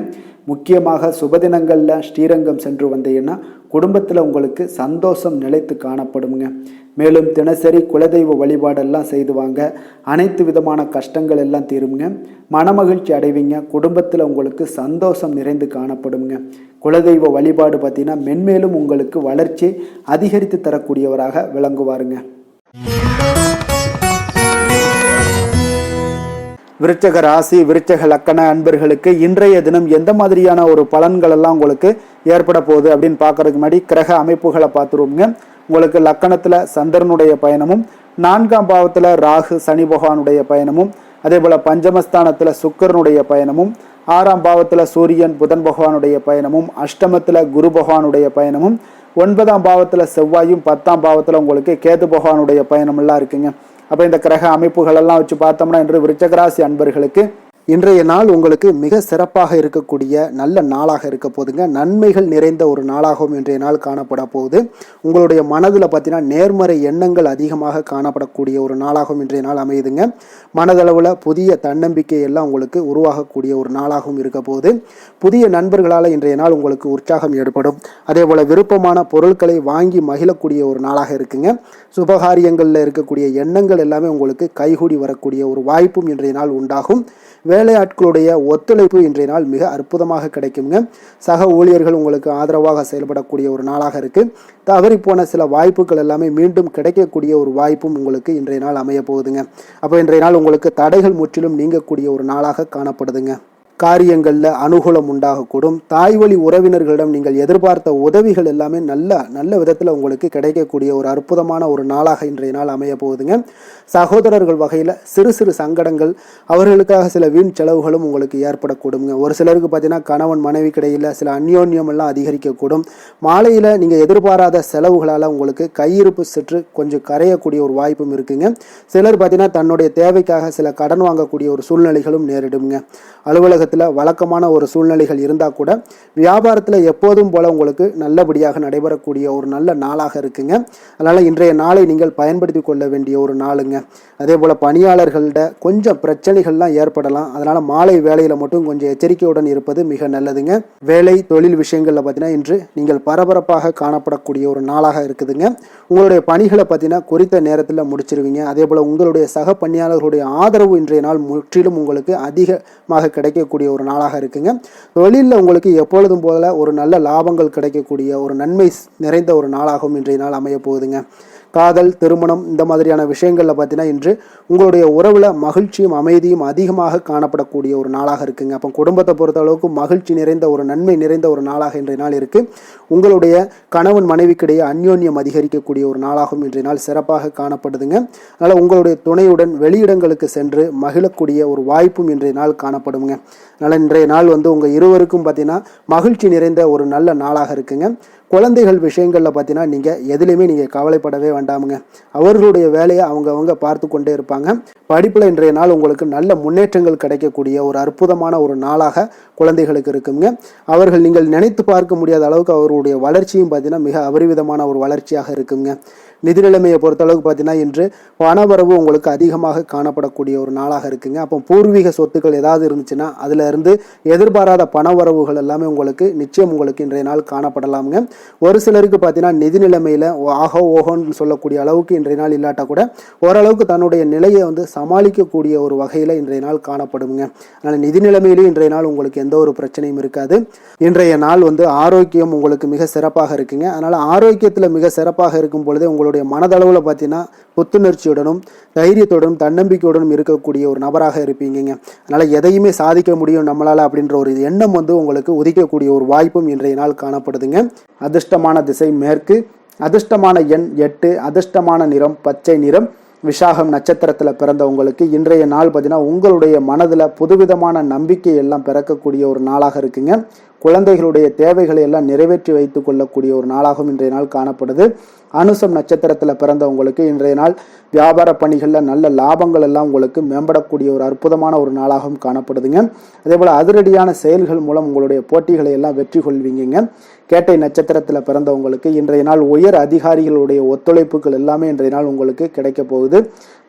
முக்கியமாக சுபதினங்களில் ஸ்ரீரங்கம் சென்று வந்தீங்கன்னா குடும்பத்தில் உங்களுக்கு சந்தோஷம் நிலைத்து காணப்படுங்க. மேலும் தினசரி குலதெய்வ வழிபாடெல்லாம் செய்து வாங்க. அனைத்து விதமான கஷ்டங்கள் எல்லாம் தீருங்க. மனமகிழ்ச்சி அடைவீங்க. குடும்பத்தில் உங்களுக்கு சந்தோஷம் நிறைந்து காணப்படுங்க. குலதெய்வ வழிபாடு பார்த்தீங்கன்னா மென்மேலும் உங்களுக்கு வளர்ச்சி அதிகரித்து தரக்கூடியவராக விளங்குவாருங்க. விருச்சக ராசி, விருச்சக லக்கண அன்பர்களுக்கு இன்றைய தினம் எந்த மாதிரியான ஒரு பலன்கள் எல்லாம் உங்களுக்கு ஏற்பட போகுது அப்படின்னு பார்க்கறதுக்கு முன்னாடி கிரக அமைப்புகளை பார்த்துருவோங்க. உங்களுக்கு லக்கணத்தில் சந்திரனுடைய பயணமும், 4ஆம் பாவத்தில் ராகு சனி பகவானுடைய பயணமும், அதே போல் பஞ்சமஸ்தானத்தில் சுக்கிரனுடைய பயணமும், 6ஆம் பாவத்தில் சூரியன் புதன் பகவானுடைய பயணமும், அஷ்டமத்தில் குரு பகவானுடைய பயணமும், 9ஆம் பாவத்தில் செவ்வாயும், 10ஆம் பாவத்தில் உங்களுக்கு கேது பகவானுடைய பயணமெல்லாம் இருக்குங்க. அப்போ இந்த கிரக அமைப்புகள் எல்லாம் வச்சு பார்த்தோம்னா இன்று விருச்சக ராசி அன்பர்களுக்கு இன்றைய நாள் உங்களுக்கு மிக சிறப்பாக இருக்கக்கூடிய நல்ல நாளாக இருக்க போதுங்க. நன்மைகள் நிறைந்த ஒரு நாளாகவும் இன்றைய நாள் காணப்பட போகுது. உங்களுடைய மனதில் பார்த்தீங்கன்னா நேர்மறை எண்ணங்கள் அதிகமாக காணப்படக்கூடிய ஒரு நாளாகவும் இன்றைய நாள் அமையுதுங்க. மனதளவில் புதிய தன்னம்பிக்கை எல்லாம் உங்களுக்கு உருவாகக்கூடிய ஒரு நாளாகவும் இருக்க போகுது. புதிய நண்பர்களால் இன்றைய நாள் உங்களுக்கு உற்சாகம் ஏற்படும். அதே போல் விருப்பமான பொருட்களை வாங்கி மகிழக்கூடிய ஒரு நாளாக இருக்குங்க. சுபகாரியங்களில் இருக்கக்கூடிய எண்ணங்கள் எல்லாமே உங்களுக்கு கைகூடி வரக்கூடிய ஒரு வாய்ப்பும் இன்றைய நாள் உண்டாகும். வேலையாட்களுடைய ஒத்துழைப்பு இன்றைய நாள் மிக அற்புதமாக கிடைக்குங்க. சக ஊழியர்கள் உங்களுக்கு ஆதரவாக செயல்படக்கூடிய ஒரு நாளாக இருக்குது. தவறி போன சில வாய்ப்புகள் எல்லாமே மீண்டும் கிடைக்கக்கூடிய ஒரு வாய்ப்பும் உங்களுக்கு இன்றைய நாள் அமைய போகுதுங்க. அப்போ இன்றைய நாள் உங்களுக்கு தடைகள் முற்றிலும் நீங்கக்கூடிய ஒரு நாளாக காணப்படுதுங்க. காரியங்களில் அனுகூலம் உண்டாகக்கூடும். தாய் வழி உறவினர்களிடம் நீங்கள் எதிர்பார்த்த உதவிகள் எல்லாமே நல்ல விதத்தில் உங்களுக்கு கிடைக்கக்கூடிய ஒரு அற்புதமான ஒரு நாளாக இன்றைய நாள் அமைய போகுதுங்க. சகோதரர்கள் வகையில் சிறு சிறு சங்கடங்கள், அவர்களுக்காக சில வீண் செலவுகளும் உங்களுக்கு ஏற்படக்கூடுங்க. ஒரு சிலருக்கு பார்த்தீங்கன்னா கணவன் மனைவி கிடையில் சில அந்யோன்யம் எல்லாம் அதிகரிக்கக்கூடும். மாலையில் நீங்கள் எதிர்பாராத செலவுகளால் உங்களுக்கு கையிருப்பு சற்று கொஞ்சம் கரையக்கூடிய ஒரு வாய்ப்பும் இருக்குங்க. சிலர் பார்த்தீங்கன்னா தன்னுடைய தேவைக்காக சில கடன் வாங்கக்கூடிய ஒரு சூழ்நிலைகளும் நேரிடுங்க. அலுவலகத்தில் வழக்கமான ஒரு சூழ்நிலைகள் இருந்தால் கூட வியாபாரத்தில் எப்போதும் போல உங்களுக்கு நல்லபடியாக நடைபெறக்கூடிய ஒரு நல்ல நாளாக இருக்குங்க. அதனால் இன்றைய நாளை நீங்கள் பயன்படுத்தி கொள்ள வேண்டிய ஒரு நாளுங்க. அதே போல் பணியாளர்கள்ட கொஞ்சம் பிரச்சனைகள்லாம் ஏற்படலாம். அதனால் மாலை வேலையில் மட்டும் கொஞ்சம் எச்சரிக்கையுடன் இருப்பது மிக நல்லதுங்க. வேலை தொழில் விஷயங்களில் பார்த்தீங்கன்னா இன்று நீங்கள் பரபரப்பாக காணப்படக்கூடிய ஒரு நாளாக இருக்குதுங்க. உங்களுடைய பணிகளை பார்த்தீங்கன்னா குறித்த நேரத்தில் முடிச்சிருவீங்க. அதே போல் உங்களுடைய சக பணியாளர்களுடைய ஆதரவு இன்றைய நாள் முற்றிலும் உங்களுக்கு அதிகமாக கிடைக்கக்கூடிய ஒரு நாளாக இருக்குங்க. தொழிலில் உங்களுக்கு எப்பொழுதும் போல ஒரு நல்ல லாபங்கள் கிடைக்கக்கூடிய ஒரு நன்மை நிறைந்த ஒரு நாளாகவும் இன்றைய நாள் அமைய போகுதுங்க. காதல், திருமணம் இந்த மாதிரியான விஷயங்களில் பார்த்தீங்கன்னா இன்று உங்களுடைய உறவில் மகிழ்ச்சியும் அமைதியும் அதிகமாக காணப்படக்கூடிய ஒரு நாளாக இருக்குங்க. அப்போ குடும்பத்தை பொறுத்த அளவுக்கு மகிழ்ச்சி நிறைந்த ஒரு நன்மை நிறைந்த ஒரு நாளாக இன்றைய நாள் இருக்குது. உங்களுடைய கணவன் மனைவிக்கிடையே அந்யோன்யம் அதிகரிக்கக்கூடிய ஒரு நாளாகவும் இன்றைய நாள் சிறப்பாக காணப்படுதுங்க. அதனால் உங்களுடைய துணையுடன் வெளியிடங்களுக்கு சென்று மகிழக்கூடிய ஒரு வாய்ப்பும் இன்றைய நாள் காணப்படுங்க. அதனால் இன்றைய நாள் உங்கள் இருவருக்கும் பார்த்தீங்கன்னா மகிழ்ச்சி நிறைந்த ஒரு நல்ல நாளாக இருக்குங்க. குழந்தைகள் விஷயங்களில் பார்த்தீங்கன்னா நீங்கள் எதுலேயுமே நீங்கள் கவலைப்படவே வேண்டாமுங்க. அவர்களுடைய வேலையை அவங்க பார்த்து கொண்டே இருப்பாங்க. படிப்பில் இன்றைய நாள் உங்களுக்கு நல்ல முன்னேற்றங்கள் கிடைக்கக்கூடிய ஒரு அற்புதமான ஒரு நாளாக குழந்தைகளுக்கு இருக்குங்க. அவர்கள் நீங்கள் நினைத்து பார்க்க முடியாத அளவுக்கு அவர்களுடைய வளர்ச்சியும் பார்த்தீங்கன்னா மிக அபரிவிதமான ஒரு வளர்ச்சியாக இருக்குங்க. நிதி நிலைமையை பொறுத்தளவுக்கு பார்த்தீங்கன்னா இன்று பணவரவு உங்களுக்கு அதிகமாக காணப்படக்கூடிய ஒரு நாளாக இருக்குங்க. அப்போ பூர்வீக சொத்துக்கள் ஏதாவது இருந்துச்சுன்னா அதில் இருந்து எதிர்பாராத பணவரவுகள் எல்லாமே உங்களுக்கு நிச்சயம் உங்களுக்கு இன்றைய நாள் காணப்படலாமுங்க. ஒரு சிலருக்கு பார்த்தீங்கன்னா நிதி நிலைமையில் ஓஹோன்னு சொல்லக்கூடிய அளவுக்கு இன்றைய நாள் இல்லாட்டா கூட ஓரளவுக்கு தன்னுடைய நிலையை சமாளிக்கக்கூடிய ஒரு வகையில் இன்றைய நாள் காணப்படுங்க. அதனால் நிதி நிலைமையிலும் இன்றைய நாள் உங்களுக்கு எந்த ஒரு பிரச்சனையும் இருக்காது. இன்றைய நாள் ஆரோக்கியம் உங்களுக்கு மிக சிறப்பாக இருக்குங்க. அதனால் ஆரோக்கியத்தில் மிக சிறப்பாக இருக்கும் பொழுதே உங்களுடைய மனதளவில் பார்த்தீங்கன்னா புத்துணர்ச்சியுடனும் தைரியத்துடனும் தன்னம்பிக்கையுடனும் இருக்கக்கூடிய ஒரு நபராக இருப்பீங்க. அதனால் எதையுமே சாதிக்க முடியும் நம்மளால் அப்படின்ற ஒரு எண்ணம் உங்களுக்கு உதிக்கக்கூடிய ஒரு வாய்ப்பும் இன்றைய நாள் காணப்படுதுங்க. அதிர்ஷ்டமான திசை மேற்கு, அதிர்ஷ்டமான எண் 8, அதிர்ஷ்டமான நிறம் பச்சை நிறம். விஷாகம் நட்சத்திரத்தில் பிறந்தவங்களுக்கு இன்றைய நாள் பார்த்தீங்கன்னா உங்களுடைய மனதில் புதுவிதமான நம்பிக்கை எல்லாம் பிறக்கக்கூடிய ஒரு நாளாக இருக்குங்க. குழந்தைகளுடைய தேவைகளை எல்லாம் நிறைவேற்றி வைத்துக் கொள்ளக்கூடிய ஒரு நாளாகவும் இன்றைய நாள் காணப்படுது. அனுசம் நட்சத்திரத்தில் பிறந்தவங்களுக்கு இன்றைய நாள் வியாபார பணிகளில் நல்ல லாபங்கள் எல்லாம் உங்களுக்கு மேம்படக்கூடிய ஒரு அற்புதமான ஒரு நாளாகவும் காணப்படுதுங்க. அதே போல் அதிரடியான செயல்கள் மூலம் உங்களுடைய போட்டிகளை எல்லாம் வெற்றி கொள்வீங்க. கேட்டை நட்சத்திரத்தில் பிறந்தவங்களுக்கு இன்றைய நாள் உயர் அதிகாரிகளுடைய ஒத்துழைப்புகள் எல்லாமே இன்றைய நாள் உங்களுக்கு கிடைக்க போகுது.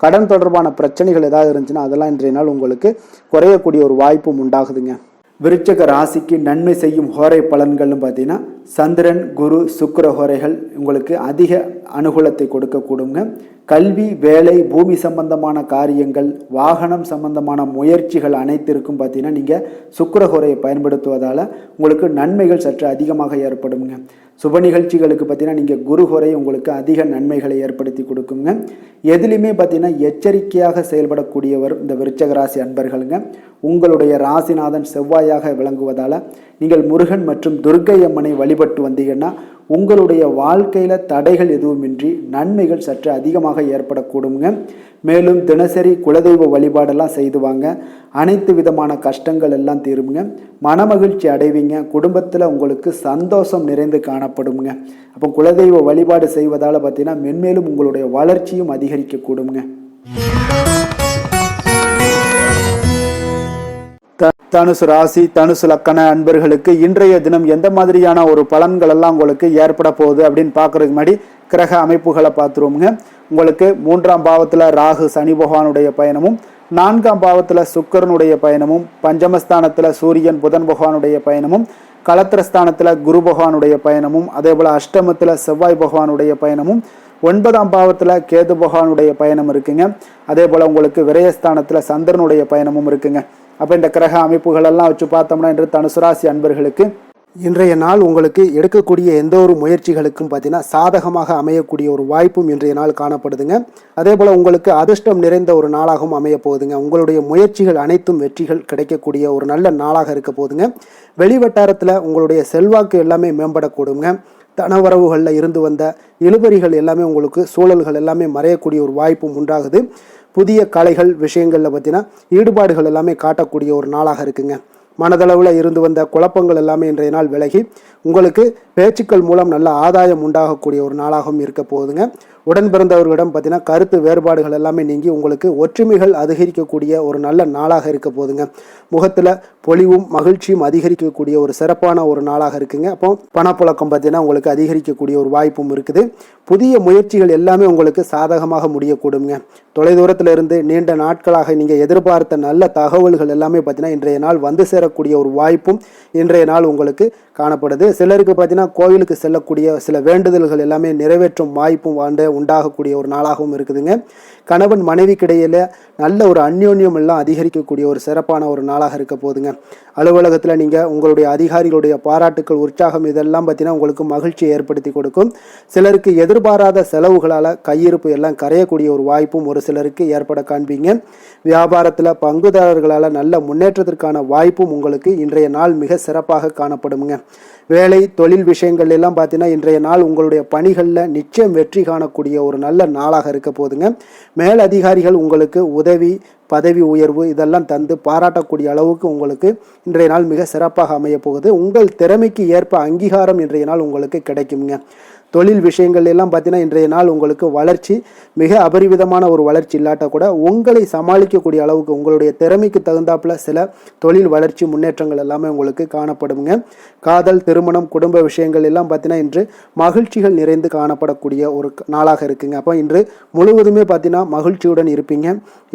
கடன் தொடர்பான பிரச்சனைகள் ஏதாவது இருந்துச்சுன்னா அதெல்லாம் இன்றைய நாள் உங்களுக்கு குறையக்கூடிய ஒரு வாய்ப்பும் உண்டாகுதுங்க. விருச்சக ராசிக்கு நன்மை செய்யும் ஹோரை பலன்கள்னு பார்த்தீங்கன்னா சந்திரன், குரு, சுக்கிர ஹோரைகள் உங்களுக்கு அதிக அனுகூலத்தை கொடுக்கக்கூடுங்க. கல்வி, வேலை, பூமி சம்பந்தமான காரியங்கள், வாகனம் சம்பந்தமான முயற்சிகள் அனைத்திற்கும் பார்த்தீங்கன்னா நீங்கள் சுக்கிர ஹோரையை பயன்படுத்துவதால் உங்களுக்கு நன்மைகள் சற்று அதிகமாக ஏற்படுங்க. சுப நிகழ்ச்சிகளுக்கு பார்த்தீங்கன்னா நீங்கள் குரு ஹோரை உங்களுக்கு அதிக நன்மைகளை ஏற்படுத்தி கொடுக்குங்க. எதுலையுமே பார்த்தீங்கன்னா எச்சரிக்கையாக செயல்படக்கூடியவர் இந்த விருச்சக ராசி அன்பர்களுங்க. உங்களுடைய ராசிநாதன் செவ்வாயாக விளங்குவதால் நீங்கள் முருகன் மற்றும் துர்க்கை அம்மனை வழிபட்டு வந்தீங்கன்னா உங்களுடைய வாழ்க்கையில் தடைகள் எதுவுமின்றி நன்மைகள் சற்று அதிகமாக ஏற்படக்கூடுங்க. மேலும் தினசரி குலதெய்வ வழிபாடெல்லாம் செய்து வாங்க. அனைத்து விதமான கஷ்டங்கள் எல்லாம் தீருங்க. மனமகிழ்ச்சி அடைவீங்க. குடும்பத்தில் உங்களுக்கு சந்தோஷம் நிறைந்து காணப்படுங்க. அப்போ குலதெய்வ வழிபாடு செய்வதால் பார்த்தீங்கன்னா மென்மேலும் உங்களுடைய வளர்ச்சியும் அதிகரிக்க கூடுங்க. தனுசு ராசி தனுசு லக்கண அன்பர்களுக்கு இன்றைய தினம் எந்த மாதிரியான ஒரு பலன்கள் எல்லாம் உங்களுக்கு ஏற்பட போகுது அப்படின்னு பார்க்கறதுக்கு முன்னாடி கிரக அமைப்புகளை பார்த்துருவோமுங்க. உங்களுக்கு 3ஆம் பாவத்தில் ராகு சனி பகவானுடைய பயணமும், 4ஆம் பாவத்தில் சுக்கிரனுடைய பயணமும், பஞ்சமஸ்தானத்தில் சூரியன் புதன் பகவானுடைய பயணமும், களத்திரஸ்தானத்தில் குரு பகவானுடைய பயணமும், அதே போல் அஷ்டமத்தில் செவ்வாய் பகவானுடைய பயணமும், 9ஆம் பாவத்தில் கேது பகவானுடைய பயணம் இருக்குங்க. அதே போல் உங்களுக்கு விரயஸ்தானத்தில் சந்திரனுடைய பயணமும் இருக்குங்க. அப்போ இந்த கிரக அமைப்புகள் எல்லாம் வச்சு பார்த்தோம்னா இன்று தனுசு ராசி அன்பர்களுக்கு இன்றைய நாள் உங்களுக்கு எடுக்கக்கூடிய எந்த ஒரு முயற்சிகளுக்கும் பார்த்தீங்கன்னா சாதகமாக அமையக்கூடிய ஒரு வாய்ப்பும் இன்றைய நாள் காணப்படுதுங்க. அதே போல் உங்களுக்கு அதிர்ஷ்டம் நிறைந்த ஒரு நாளாகவும் அமைய போகுதுங்க. உங்களுடைய முயற்சிகள் அனைத்தும் வெற்றிகள் கிடைக்கக்கூடிய ஒரு நல்ல நாளாக இருக்க போகுதுங்க. வெளிவட்டாரத்தில் உங்களுடைய செல்வாக்கு எல்லாமே மேம்படக்கூடுங்க. தனவரவுகளில் இருந்து வந்த இழுபறிகள் எல்லாமே உங்களுக்கு சூழல்கள் எல்லாமே மறையக்கூடிய ஒரு வாய்ப்பும் உண்டாகுது. புதிய கலைகள் விஷயங்களில் பார்த்தீங்கன்னா ஈடுபாடுகள் எல்லாமே காட்டக்கூடிய ஒரு நாளாக இருக்குங்க. மனதளவில் இருந்து வந்த குழப்பங்கள் எல்லாமே இன்றைய நாள் விலகி உங்களுக்கு பேச்சுக்கள் மூலம் நல்ல ஆதாயம் உண்டாகக்கூடிய ஒரு நாளாகவும் இருக்க போகுதுங்க. உடன் பிறந்தவர்களிடம் பார்த்தீங்கன்னா கருத்து வேறுபாடுகள் எல்லாமே நீங்கி உங்களுக்கு ஒற்றுமைகள் அதிகரிக்கக்கூடிய ஒரு நல்ல நாளாக இருக்க போகுதுங்க. முகத்தில் பொலிவும் மகிழ்ச்சியும் அதிகரிக்கக்கூடிய ஒரு சிறப்பான ஒரு நாளாக இருக்குங்க. அப்போ பணப்புழக்கம் பார்த்தீங்கன்னா உங்களுக்கு அதிகரிக்கக்கூடிய ஒரு வாய்ப்பும் இருக்குது. புதிய முயற்சிகள் எல்லாமே உங்களுக்கு சாதகமாக முடியக்கூடுங்க. தொலைதூரத்தில் இருந்து நீண்ட நாட்களாக நீங்கள் எதிர்பார்த்த நல்ல தகவல்கள் எல்லாமே பார்த்தீங்கன்னா இன்றைய நாள் வந்து சேரக்கூடிய ஒரு வாய்ப்பும் இன்றைய நாள் உங்களுக்கு காணப்படுது. சிலருக்கு பார்த்தீங்கன்னா கோவிலுக்கு செல்லக்கூடிய சில வேண்டுதல்கள் எல்லாமே நிறைவேற்றும் வாய்ப்பும் உண்டாகக்கூடிய ஒரு நாளாகவும் இருக்குதுங்க. கணவன் மனைவிக்கிடையில நல்ல ஒரு அந்யோன்யம் எல்லாம் அதிகரிக்கக்கூடிய ஒரு சிறப்பான ஒரு நாளாக இருக்க போகுதுங்க. அலுவலகத்தில் நீங்கள் உங்களுடைய அதிகாரிகளுடைய பாராட்டுக்கள் உற்சாகம் இதெல்லாம் பார்த்தீங்கன்னா உங்களுக்கு மகிழ்ச்சியை ஏற்படுத்தி கொடுக்கும். சிலருக்கு எதிர்பாராத செலவுகளால் கையிருப்பு எல்லாம் கரையக்கூடிய ஒரு வாய்ப்பும் ஒரு சிலருக்கு ஏற்பட காண்பீங்க. வியாபாரத்தில் பங்குதாரர்களால் நல்ல முன்னேற்றத்திற்கான வாய்ப்பும் உங்களுக்கு இன்றைய நாள் மிக சிறப்பாக காணப்படுங்க. வேலை தொழில் விஷயங்கள் எல்லாம் பார்த்தீங்கன்னா இன்றைய நாள் உங்களுடைய பணிகளில் நிச்சயம் வெற்றி காணக்கூடிய ஒரு நல்ல நாளாக இருக்க போதுங்க. மேல் அதிகாரிகள் உங்களுக்கு உதவி பதவி உயர்வு இதெல்லாம் தந்து பாராட்டக்கூடிய அளவுக்கு உங்களுக்கு இன்றைய நாள் மிக சிறப்பாக அமைய போகுது. உங்கள் திறமைக்கு ஏற்ப அங்கீகாரம் இன்றைய நாள் உங்களுக்கு கிடைக்குங்க. தொழில் விஷயங்கள் எல்லாம் பார்த்தீங்கன்னா இன்றைய நாள் உங்களுக்கு வளர்ச்சி மிக அபரிவிதமான ஒரு வளர்ச்சி இல்லாட்ட கூட உங்களை சமாளிக்கக்கூடிய அளவுக்கு உங்களுடைய திறமைக்கு தகுந்தாப்புல சில தொழில் வளர்ச்சி முன்னேற்றங்கள் எல்லாமே உங்களுக்கு காணப்படுங்க. காதல் திருமணம் குடும்ப விஷயங்கள் எல்லாம் பார்த்தீங்கன்னா இன்று மகிழ்ச்சிகள் நிறைந்து காணப்படக்கூடிய ஒரு நாளாக இருக்குங்க. அப்போ இன்று முழுவதுமே பார்த்தீங்கன்னா மகிழ்ச்சியுடன் இருப்பீங்க.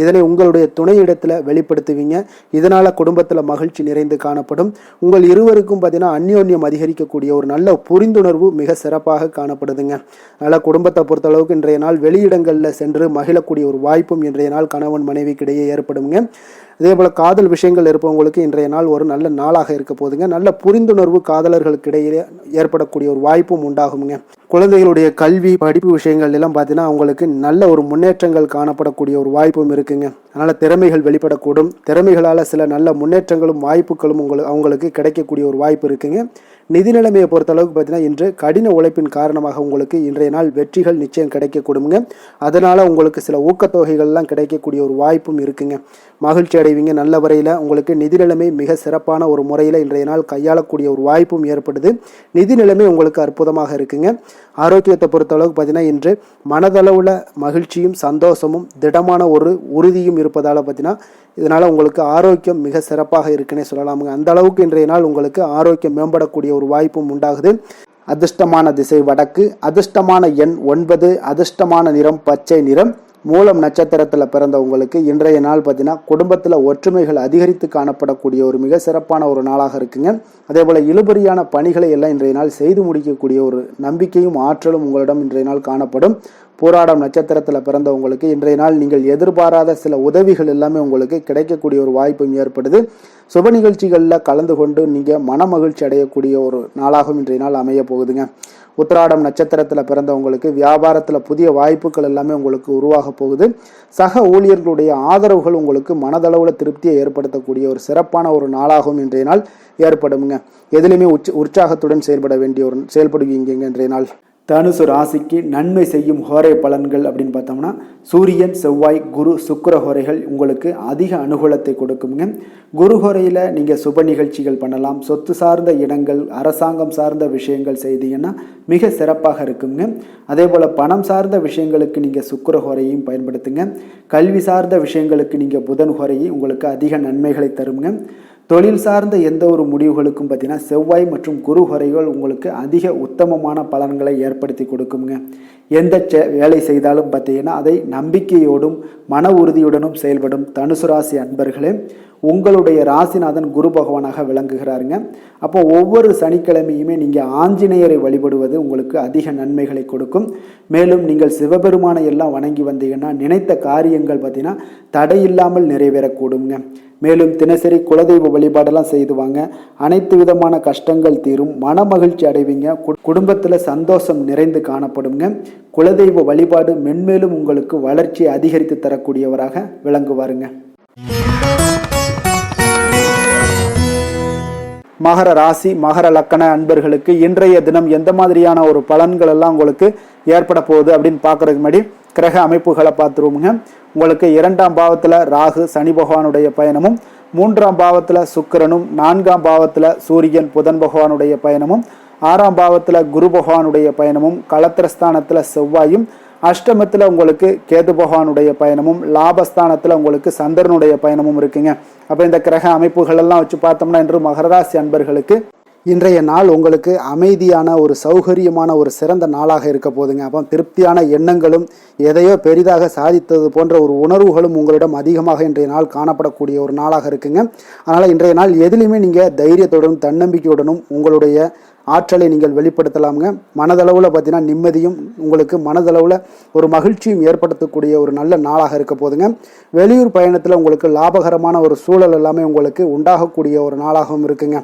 இதனை உங்களுடைய துணையிடத்தில் வெளிப்படுத்துவீங்க. இதனால் குடும்பத்தில் மகிழ்ச்சி நிறைந்து காணப்படும். உங்கள் இருவருக்கும் பார்த்தீங்கன்னா அந்யோன்யம் அதிகரிக்கக்கூடிய ஒரு நல்ல புரிந்துணர்வு மிக சிறப்பாக காணப்படுதுங்க. அதனால் குடும்பத்தை பொறுத்தளவுக்கு இன்றைய நாள் வெளியிடங்களில் சென்று மகிழக்கூடிய ஒரு வாய்ப்பும் இன்றைய நாள் கணவன் மனைவிக்கிடையே ஏற்படுங்க. அதே போல் காதல் விஷயங்கள் இருப்பவங்களுக்கு இன்றைய நாள் ஒரு நல்ல நாளாக இருக்க போதுங்க. நல்ல புரிந்துணர்வு காதலர்களுக்கு இடையே ஏற்படக்கூடிய ஒரு வாய்ப்பும் உண்டாகுங்க. குழந்தைகளுடைய கல்வி படிப்பு விஷயங்கள் எல்லாம் பார்த்தீங்கன்னா அவங்களுக்கு நல்ல ஒரு முன்னேற்றங்கள் காணப்படக்கூடிய ஒரு வாய்ப்பும் இருக்குங்க. அதனால் திறமைகள் வெளிப்படக்கூடும். திறமைகளால் சில நல்ல முன்னேற்றங்களும் வாய்ப்புகளும் அவங்களுக்கு கிடைக்கக்கூடிய ஒரு வாய்ப்பு இருக்குங்க. நிதி நிலைமையை பொறுத்தளவுக்கு பார்த்தீங்கன்னா இன்று கடின உழைப்பின் காரணமாக உங்களுக்கு இன்றைய நாள் வெற்றிகள் நிச்சயம் கிடைக்கக்கூடுங்க. அதனால் உங்களுக்கு சில ஊக்கத்தொகைகள்லாம் கிடைக்கக்கூடிய ஒரு வாய்ப்பும் இருக்குங்க. மகிழ்ச்சி அடைவீங்க. நல்ல வரையில் உங்களுக்கு நிதி நிலைமை மிக சிறப்பான ஒரு முறையில் இன்றைய நாள் கையாளக்கூடிய ஒரு வாய்ப்பும் ஏற்படுது. நிதி நிலைமை உங்களுக்கு அற்புதமாக இருக்குங்க. ஆரோக்கியத்தை பொறுத்தளவுக்கு பார்த்தீங்கன்னா இன்று மனதளவில் மகிழ்ச்சியும் சந்தோஷமும் திடமான ஒரு உறுதியும் இருப்பதால் பார்த்தீங்கன்னா இதனால் உங்களுக்கு ஆரோக்கியம் மிக சிறப்பாக இருக்குன்னே சொல்லலாமுங்க. அந்த அளவுக்கு இன்றைய நாள் உங்களுக்கு ஆரோக்கியம் மேம்படக்கூடிய ஒரு வாய்ப்பும் உண்டாகுது. அதிர்ஷ்டமான திசை வடக்கு, அதிர்ஷ்டமான எண் 9, அதிர்ஷ்டமான நிறம் பச்சை நிறம். மூலம் நட்சத்திரத்தில் பிறந்தவங்களுக்கு இன்றைய நாள் பார்த்தீங்கன்னா குடும்பத்தில் ஒற்றுமைகள் அதிகரித்து காணப்படக்கூடிய ஒரு மிக சிறப்பான ஒரு நாளாக இருக்குங்க. அதே போல் இழுபறியான பணிகளை எல்லாம் இன்றைய நாள் செய்து முடிக்கக்கூடிய ஒரு நம்பிக்கையும் ஆற்றலும் உங்களிடம் இன்றைய நாள் காணப்படும். போராடம் நட்சத்திரத்தில் பிறந்தவங்களுக்கு இன்றைய நாள் நீங்கள் எதிர்பாராத சில உதவிகள் எல்லாமே உங்களுக்கு கிடைக்கக்கூடிய ஒரு வாய்ப்பும் ஏற்படுது. சுப நிகழ்ச்சிகளில் கலந்து கொண்டு நீங்கள் மன மகிழ்ச்சி அடையக்கூடிய ஒரு நாளாகவும் இன்றைய நாள் அமைய போகுதுங்க. உத்திராடம் நட்சத்திரத்தில் பிறந்தவங்களுக்கு வியாபாரத்தில் புதிய வாய்ப்புகள் எல்லாமே உங்களுக்கு உருவாக போகுது. சக ஊழியர்களுடைய ஆதரவுகள் உங்களுக்கு மனதளவில் திருப்தியை ஏற்படுத்தக்கூடிய ஒரு சிறப்பான ஒரு நாளாகவும் இன்றைய நாள் ஏற்படுங்க. எதிலுமே உற்சாகத்துடன் செயல்படுவீங்க இன்றைய நாள். தனுசு ராசிக்கு நன்மை செய்யும் ஹோரை பலன்கள் அப்படின்னு பார்த்தோம்னா சூரியன் செவ்வாய் குரு சுக்கிர ஹோரைகள் உங்களுக்கு அதிக அனுகூலத்தை கொடுக்குங்க. குரு ஹோரையில் நீங்கள் சுப நிகழ்ச்சிகள் பண்ணலாம். சொத்து சார்ந்த இடங்கள் அரசாங்கம் சார்ந்த விஷயங்கள் செய்தீங்கன்னா மிக சிறப்பாக இருக்குங்க. அதே போல் பணம் சார்ந்த விஷயங்களுக்கு நீங்கள் சுக்கிர ஹோரையும் பயன்படுத்துங்க. கல்வி சார்ந்த விஷயங்களுக்கு நீங்கள் புதன் ஹோரையை உங்களுக்கு அதிக நன்மைகளை தருங்க. தொழில் சார்ந்த எந்த ஒரு முடிவுகளுக்கும் பார்த்தீங்கன்னா செவ்வாய் மற்றும் குரு ஹோரைகள் உங்களுக்கு அதிக உத்தமமான பலன்களை ஏற்படுத்தி கொடுக்குங்க. எந்த வேலை செய்தாலும் பார்த்தீங்கன்னா அதை நம்பிக்கையோடும் மன உறுதியுடனும் செயல்படும் தனுசு ராசி அன்பர்களே, உங்களுடைய ராசிநாதன் குரு பகவானாக விளங்குகிறாருங்க. அப்போ ஒவ்வொரு சனிக்கிழமையுமே நீங்கள் ஆஞ்சநேயரை வழிபடுவது உங்களுக்கு அதிக நன்மைகளை கொடுக்கும். மேலும் நீங்கள் சிவபெருமானை எல்லாம் வணங்கி வந்தீங்கன்னா நினைத்த காரியங்கள் பார்த்தீங்கன்னா தடையில்லாமல் நிறைவேறக்கூடுங்க. மேலும் தினசரி குலதெய்வ வழிபாடெல்லாம் செய்துவாங்க. அனைத்து விதமான கஷ்டங்கள் தீரும், மன மகிழ்ச்சி அடைவீங்க, குடும்பத்தில் சந்தோஷம் நிறைந்து காணப்படுங்க. குலதெய்வ வழிபாடு மென்மேலும் உங்களுக்கு வளர்ச்சியை அதிகரித்து தரக்கூடியவராக விளங்குவாருங்க. மகர ராசி மகர லக்கண அன்பர்களுக்கு இன்றைய தினம் எந்த மாதிரியான ஒரு பலன்கள் எல்லாம் உங்களுக்கு ஏற்பட போகுது அப்படின்னு பார்க்கறதுக்கு முன்னாடி கிரக அமைப்புகளை பார்த்துருவோமுங்க. உங்களுக்கு 2ஆம் பாவத்தில் ராகு சனி பகவானுடைய பயணமும், 3ஆம் பாவத்தில் சுக்கிரனும், 4ஆம் பாவத்தில் சூரியன் புதன் பகவானுடைய பயணமும், 6ஆம் பாவத்தில் குரு பகவானுடைய பயணமும், களத்திரஸ்தானத்தில் செவ்வாயும், அஷ்டமத்தில் உங்களுக்கு கேது பகவானுடைய பயணமும், லாபஸ்தானத்தில் உங்களுக்கு சந்திரனுடைய பயணமும் இருக்குங்க. அப்போ இந்த கிரக அமைப்புகள் எல்லாம் வச்சு பார்த்தோம்னா இன்று மகராசி அன்பர்களுக்கு இன்றைய நாள் உங்களுக்கு அமைதியான ஒரு சௌகரியமான ஒரு சிறந்த நாளாக இருக்க போதுங்க. அப்போ திருப்தியான எண்ணங்களும் எதையோ பெரிதாக சாதித்தது போன்ற ஒரு உணர்வுகளும் உங்களிடம் அதிகமாக இன்றைய நாள் காணப்படக்கூடிய ஒரு நாளாக இருக்குங்க. அதனால் இன்றைய நாள் எதிலுமே நீங்கள் தைரியத்துடனும் தன்னம்பிக்கையுடனும் உங்களுடைய ஆற்றலை நீங்கள் வெளிப்படுத்தலாமுங்க. மனதளவில் பார்த்தீங்கன்னா நிம்மதியும் உங்களுக்கு மனதளவில் ஒரு மகிழ்ச்சியும் ஏற்படுத்தக்கூடிய ஒரு நல்ல நாளாக இருக்க போதுங்க. வெளியூர் பயணத்தில் உங்களுக்கு லாபகரமான ஒரு சூழல் எல்லாமே உங்களுக்கு உண்டாகக்கூடிய ஒரு நாளாகவும் இருக்குங்க.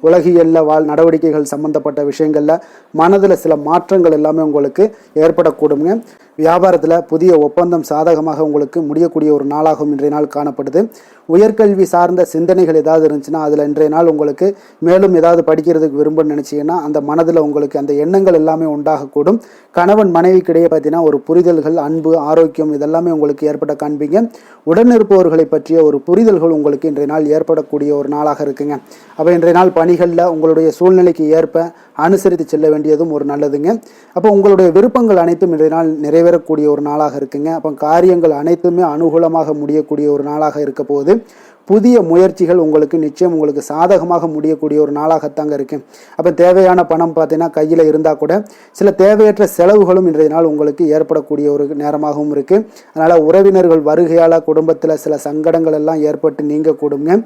உலகியலில் நடவடிக்கைகள் சம்பந்தப்பட்ட விஷயங்களில் மனதில் சில மாற்றங்கள் எல்லாமே உங்களுக்கு ஏற்படக்கூடுங்க. வியாபாரத்தில் புதிய ஒப்பந்தம் சாதகமாக உங்களுக்கு முடியக்கூடிய ஒரு நாளாகவும் இன்றைய நாள் காணப்படுது. உயர்கல்வி சார்ந்த சிந்தனைகள் ஏதாவது இருந்துச்சுன்னா அதில் இன்றைய நாள் உங்களுக்கு மேலும் ஏதாவது படிக்கிறதுக்கு விரும்புன்னு நினச்சிங்கன்னா அந்த மனதில் உங்களுக்கு அந்த எண்ணங்கள் எல்லாமே உண்டாகக்கூடும். கணவன் மனைவிக்கிடையே பார்த்தீங்கன்னா ஒரு புரிதல்கள், அன்பு, ஆரோக்கியம் இதெல்லாமே உங்களுக்கு ஏற்பட காண்பீங்க. உடனிருப்பவர்களை பற்றிய ஒரு புரிதல்கள் உங்களுக்கு இன்றைய நாள் ஏற்படக்கூடிய ஒரு நாளாக இருக்குங்க. அப்போ இன்றைய நாள் பணிகளில் உங்களுடைய சூழ்நிலைக்கு ஏற்ப அனுசரித்து செல்ல வேண்டியதும் ஒரு நல்லதுங்க. அப்போ உங்களுடைய விருப்பங்கள் அனைத்தும் இன்றைய நாள் நிறைவேறக்கூடிய ஒரு நாளாக இருக்குங்க. அப்போ காரியங்கள் அனைத்துமே அனுகூலமாக முடியக்கூடிய ஒரு நாளாக இருக்க போகுது. புதிய முயற்சிகள் உங்களுக்கு நிச்சயம் உங்களுக்கு சாதகமாக முடியக்கூடிய ஒரு நாளாகத்தாங்க இருக்கு. அப்போ தேவையான பணம் பார்த்தீங்கன்னா கையில் இருந்தால் கூட சில தேவையற்ற செலவுகளும் இன்றைய நாள் உங்களுக்கு ஏற்படக்கூடிய ஒரு நேரமாகவும் இருக்கு. அதனால் உறவினர்கள் வருகையால் குடும்பத்தில் சில சங்கடங்கள் எல்லாம் ஏற்பட்டு நீங்க கூடுங்க.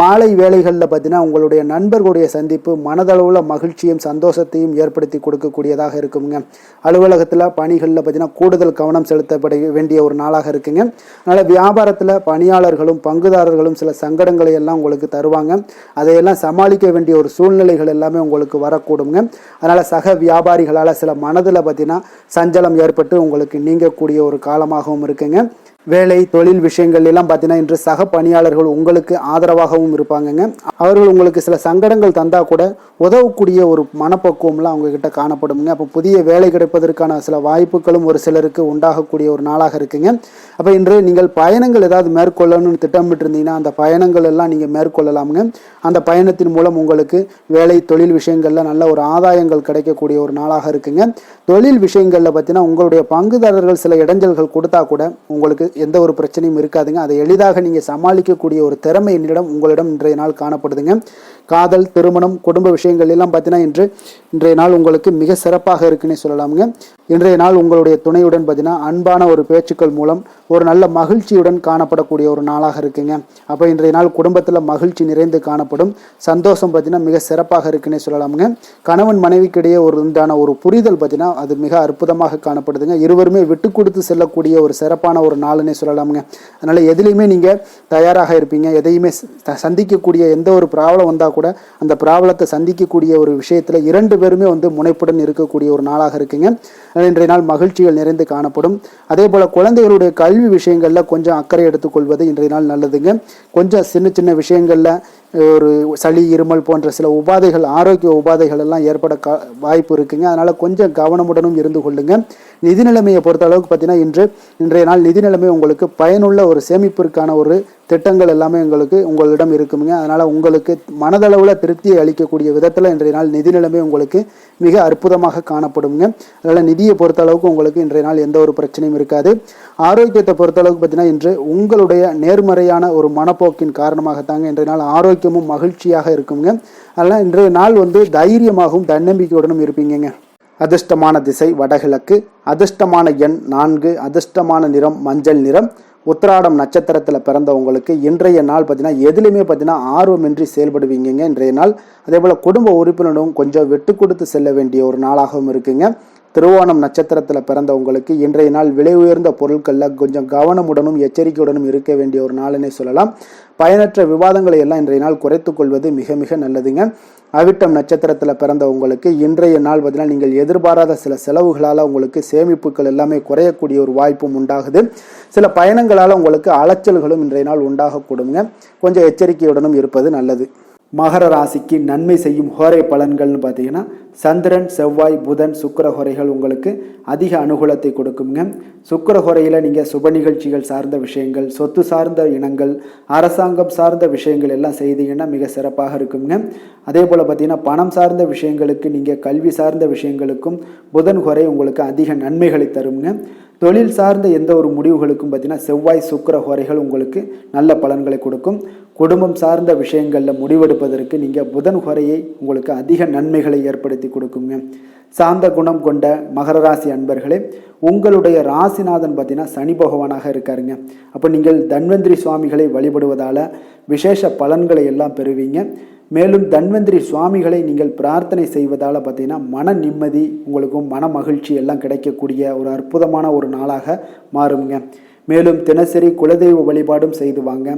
மாலை வேளைகளில் பார்த்தீங்கன்னா உங்களுடைய நண்பர்களுடைய சந்திப்பு மனதளவுல மகிழ்ச்சியும் சந்தோஷத்தையும் ஏற்படுத்தி கொடுக்கக்கூடியதாக இருக்குங்க. அலுவலகத்தில் பணிகளில் பார்த்தீங்கன்னா கூடுதல் கவனம் செலுத்தப்பட வேண்டிய ஒரு நாளாக இருக்குங்க. அதனால் வியாபாரத்தில் பணியாளர்களும் பங்குதாரர்களும் சில சங்கடங்களை எல்லாம் உங்களுக்கு தருவாங்க. அதையெல்லாம் சமாளிக்க வேண்டிய ஒரு சூழ்நிலைகள் எல்லாமே உங்களுக்கு வரக்கூடுங்க. அதனால சக வியாபாரிகளால் சில மனதில் பார்த்தீங்கன்னா சஞ்சலம் ஏற்பட்டு உங்களுக்கு நீங்கக்கூடிய ஒரு காலமாகவும் இருக்குங்க. வேலை தொழில் விஷயங்கள் எல்லாம் பார்த்தீங்கன்னா இன்று சக பணியாளர்கள் உங்களுக்கு ஆதரவாகவும் இருப்பாங்கங்க. அவர்கள் உங்களுக்கு சில சங்கடங்கள் தந்தா கூட உதவக்கூடிய ஒரு மனப்பக்குவம்லாம் அவங்கக்கிட்ட காணப்படுங்க. அப்போ புதிய வேலை கிடைப்பதற்கான சில வாய்ப்புகளும் ஒரு சிலருக்கு உண்டாகக்கூடிய ஒரு நாளாக இருக்குங்க. அப்போ இன்று நீங்கள் பயணங்கள் ஏதாவது மேற்கொள்ளணும்னு திட்டமிட்டு இருந்தீங்கன்னா அந்த பயணங்கள் எல்லாம் நீங்கள் மேற்கொள்ளலாமுங்க. அந்த பயணத்தின் மூலம் உங்களுக்கு வேலை தொழில் விஷயங்களில் நல்ல ஒரு ஆதாயங்கள் கிடைக்கக்கூடிய ஒரு நாளாக இருக்குங்க. தொழில் விஷயங்களில் பார்த்தீங்கன்னா உங்களுடைய பங்குதாரர்கள் சில இடைஞ்சல்கள் கொடுத்தா கூட உங்களுக்கு எந்த ஒரு பிரச்சனையும் இருக்காதுங்க. அதை எளிதாக நீங்கள் சமாளிக்கக்கூடிய ஒரு திறமை உங்களிடம் இன்றைய நாள் காணப்படுதுங்க. காதல், திருமணம், குடும்ப விஷயங்கள் எல்லாம் பார்த்தீங்கன்னா இன்றைய நாள் உங்களுக்கு மிக சிறப்பாக இருக்குன்னே சொல்லலாமுங்க. இன்றைய நாள் உங்களுடைய துணையுடன் பார்த்தீங்கன்னா அன்பான ஒரு பேச்சுக்கள் மூலம் ஒரு நல்ல மகிழ்ச்சியுடன் காணப்படக்கூடிய ஒரு நாளாக இருக்குங்க. அப்போ இன்றைய நாள் குடும்பத்தில் மகிழ்ச்சி நிறைந்து காணப்படும். சந்தோஷம் பார்த்தீங்கன்னா மிக சிறப்பாக இருக்குன்னே சொல்லலாமுங்க. கணவன் மனைவிக்கிடையே உண்டான ஒரு புரிதல் பார்த்தீங்கன்னா அது மிக அற்புதமாக காணப்படுதுங்க. இருவருமே விட்டு கொடுத்து செல்லக்கூடிய ஒரு சிறப்பான ஒரு நாளுன்னே சொல்லலாமுங்க. அதனால எதுலையுமே நீங்கள் தயாராக இருப்பீங்க. எதையுமே சந்திக்கக்கூடிய எந்த ஒரு ப்ராப்ளம் வந்தால் கூட அந்த ப்ராப்ளத்தை சந்திக்கக்கூடிய ஒரு விஷயத்தில் 2 பேருமே முனைப்புடன் இருக்கக்கூடிய ஒரு நாளாக இருக்குங்க. இன்றைய நாள் மகிழ்ச்சிகள் நிறைந்து காணப்படும். அதே போல் குழந்தைகளுடைய கல்வி விஷயங்களில் கொஞ்சம் அக்கறை எடுத்துக்கொள்வது இன்றைய நாள் நல்லதுங்க. கொஞ்சம் சின்ன சின்ன விஷயங்களில் ஒரு சளி, இருமல் போன்ற சில உபாதைகள், ஆரோக்கிய உபாதைகள் எல்லாம் ஏற்பட வாய்ப்பு இருக்குங்க. அதனால் கொஞ்சம் கவனமுடனும் இருந்து கொள்ளுங்க. நிதி நிலைமையை பொறுத்த அளவுக்கு பார்த்தீங்கன்னா இன்றைய நாள் நிதி நிலைமை உங்களுக்கு பயனுள்ள ஒரு சேமிப்பிற்கான ஒரு திட்டங்கள் எல்லாமே உங்களிடம் இருக்குங்க. அதனால் உங்களுக்கு மனதளவில் திருப்தியை அளிக்கக்கூடிய விதத்தில் இன்றைய நாள் நிதி நிலைமை உங்களுக்கு மிக அற்புதமாக காணப்படுங்க. அதனால் நிதியை பொறுத்த அளவுக்கு உங்களுக்கு இன்றைய நாள் எந்த ஒரு பிரச்சனையும் இருக்காது. ஆரோக்கியத்தை பொறுத்த அளவுக்கு பார்த்தீங்கன்னா இன்று உங்களுடைய நேர்மறையான ஒரு மனப்போக்கின் காரணமாகத்தாங்க இன்றைய நாள் ஆரோக்கியமும் மகிழ்ச்சியாக இருக்குங்க. அதனால் இன்றைய நாள் தைரியமாகவும் தன்னம்பிக்கையுடனும் இருப்பீங்க. அதிர்ஷ்டமான திசை வடகிழக்கு, அதிர்ஷ்டமான எண் 4, அதிர்ஷ்டமான நிறம் மஞ்சள் நிறம். உத்திராடம் நட்சத்திரத்தில் பிறந்தவங்களுக்கு இன்றைய நாள் பார்த்தீங்கன்னா எதுலையுமே பார்த்தீங்கன்னா ஆர்வமின்றி செயல்படுவீங்க இன்றைய நாள். அதே போல் குடும்ப உறுப்பினரும் கொஞ்சம் விட்டு கொடுத்து செல்ல வேண்டிய ஒரு நாளாகவும் இருக்குங்க. திருவோணம் நட்சத்திரத்தில் பிறந்தவங்களுக்கு இன்றைய நாள் விலை உயர்ந்த பொருட்களில் கொஞ்சம் கவனமுடனும் எச்சரிக்கையுடனும் இருக்க வேண்டிய ஒரு நாள்னே சொல்லலாம். பயனற்ற விவாதங்களை எல்லாம் இன்றைய நாள் குறைத்துக் கொள்வது மிக மிக நல்லதுங்க. அவிட்டம் நட்சத்திரத்தில் பிறந்தவங்களுக்கு இன்றைய நாள் பார்த்தீங்கன்னா நீங்கள் எதிர்பாராத சில செலவுகளால் உங்களுக்கு சேமிப்புகள் எல்லாமே குறையக்கூடிய ஒரு வாய்ப்பும் உண்டாகுது. சில பயணங்களால் உங்களுக்கு அலைச்சல்களும் இன்றைய நாள் உண்டாகக்கூடுங்க. கொஞ்சம் எச்சரிக்கையுடனும் இருப்பது நல்லது. மகர ராசிக்கு நன்மை செய்யும் ஹோரை பலன்கள்னு பார்த்தீங்கன்னா சந்திரன், செவ்வாய், புதன், சுக்கிர ஹோரைகள் உங்களுக்கு அதிக அனுகூலத்தை கொடுக்குங்க. சுக்கிர ஹோரையில் நீங்கள் சுப நிகழ்ச்சிகள் சார்ந்த விஷயங்கள், சொத்து சார்ந்த இனங்கள், அரசாங்கம் சார்ந்த விஷயங்கள் எல்லாம் செய்தீங்கன்னா மிக சிறப்பாக இருக்குங்க. அதே போல் பார்த்தீங்கன்னா பணம் சார்ந்த விஷயங்களுக்கு, நீங்கள் கல்வி சார்ந்த விஷயங்களுக்கும் புதன் ஹோரை உங்களுக்கு அதிக நன்மைகளை தருங்க. தொழில் சார்ந்த எந்த ஒரு முடிவுகளுக்கும் பார்த்தீங்கன்னா செவ்வாய், சுக்கிர ஹோரைகள் உங்களுக்கு நல்ல பலன்களை கொடுக்கும். குடும்பம் சார்ந்த விஷயங்களில் முடிவெடுப்பதற்கு நீங்கள் புதன் ஹோரையை உங்களுக்கு அதிக நன்மைகளை ஏற்படுத்தி கொடுக்குங்க. சாந்த குணம் கொண்ட மகர ராசி அன்பர்களே, உங்களுடைய ராசிநாதன் பார்த்தீங்கன்னா சனி பகவானாக இருக்காருங்க. அப்போ நீங்கள் தன்வந்திரி சுவாமிகளை வழிபடுவதால் விசேஷ பலன்களை எல்லாம் பெறுவீங்க. மேலும் தன்வந்திரி சுவாமிகளை நீங்கள் பிரார்த்தனை செய்வதால் பார்த்தீங்கன்னா மன நிம்மதி, உங்களுக்கும் மன மகிழ்ச்சி எல்லாம் கிடைக்கக்கூடிய ஒரு அற்புதமான ஒரு நாளாக மாறுங்க. மேலும் தினசரி குலதெய்வ வழிபாடும் செய்து வாங்க.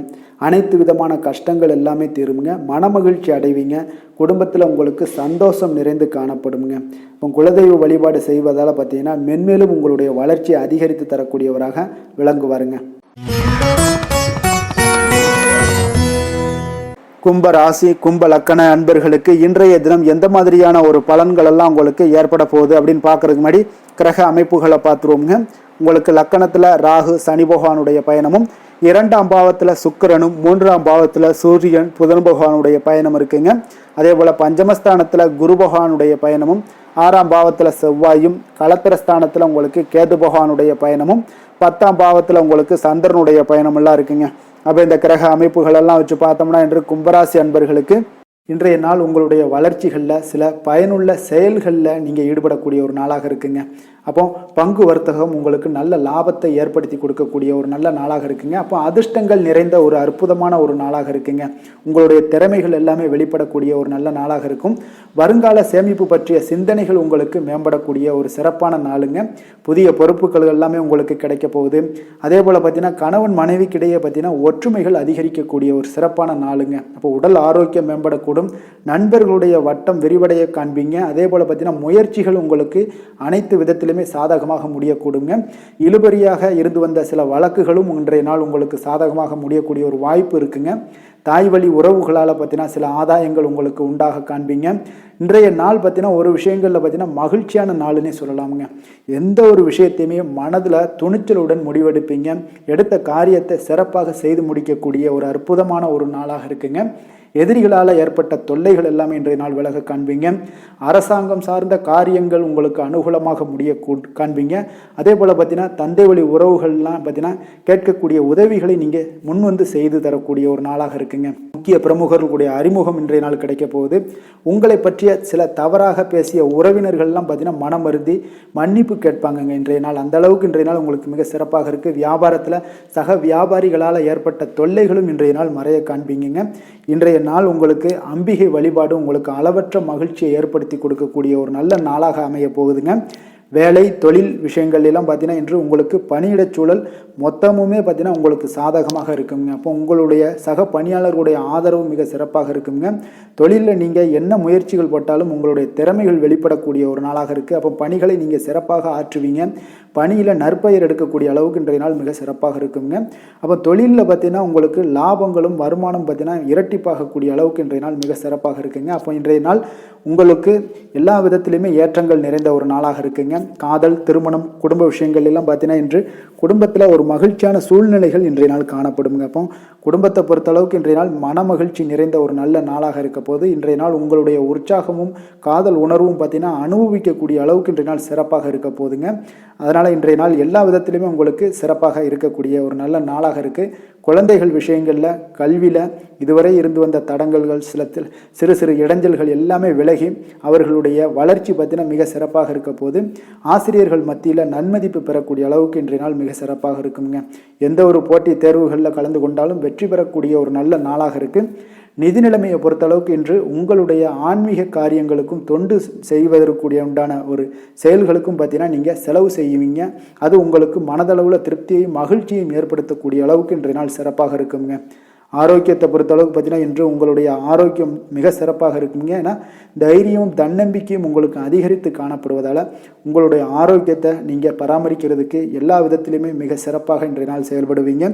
அனைத்து விதமான கஷ்டங்கள் எல்லாமே தீருங்க. மனமகிழ்ச்சி அடைவீங்க. குடும்பத்தில் உங்களுக்கு சந்தோஷம் நிறைந்து காணப்படுங்க. இப்போ குலதெய்வ வழிபாடு செய்வதால் பார்த்தீங்கன்னா மென்மேலும் உங்களுடைய வளர்ச்சியை அதிகரித்து தரக்கூடியவராக விளங்குவாருங்க. கும்ப ராசி, கும்ப லக்கண அன்பர்களுக்கு இன்றைய தினம் எந்த மாதிரியான ஒரு பலன்கள் எல்லாம் உங்களுக்கு ஏற்பட போகுது அப்படின்னு பார்க்கறதுக்கு முன்னாடி கிரக அமைப்புகளை பார்த்துருவோங்க. உங்களுக்கு லக்கணத்தில் ராகு சனி பகவானுடைய பயணமும், 2ஆம் பாவத்தில் சுக்கிரனும், 3ஆம் பாவத்தில் சூரியன் புதன் பகவானுடைய பயணம் இருக்குங்க. அதே போல் பஞ்சமஸ்தானத்தில் குரு பகவானுடைய பயணமும், 6ஆம் பாவத்தில் செவ்வாயும், களத்திரஸ்தானத்தில் உங்களுக்கு கேது பகவானுடைய பயணமும், 10ஆம் பாவத்தில் உங்களுக்கு சந்திரனுடைய பயணமெல்லாம் இருக்குங்க. அப்போ இந்த கிரக அமைப்புகளெல்லாம் வச்சு பார்த்தோம்னா இன்று கும்பராசி அன்பர்களுக்கு இன்றைய நாள் உங்களுடைய வளர்ச்சிகளில் சில பயனுள்ள செயல்களில் நீங்கள் ஈடுபடக்கூடிய ஒரு நாளாக இருக்குங்க. அப்போ பங்கு வர்த்தகம் உங்களுக்கு நல்ல லாபத்தை ஏற்படுத்தி கொடுக்கக்கூடிய ஒரு நல்ல நாளாக இருக்குங்க. அப்போ அதிர்ஷ்டங்கள் நிறைந்த ஒரு அற்புதமான ஒரு நாளாக இருக்குங்க. உங்களுடைய திறமைகள் எல்லாமே வெளிப்படக்கூடிய ஒரு நல்ல நாளாக இருக்கும். வருங்கால சேமிப்பு பற்றிய சிந்தனைகள் உங்களுக்கு மேம்படக்கூடிய ஒரு சிறப்பான நாளுங்க. புதிய பொறுப்புகள் எல்லாமே உங்களுக்கு கிடைக்க போகுது. அதே போல் பார்த்தீங்கன்னா கணவன் மனைவிக்கிடையே பார்த்தீங்கன்னா ஒற்றுமைகள் அதிகரிக்கக்கூடிய ஒரு சிறப்பான நாளுங்க. அப்போ உடல் ஆரோக்கியம் மேம்படக்கூடும். நண்பர்களுடைய வட்டம் விரிவடைய காண்பீங்க. அதே போல் பார்த்தீங்கன்னா முயற்சிகள் உங்களுக்கு அனைத்து விதத்திலுமே சாதகமாக முடியக்கூடுங்க. இழுபறியாக இருந்து வந்த சில வழக்குகளும் இன்றைய நாள் உங்களுக்கு சாதகமாக முடியக்கூடிய ஒரு வாய்ப்பு இருக்குங்க. தாய் வழி உறவுகளால் பார்த்தீங்கன்னா சில ஆதாயங்கள் உங்களுக்கு உண்டாக காண்பீங்க. இன்றைய நாள் பார்த்தீங்கன்னா ஒரு விஷயங்களில் பார்த்தீங்கன்னா மகிழ்ச்சியான நாளுன்னே சொல்லலாமுங்க. எந்த ஒரு விஷயத்தையுமே மனதில் துணிச்சலுடன் முடிவெடுப்பீங்க. எடுத்த காரியத்தை சிறப்பாக செய்து முடிக்கக்கூடிய ஒரு அற்புதமான ஒரு நாளாக இருக்குங்க. எதிரிகளால் ஏற்பட்ட தொல்லைகள் எல்லாமே இன்றைய நாள் விலக காண்பீங்க. அரசாங்கம் சார்ந்த காரியங்கள் உங்களுக்கு அனுகூலமாக முடிய காண்பீங்க. அதே போல் பார்த்தீங்கன்னா தந்தை வழி உறவுகள்லாம் பார்த்தீங்கன்னா கேட்கக்கூடிய உதவிகளை நீங்கள் முன் வந்து செய்து தரக்கூடிய ஒரு நாளாக இருக்குங்க. முக்கிய பிரமுகர்களுடைய அறிமுகம் இன்றைய நாள் கிடைக்க போகுது. உங்களை பற்றிய சில தவறாக பேசிய உறவினர்கள்லாம் பார்த்தீங்கன்னா மனம் வருந்தி மன்னிப்பு கேட்பாங்க இன்றைய நாள். அந்த அளவுக்கு இன்றைய நாள் உங்களுக்கு மிக சிறப்பாக இருக்குது. வியாபாரத்தில் சக வியாபாரிகளால் ஏற்பட்ட தொல்லைகளும் இன்றைய நாள் மறைய காண்பீங்க. இன்றைய நாள் உங்களுக்கு அம்பிகை வழிபாடு உங்களுக்கு அளவற்ற மகிழ்ச்சியை ஏற்படுத்தி கொடுக்கக்கூடிய ஒரு நல்ல நாளாக அமைய போகுதுங்க. வேலை தொழில் விஷயங்கள் எல்லாம் பார்த்தீங்கன்னா இன்று உங்களுக்கு பணியிடச் சூழல் மொத்தமுமே பார்த்தீங்கன்னா உங்களுக்கு சாதகமாக இருக்குங்க. அப்போ உங்களுடைய சக பணியாளர்களுடைய ஆதரவு மிக சிறப்பாக இருக்குங்க. தொழிலில் நீங்கள் என்ன முயற்சிகள் போட்டாலும் உங்களுடைய திறமைகள் வெளிப்படக்கூடிய ஒரு நாளாக இருக்குது. அப்போ பணிகளை நீங்கள் சிறப்பாக ஆற்றுவீங்க. பணியில் நற்பெயர் எடுக்கக்கூடிய அளவுக்கு இன்றைய நாள் மிக சிறப்பாக இருக்குங்க. அப்போ தொழிலில் பார்த்தீங்கன்னா உங்களுக்கு லாபங்களும் வருமானம் பார்த்தீங்கன்னா இரட்டிப்பாகக்கூடிய அளவுக்கு இன்றைய நாள் மிக சிறப்பாக இருக்குங்க. அப்போ இன்றைய நாள் உங்களுக்கு எல்லா விதத்திலையுமே ஏற்றங்கள் நிறைந்த ஒரு நாளாக இருக்குங்க. காதல், திருமணம், குடும்ப விஷயங்கள் எல்லாம் பார்த்தீங்கன்னா இன்று குடும்பத்தில் ஒரு மகிழ்ச்சியான சூழ்நிலைகள் இன்றைய நாள் காணப்படுங்க. அப்போ குடும்பத்தை பொறுத்தளவுக்கு இன்றைய நாள் மன மகிழ்ச்சி நிறைந்த ஒரு நல்ல நாளாக இருக்க போது இன்றைய நாள் உங்களுடைய உற்சாகமும் காதல் உணர்வும் பார்த்தீங்கன்னா அனுபவிக்கக்கூடிய அளவுக்கு இன்றைய நாள் சிறப்பாக இருக்க போதுங்க. அதனால் இன்றைய நாள் எல்லா விதத்திலுமே உங்களுக்கு சிறப்பாக இருக்கக்கூடிய ஒரு நல்ல நாளாக இருக்குது. குழந்தைகள் விஷயங்களில், கல்வியில் இதுவரை இருந்து வந்த தடங்கல்கள், சிறு சிறு இடைஞ்சல்கள் எல்லாமே விலகி அவர்களுடைய வளர்ச்சி பார்த்தீங்கன்னா மிக சிறப்பாக இருக்க போது ஆசிரியர்கள் மத்தியில் நன்மதிப்பு பெறக்கூடிய அளவுக்கு இன்றைய நாள் மிக சிறப்பாக இருக்குங்க. எந்த ஒரு போட்டி தேர்வுகளில் கலந்து கொண்டாலும் வெற்றி பெறக்கூடிய ஒரு நல்ல நாளாக இருக்குது. நிதி நிலைமையை பொறுத்தளவுக்கு இன்று உங்களுடைய ஆன்மீக காரியங்களுக்கும் தொண்டு செய்வதற்குரிய உண்டான ஒரு செயல்களுக்கும் பார்த்தீங்கன்னா நீங்கள் செலவு செய்வீங்க. அது உங்களுக்கு மனதளவில் திருப்தியையும் மகிழ்ச்சியையும் ஏற்படுத்தக்கூடிய அளவுக்கு இன்றைய நாள் சிறப்பாக இருக்குங்க. ஆரோக்கியத்தை பொறுத்தளவுக்கு பார்த்தீங்கன்னா இன்று உங்களுடைய ஆரோக்கியம் மிக சிறப்பாக இருக்குங்க. ஏன்னா தைரியமும் தன்னம்பிக்கையும் உங்களுக்கு அதிகரித்து காணப்படுவதால் உங்களுடைய ஆரோக்கியத்தை நீங்கள் பராமரிக்கிறதுக்கு எல்லா விதத்திலுமே மிக சிறப்பாக இன்றைய நாள் செயல்படுவீங்க.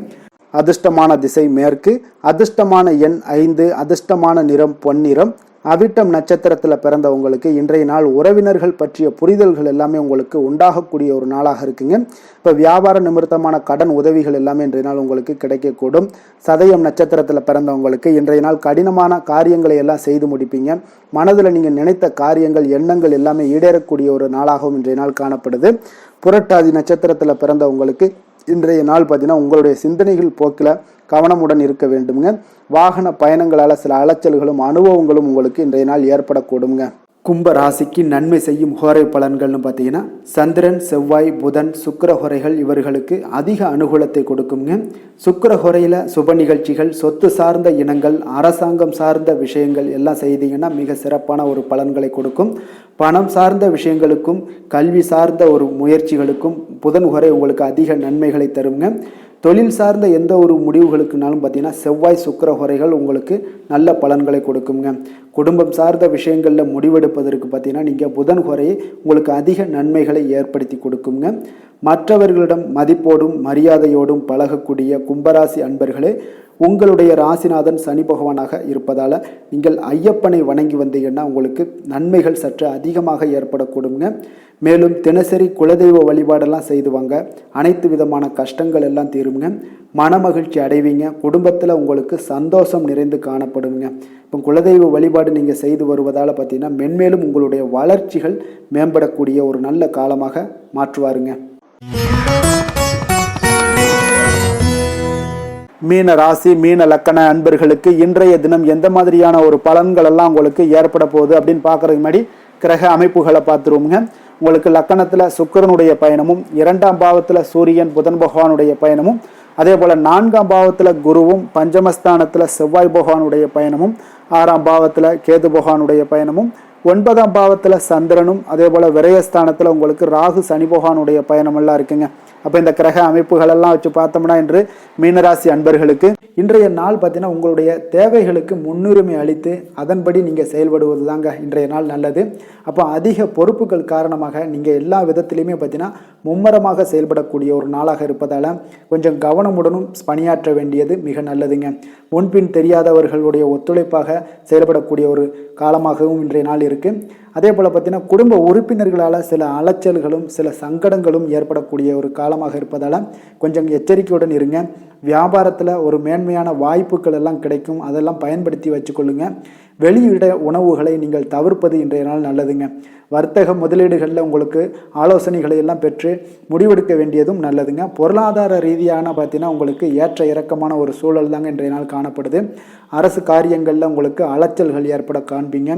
அதிர்ஷ்டமான திசை மேற்கு, அதிர்ஷ்டமான எண் 5, அதிர்ஷ்டமான நிறம் பொன்னிறம். அவிட்டம் நட்சத்திரத்தில் பிறந்தவங்களுக்கு இன்றைய நாள் உறவினர்கள் பற்றிய புரிதல்கள் எல்லாமே உங்களுக்கு உண்டாகக்கூடிய ஒரு நாளாக இருக்குங்க. இப்போ வியாபார நிமித்தமான கடன் உதவிகள் எல்லாமே இன்றைய நாள் உங்களுக்கு கிடைக்கக்கூடும். சதயம் நட்சத்திரத்தில் பிறந்தவங்களுக்கு இன்றைய நாள் கடினமான காரியங்களை எல்லாம் செய்து முடிப்பீங்க. மனதில் நீங்கள் நினைத்த காரியங்கள், எண்ணங்கள் எல்லாமே ஈடேறக்கூடிய ஒரு நாளாகவும் இன்றைய நாள் காணப்படுது. புரட்டாதி நட்சத்திரத்தில் பிறந்தவங்களுக்கு இன்றைய நாள் பார்த்தீங்கன்னா உங்களுடைய சிந்தனைகள் போக்கில் கவனமுடன் இருக்க வேண்டுங்க. வாகன பயணங்களால் சில அலைச்சல்களும் அனுபவங்களும் உங்களுக்கு இன்றைய நாள் ஏற்படக்கூடுங்க. கும்ப ராசிக்கு நன்மை செய்யும் ஹோரை பலன்கள்னு பார்த்தீங்கன்னா சந்திரன், செவ்வாய், புதன், சுக்கிர ஹோரைகள் இவர்களுக்கு அதிக அனுகூலத்தை கொடுக்குங்க. சுக்கிர ஹோரையில் சுப நிகழ்ச்சிகள், சொத்து சார்ந்த இனங்கள், அரசாங்கம் சார்ந்த விஷயங்கள் எல்லாம் செய்தீங்கன்னா மிக சிறப்பான ஒரு பலன்களை கொடுக்கும். பணம் சார்ந்த விஷயங்களுக்கும் கல்வி சார்ந்த ஒரு முயற்சிகளுக்கும் புதன் ஹோரை உங்களுக்கு அதிக நன்மைகளை தருங்க. தொழில் சார்ந்த எந்த ஒரு முடிவுகளுக்குனாலும் பார்த்தீங்கன்னா செவ்வாய், சுக்கிர ஹோரைகள் உங்களுக்கு நல்ல பலன்களை கொடுக்குங்க. குடும்பம் சார்ந்த விஷயங்களில் முடிவெடுப்பதற்கு பார்த்தீங்கன்னா நீங்கள் புதன் ஹோரையை உங்களுக்கு அதிக நன்மைகளை ஏற்படுத்தி கொடுக்குங்க. மற்றவர்களிடம் மதிப்போடும் மரியாதையோடும் பழகக்கூடிய கும்பராசி அன்பர்களே, உங்களுடைய ராசிநாதன் சனி பகவானாக இருப்பதால் நீங்கள் ஐயப்பனை வணங்கி வந்தீங்கன்னா உங்களுக்கு நன்மைகள் சற்று அதிகமாக ஏற்படக்கூடுங்க. மேலும் தினசரி குலதெய்வ வழிபாடெல்லாம் செய்து வாங்க. அனைத்து விதமான கஷ்டங்கள் எல்லாம் தீருங்க. மனமகிழ்ச்சி அடைவீங்க. குடும்பத்தில் உங்களுக்கு சந்தோஷம் நிறைந்து காணப்படுங்க. இப்போ குலதெய்வ வழிபாடு நீங்கள் செய்து வருவதால் பார்த்தீங்கன்னா மென்மேலும் உங்களுடைய வளர்ச்சிகள் மேம்படக்கூடிய ஒரு நல்ல காலமாக மாற்றுவாருங்க. மீன ராசி, மீன லக்கண அன்பர்களுக்கு இன்றைய தினம் எந்த மாதிரியான ஒரு பலன்கள் எல்லாம் உங்களுக்கு ஏற்பட போகுது அப்படின்னு பார்க்கறதுக்கு முன்னாடி கிரக அமைப்புகளை பார்த்துருவோங்க. உங்களுக்கு லக்கணத்தில் சுக்கிரனுடைய பயணமும், 2ஆம் பாவத்தில் சூரியன் புதன் பகவானுடைய பயணமும், அதே போல் 4ஆம் பாவத்தில் குருவும், பஞ்சமஸ்தானத்தில் செவ்வாய் பகவானுடைய பயணமும், 6ஆம் பாவத்தில் கேது பகவானுடைய பயணமும், 9ஆம் பாவத்தில் சந்திரனும், அதே போல் விரயஸ்தானத்தில் உங்களுக்கு ராகு சனி பகவானுடைய பயணமெல்லாம் இருக்குங்க. அப்போ இந்த கிரக அமைப்புகளெல்லாம் வச்சு பார்த்தோம்னா இன்று மீனராசி அன்பர்களுக்கு இன்றைய நாள் பார்த்தீங்கன்னா உங்களுடைய தேவைகளுக்கு முன்னுரிமை அளித்து அதன்படி நீங்கள் செயல்படுவது தாங்க இன்றைய நாள் நல்லது. அப்போ அதிக பொறுப்புகள் காரணமாக நீங்கள் எல்லா விதத்திலையுமே பார்த்தீங்கன்னா மும்மரமாக செயல்படக்கூடிய ஒரு நாளாக இருப்பதால் கொஞ்சம் கவனமுடனும் பணியாற்ற வேண்டியது மிக நல்லதுங்க. முன்பின் தெரியாதவர்களுடைய ஒத்துழைப்பாக செயல்படக்கூடிய ஒரு காலமாகவும் இன்றைய நாள் இருக்குது. அதே போல் பார்த்தீங்கன்னா குடும்ப உறுப்பினர்களால் சில அலைச்சல்களும் சில சங்கடங்களும் ஏற்படக்கூடிய ஒரு காலமாக இருப்பதால் கொஞ்சம் எச்சரிக்கையுடன் இருங்க. வியாபாரத்தில் ஒரு மேன்மையான வாய்ப்புகள் எல்லாம் கிடைக்கும், அதெல்லாம் பயன்படுத்தி வச்சுக்கொள்ளுங்க. வெளியிட உணவுகளை நீங்கள் தவிர்ப்பது இன்றைய நாள் நல்லதுங்க. வர்த்தக முதலீடுகளில் உங்களுக்கு ஆலோசனைகளை எல்லாம் பெற்று முடிவெடுக்க வேண்டியதும் நல்லதுங்க. பொருளாதார ரீதியான பார்த்தீங்கன்னா உங்களுக்கு ஏற்ற இறக்கமான ஒரு சூழல் தாங்க இன்றைய நாள் காணப்படுது. அரசு காரியங்களில் உங்களுக்கு அலைச்சல்கள் ஏற்பட காண்பீங்க.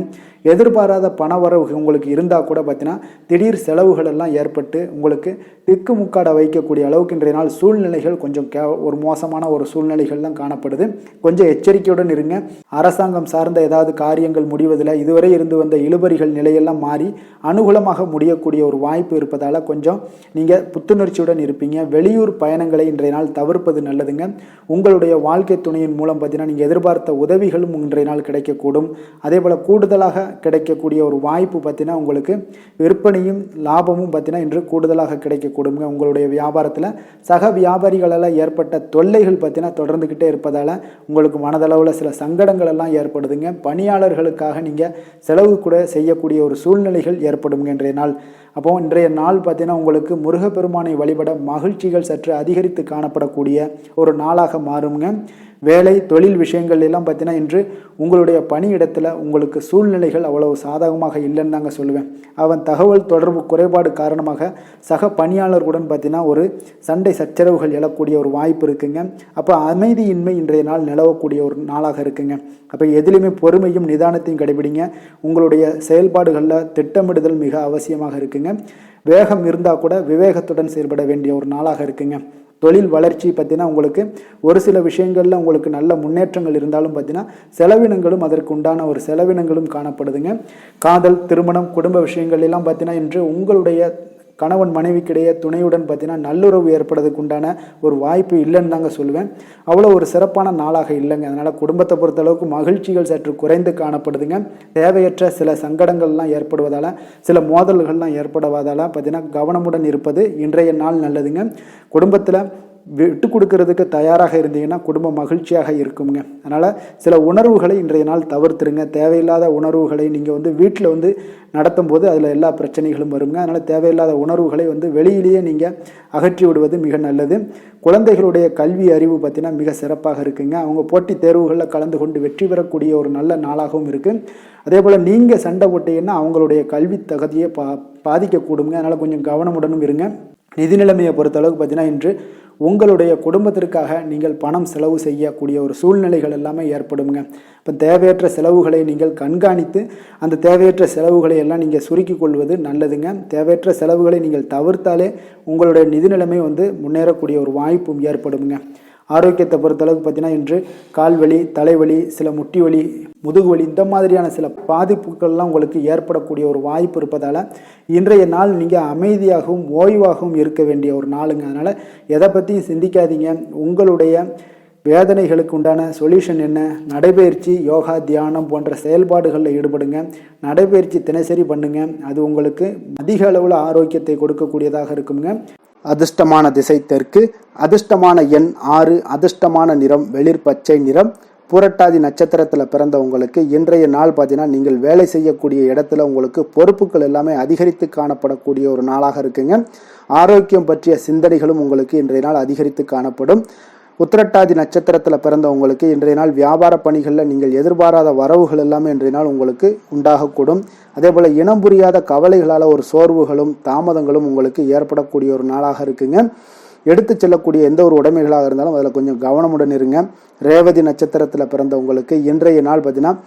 எதிர்பாராத பணவரவு உங்களுக்கு இருந்தால் கூட பார்த்தீங்கன்னா திடீர் செலவுகள் எல்லாம் ஏற்பட்டு உங்களுக்கு திக்குமுக்காட வைக்கக்கூடிய அளவுக்கு இன்றைய நாள் சூழ்நிலைகள் கொஞ்சம் ஒரு மோசமான ஒரு சூழ்நிலைகள் தான் காணப்படுது. கொஞ்சம் எச்சரிக்கையுடன் இருங்க. அரசாங்கம் சார்ந்த ஏதாவது காரியங்கள் முடிவதில் இதுவரை இருந்து வந்த இழுபறிகள் நிலையெல்லாம் மாறி அனுகூலமாக முடியக்கூடிய ஒரு வாய்ப்பு இருப்பதால் கொஞ்சம் நீங்கள் புத்துணர்ச்சியுடன் இருப்பீங்க. வெளியூர் பயணங்களை இன்றைய நாள் தவிர்ப்பது நல்லதுங்க. உங்களுடைய வாழ்க்கை துணையின் மூலம் பார்த்தீங்கன்னா நீங்கள் எதிர்பார்த்த உதவிகளும் இன்றைய நாள் கிடைக்கக்கூடும். அதே போல் கூடுதலாக கிடைக்கக்கூடிய ஒரு வாய்ப்பு பார்த்தீங்கன்னா உங்களுக்கு விற்பனையும் லாபமும் பார்த்தீங்கன்னா இன்று கூடுதலாக கிடைக்கக்கூடுங்க. உங்களுடைய வியாபாரத்தில் சக வியாபாரிகளால் ஏற்பட்ட தொல்லைகள் பார்த்தீங்கன்னா தொடர்ந்துக்கிட்டே இருப்பதால் உங்களுக்கு மனதளவில் சில சங்கடங்கள் எல்லாம் ஏற்படுதுங்க. பணியாளர்களுக்காக நீங்கள் செலவு கூட செய்யக்கூடிய ஒரு சூழ்நிலைகள் ஏற்படுங்க இன்றைய நாள். அப்போ இன்றைய நாள் பார்த்தீங்கன்னா உங்களுக்கு முருகப்பெருமானை வழிபட மகிழ்ச்சிகள் சற்று அதிகரித்து காணப்படக்கூடிய ஒரு நாளாக மாறுங்க. வேலை தொழில் விஷயங்கள் எல்லாம் பார்த்தீங்கன்னா இன்று உங்களுடைய பணியிடத்தில் உங்களுக்கு சூழ்நிலைகள் அவ்வளவு சாதகமாக இல்லைன்னு தாங்க சொல்லுவேன். அவன் தகவல் தொடர்பு குறைபாடு காரணமாக சக பணியாளர்களுடன் பார்த்தீங்கன்னா ஒரு சண்டை சச்சரவுகள் எழக்கூடிய ஒரு வாய்ப்பு இருக்குங்க. அப்போ அமைதியின்மை இன்றைய நாள் நிலவக்கூடிய ஒரு நாளாக இருக்குங்க. அப்போ எதிலுமே பொறுமையும் நிதானத்தையும் கடைபிடிங்க. உங்களுடைய செயல்பாடுகளில் திட்டமிடுதல் மிக அவசியமாக இருக்குங்க. வேகம் இருந்தால் கூட விவேகத்துடன் செயல்பட வேண்டிய ஒரு நாளாக இருக்குங்க. தொழில் வளர்ச்சி பார்த்தீங்கன்னா உங்களுக்கு ஒரு சில விஷயங்களில் உங்களுக்கு நல்ல முன்னேற்றங்கள் இருந்தாலும் பார்த்தீங்கன்னா செலவினங்களும் அதற்கு உண்டான ஒரு செலவினங்களும் காணப்படுதுங்க. காதல், திருமணம், குடும்ப விஷயங்கள் எல்லாம் பார்த்தீங்கன்னா இன்று உங்களுடைய கணவன் மனைவிக்கிடையே துணையுடன் பார்த்தீங்கன்னா நல்லுறவு ஏற்படுறதுக்கு உண்டான ஒரு வாய்ப்பு இல்லைன்னு தாங்க சொல்லுவேன். அவ்வளோ ஒரு சிறப்பான நாளாக இல்லைங்க. அதனால் குடும்பத்தை பொறுத்தளவுக்கு மகிழ்ச்சிகள் சற்று குறைந்து காணப்படுதுங்க. தேவையற்ற சில சங்கடங்கள்லாம் ஏற்படுவதால், சில மோதல்கள்லாம் ஏற்படுவதால் பார்த்தீங்கன்னா கவனமுடன் இருப்பது இன்றைய நாள் நல்லதுங்க. குடும்பத்தில் விட்டு கொடுக்கறதுக்கு தயாராக இருந்தீங்கன்னா குடும்பம் மகிழ்ச்சியாக இருக்குங்க. அதனால் சில உணர்வுகளை இன்றைய நாள் தவிர்த்துருங்க. தேவையில்லாத உணர்வுகளை நீங்கள் வீட்டில் நடத்தும் போது அதில் எல்லா பிரச்சனைகளும் வருங்க. அதனால் தேவையில்லாத உணர்வுகளை வெளியிலேயே நீங்கள் அகற்றி விடுவது மிக நல்லது. குழந்தைகளுடைய கல்வி அறிவு பார்த்தீங்கன்னா மிக சிறப்பாக இருக்குங்க. அவங்க போட்டித் தேர்வுகளில் கலந்து கொண்டு வெற்றி பெறக்கூடிய ஒரு நல்ல நாளாகவும் இருக்குது. அதே போல் நீங்கள் சண்டை போட்டீங்கன்னா அவங்களுடைய கல்வி தகுதியை பாதிக்கக்கூடுங்க. அதனால் கொஞ்சம் கவனமுடனும் இருங்க. நிதி நிலைமையை பொறுத்தளவுக்கு பார்த்தீங்கன்னா இன்று உங்களுடைய குடும்பத்திற்காக நீங்கள் பணம் செலவு செய்யக்கூடிய ஒரு சூழ்நிலைகள் எல்லாமே ஏற்படுங்க. இப்போ தேவையற்ற செலவுகளை நீங்கள் கண்காணித்து அந்த தேவையற்ற செலவுகளை எல்லாம் நீங்கள் சுருக்கி கொள்வது நல்லதுங்க. தேவையற்ற செலவுகளை நீங்கள் தவிர்த்தாலே உங்களுடைய நிதி நிலைமை முன்னேறக்கூடிய ஒரு வாய்ப்பும் ஏற்படுங்க. ஆரோக்கியத்தை பொறுத்தளவுக்கு பார்த்தீங்கன்னா இன்று கால்வலி, தலைவலி, சில முட்டி வலி, முதுகு வலி இந்த மாதிரியான சில பாதிப்புகள்லாம் உங்களுக்கு ஏற்படக்கூடிய ஒரு வாய்ப்பு இருப்பதால் இன்றைய நாள் நீங்கள் அமைதியாகவும் ஓய்வாகவும் இருக்க வேண்டிய ஒரு நாளுங்க. அதனால் எதை பற்றியும் சிந்திக்காதீங்க. உங்களுடைய வேதனைகளுக்கு உண்டான சொல்யூஷன் என்ன? நடைபயிற்சி, யோகா, தியானம் போன்ற செயல்பாடுகளில் ஈடுபடுங்க. நடைபயிற்சி தினசரி பண்ணுங்க. அது உங்களுக்கு அதிக அளவில் ஆரோக்கியத்தை கொடுக்கக்கூடியதாக இருக்குங்க. அதிர்ஷ்டமான திசை தெற்கு, அதிர்ஷ்டமான எண் 6, அதிர்ஷ்டமான நிறம் வெளிர் பச்சை நிறம். புரட்டாதி நட்சத்திரத்தில் பிறந்தவங்களுக்கு இன்றைய நாள் பார்த்தீங்கன்னா நீங்கள் வேலை செய்யக்கூடிய இடத்துல உங்களுக்கு பொறுப்புகள் எல்லாமே அதிகரித்து காணப்படக்கூடிய ஒரு நாளாக இருக்குங்க. ஆரோக்கியம் பற்றிய சிந்தனைகளும் உங்களுக்கு இன்றைய நாள் அதிகரித்து காணப்படும். உத்திரட்டாதி நட்சத்திரத்தில் பிறந்தவங்களுக்கு இன்றைய நாள் வியாபார பணிகளில் நீங்கள் எதிர்பாராத வரவுகள் எல்லாமே இன்றைய நாள் உங்களுக்கு உண்டாகக்கூடும். அதே போல் இனம் புரியாத கவலைகளால் ஒரு சோர்வுகளும் தாமதங்களும் உங்களுக்கு ஏற்படக்கூடிய ஒரு நாளாக இருக்குங்க. எடுத்து செல்லக்கூடிய எந்த ஒரு உடைமைகளாக இருந்தாலும் அதில் கொஞ்சம் கவனமுடன் இருங்க. ரேவதி நட்சத்திரத்தில் பிறந்தவங்களுக்கு இன்றைய நாள் பார்த்தீங்கன்னா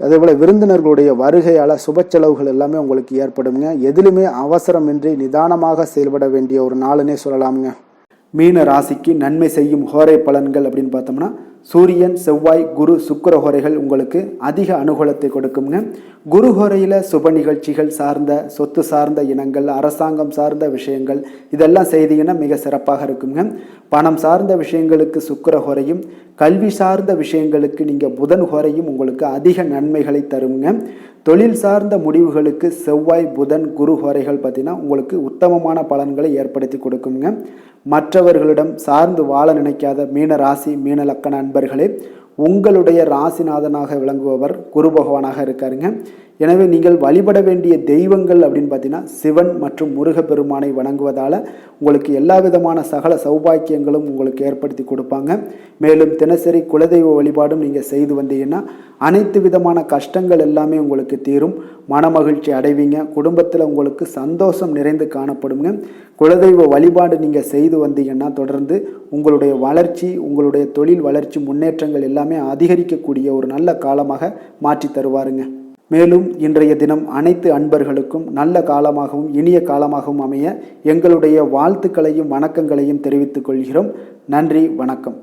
அதே போல் விருந்தினர்களுடைய வருகையால் சுப செலவுகள் எல்லாமே உங்களுக்கு ஏற்படுங்க. எதிலுமே அவசரமின்றி நிதானமாக செயல்பட வேண்டிய ஒரு நாளுன்னே சொல்லலாமுங்க. மீன ராசிக்கு நன்மை செய்யும் ஹோரை பலன்கள் அப்படின்னு பார்த்தோம்னா சூரியன், செவ்வாய், குரு, சுக்கிர ஹோரைகள் உங்களுக்கு அதிக அனுகூலத்தை கொடுக்குங்க. குரு ஹோரையில் சுப நிகழ்ச்சிகள் சார்ந்த, சொத்து சார்ந்த இனங்கள், அரசாங்கம் சார்ந்த விஷயங்கள் இதெல்லாம் செய்தீங்கன்னா மிக சிறப்பாக இருக்குங்க. பணம் சார்ந்த விஷயங்களுக்கு சுக்கிர ஹோரையும், கல்வி சார்ந்த விஷயங்களுக்கு நீங்கள் புதன் ஹோரையும் உங்களுக்கு அதிக நன்மைகளை தருங்க. தொழில் சார்ந்த முடிவுகளுக்கு செவ்வாய், புதன், குரு ஹோரைகள் பார்த்தீங்கன்னா உங்களுக்கு உத்தமமான பலன்களை ஏற்படுத்தி கொடுக்குங்க. மற்றவர்களிடம் சார்ந்து வாழ நினைக்காத மீன ராசி, மீன லக்கண அன்பர்களே, உங்களுடைய ராசிநாதனாக விளங்குபவர் குரு பகவானாக இருக்காருங்க. எனவே நீங்கள் வழிபட வேண்டிய தெய்வங்கள் அப்படின்னு பார்த்தீங்கன்னா சிவன் மற்றும் முருகப்பெருமானை வணங்குவதால் உங்களுக்கு எல்லா விதமான சகல சௌபாக்கியங்களும் உங்களுக்கு ஏற்படுத்தி கொடுப்பாங்க. மேலும் தினசரி குலதெய்வ வழிபாடும் நீங்கள் செய்து வந்தீங்கன்னா அனைத்து விதமான கஷ்டங்கள் எல்லாமே உங்களுக்கு தீரும். மனமகிழ்ச்சி அடைவீங்க. குடும்பத்தில் உங்களுக்கு சந்தோஷம் நிறைந்து காணப்படுங்க. குலதெய்வ வழிபாடு நீங்கள் செய்து வந்தீங்கன்னா தொடர்ந்து உங்களுடைய வளர்ச்சி, உங்களுடைய தொழில் வளர்ச்சி, முன்னேற்றங்கள் எல்லாமே அதிகரிக்கக்கூடிய ஒரு நல்ல காலமாக மாற்றி தருவாருங்க. மேலும் இன்றைய தினம் அனைத்து அன்பர்களுக்கும் நல்ல காலமாகவும் இனிய காலமாகவும் அமைய எங்களுடைய வாழ்த்துக்களையும் வணக்கங்களையும் தெரிவித்துக் கொள்கிறோம். நன்றி, வணக்கம்.